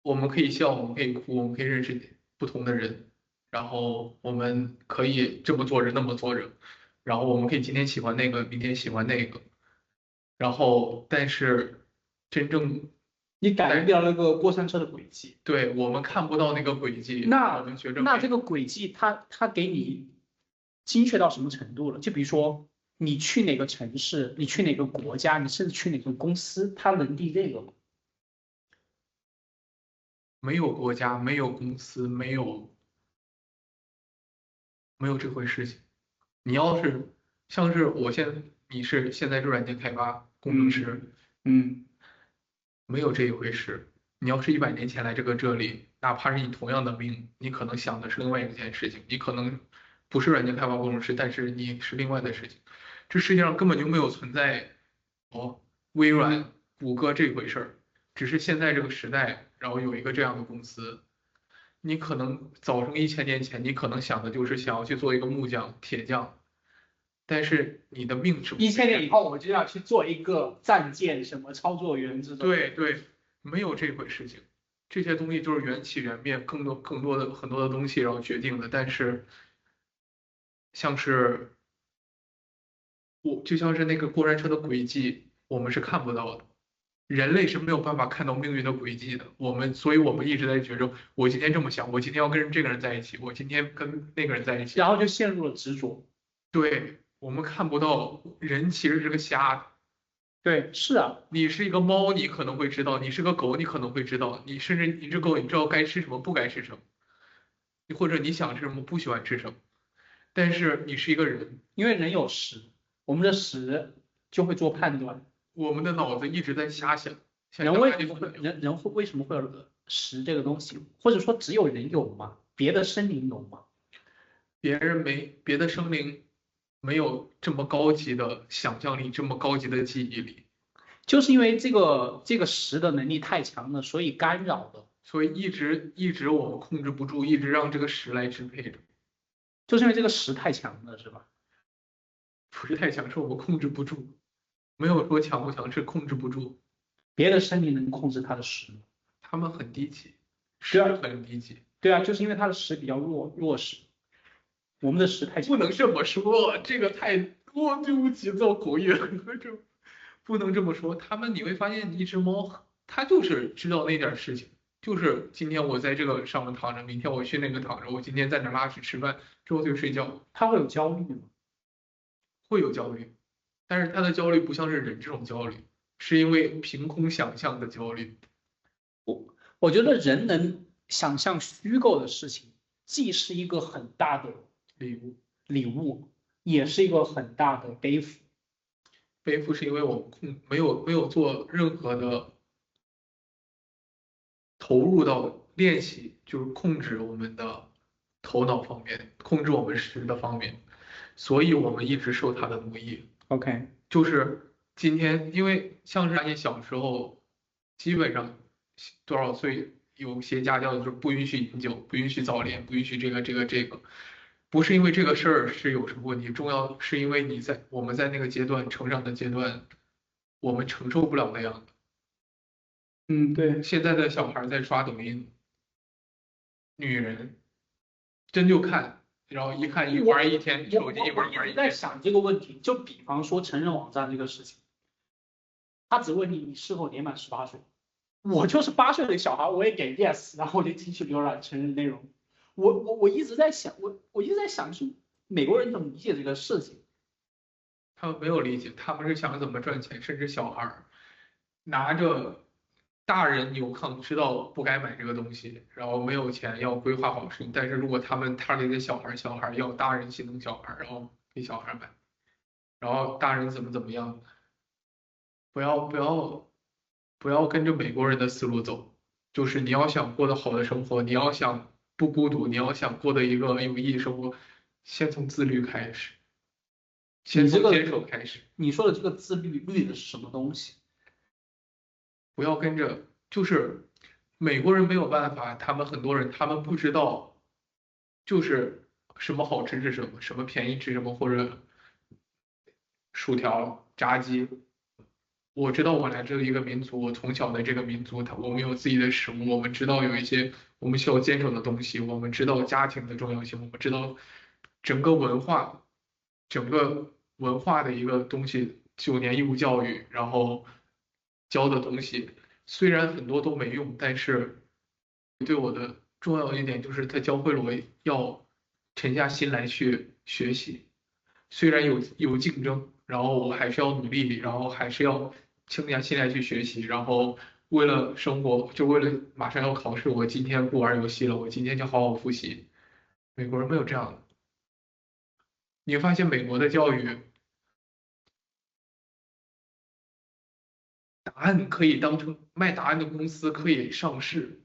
我们可以笑，我们可以哭，我们可以认识不同的人，然后我们可以这么做着那么做着，然后我们可以今天喜欢那个，明天喜欢那个，然后但是真正你改变在掉那个过山车的轨迹，对我们看不到那个轨迹，我们觉着那这个轨迹它给你精确到什么程度了？就比如说你去哪个城市，你去哪个国家，你甚至去哪个公司，它能立这个吗？没有国家，没有公司，没有这回事情。你要是像是你是现在是软件开发工程嗯师，嗯。没有这一回事。你要是100年前来这里，哪怕是你同样的命，你可能想的是另外一件事情，你可能不是软件开发工程师，但是你是另外的事情。这世界上根本就没有存在哦，微软、谷歌这回事儿，只是现在这个时代，然后有一个这样的公司。你可能早生1000年前，你可能想的就是想要去做一个木匠、铁匠，但是你的命是不一千年是？以后我就要去做一个战舰什么操作员这种。对对，没有这回事情，这些东西就是缘起缘灭，更多的很多的东西然后决定的。但是像是就像是那个过山车的轨迹，我们是看不到的，人类是没有办法看到命运的轨迹的。所以我们一直在觉着，我今天这么想，我今天要跟这个人在一起，我今天跟那个人在一起。然后就陷入了执着。对，我们看不到人其实是个瞎子。对，是啊，你是一个猫，你可能会知道；你是个狗，你可能会知道；你甚至你只狗，你知道该吃什么，不该吃什么，或者你想吃什么，不喜欢吃什么。但是你是一个人，因为人有识，我们的识就会做判断。我们的脑子一直在瞎想，想人想为什么会人会为什么会有识这个东西？或者说只有人有吗？别的生灵有吗？别的生灵没有这么高级的想象力，这么高级的记忆力，就是因为这个识的能力太强了，所以干扰了。所以一直我们控制不住，一直让这个时来支配着。就是因为这个识太强了，是吧？不是太强，是我们控制不住，没有说强不强，是控制不住。别的生灵能控制他的识吗？他们很低级，是对啊，很低级。对啊，就是因为他的识比较弱势，我们的识太强。不能这么说，这个太对不起，造口业，这不能这么说。你会发现，一只猫，它就是知道那点事情，就是今天我在这个上面躺着，明天我去那个躺着，我今天在哪拉屎吃饭，之后就睡觉，他会有焦虑吗？会有焦虑，但是它的焦虑不像是人这种焦虑，是因为凭空想象的焦虑。我觉得人能想象虚构的事情，既是一个很大的礼物，礼物，也是一个很大的背负。背负是因为我们没有做任何的投入到练习，就是控制我们的头脑方面，控制我们食的方面，所以我们一直受他的奴役。OK，就是今天，因为像是你小时候，基本上多少岁有些家教就是不允许饮酒，不允许早恋，不允许这个，不是因为这个事儿是有什么问题，重要是因为我们在那个阶段成长的阶段，我们承受不了那样的。对，现在的小孩在刷抖音，女人真就看，然后一看玩一天，手机一玩一直在一天。想这个问题，就比方说成人网站这个事情，他只问你是否年满18岁，我就是8岁的小孩，我也给 yes，然后我就进去浏览成人内容。我一直在想，我一直在想，是美国人怎么理解这个事情？他们没有理解，他们是想怎么赚钱，甚至小孩儿拿着大人有抗知道不该买这个东西，然后没有钱要规划好事情，但是如果他们他里的小孩儿，小孩儿要大人心疼小孩儿，然后给小孩儿买，然后大人怎么样，不要跟着美国人的思路走，就是你要想过得好的生活，你要想不孤独，你要想过得一个有意义生活，先从自律开始，先从坚守开始。你说的这个自律的是什么东西？不要跟着，就是美国人没有办法，他们很多人他们不知道，就是什么好吃是什么，什么便宜吃什么，或者薯条、炸鸡。我知道我来自一个民族，我从小的这个民族，我们有自己的食物，我们知道有一些我们需要坚守的东西，我们知道家庭的重要性，我们知道整个文化，整个文化的一个东西，9年义务教育，然后教的东西，虽然很多都没用，但是对我的重要一点就是他教会了我要沉下心来去学习。虽然有竞争，然后我还是要努力，然后还是要静下心来去学习，然后为了生活，就为了马上要考试，我今天不玩游戏了，我今天就好好复习。美国人没有这样的，你会发现美国的教育答案可以当成卖答案的公司可以上市，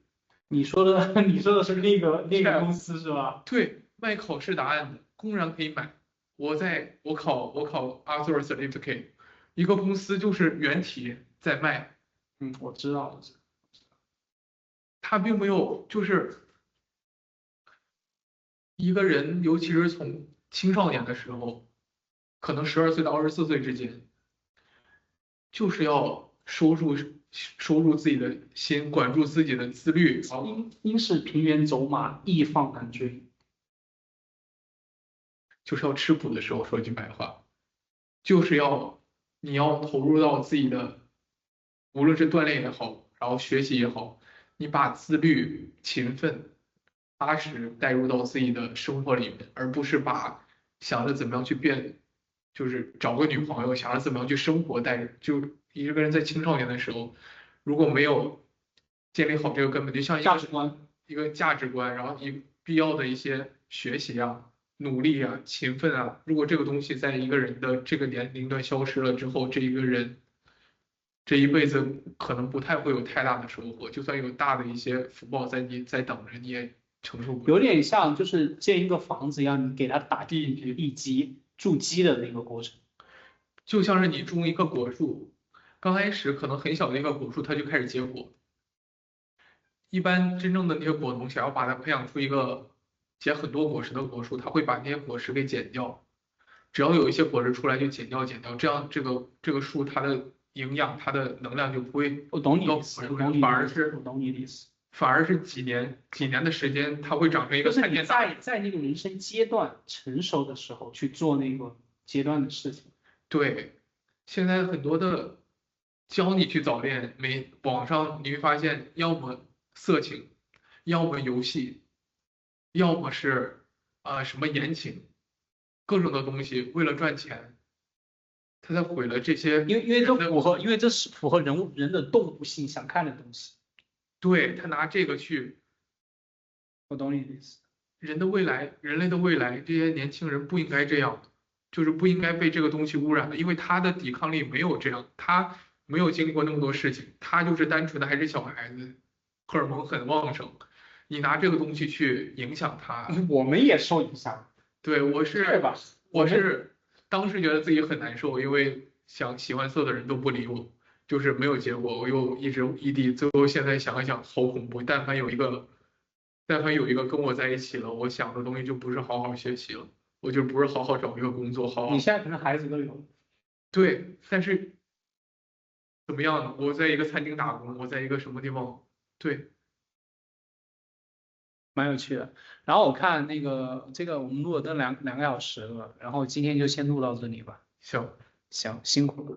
你说的你说的是那个公司是吧？对，卖考试答案的公然可以买。我考 Author Certificate，一个公司就是原题在卖。我知道，他并没有，就是一个人，尤其是从青少年的时候，可能12岁到24岁之间，就是要收住自己的心，管住自己的自律，应是平原走马，易放难追。就是要吃苦的时候，说句白话，就是你要投入到自己的，无论是锻炼也好，然后学习也好，你把自律、勤奋、踏实带入到自己的生活里面，而不是把想着怎么样去变，就是找个女朋友，想着怎么样去生活带着，就一个人在青少年的时候，如果没有建立好这个根本，就像价值观，一个价值观，然后必要的一些学习啊。努力啊，勤奋啊，如果这个东西在一个人的这个年龄段消失了之后，这一个人这一辈子可能不太会有太大的收获，就算有大的一些福报在等着，你也承受不了。有点像就是建一个房子一样，你给它打地基筑基的那个过程。就像是你种一棵果树，刚开始可能很小的一个果树，它就开始结果。一般真正的那些果农想要把它培养出一个结很多果实的果树，他会把那些果实给剪掉。只要有一些果实出来就剪掉，这样这个树它的营养、它的能量就不会我懂你到意思，我懂你的意思。反而是几年的时间，它会长成一个就是你参天大。在那个人生阶段成熟的时候去做那个阶段的事情。对，现在很多的教你去早恋，网上你会发现，要么色情，要么游戏，要么是什么言情，各种的东西，为了赚钱，他在毁了这些因为这是符合人的动物性想看的东西。对，他拿这个去，我懂你的意思。人类的未来，这些年轻人不应该这样，就是不应该被这个东西污染的，因为他的抵抗力没有这样，他没有经历过那么多事情，他就是单纯的还是小孩子，荷尔蒙很旺盛，你拿这个东西去影响他，我们也受影响，对，对吧？我是当时觉得自己很难受，因为喜欢色的人都不理我，就是没有结果，我又一直异地，最后现在想一想好恐怖。但凡有一个跟我在一起了，我想的东西就不是好好学习了，我就不是好好找一个工作，你现在可能孩子都有，对，但是怎么样呢？我在一个餐厅打工，我在一个什么地方？对，蛮有趣的。然后我看那个这个我们录了都两个小时了，然后今天就先录到这里吧。行。行，辛苦了。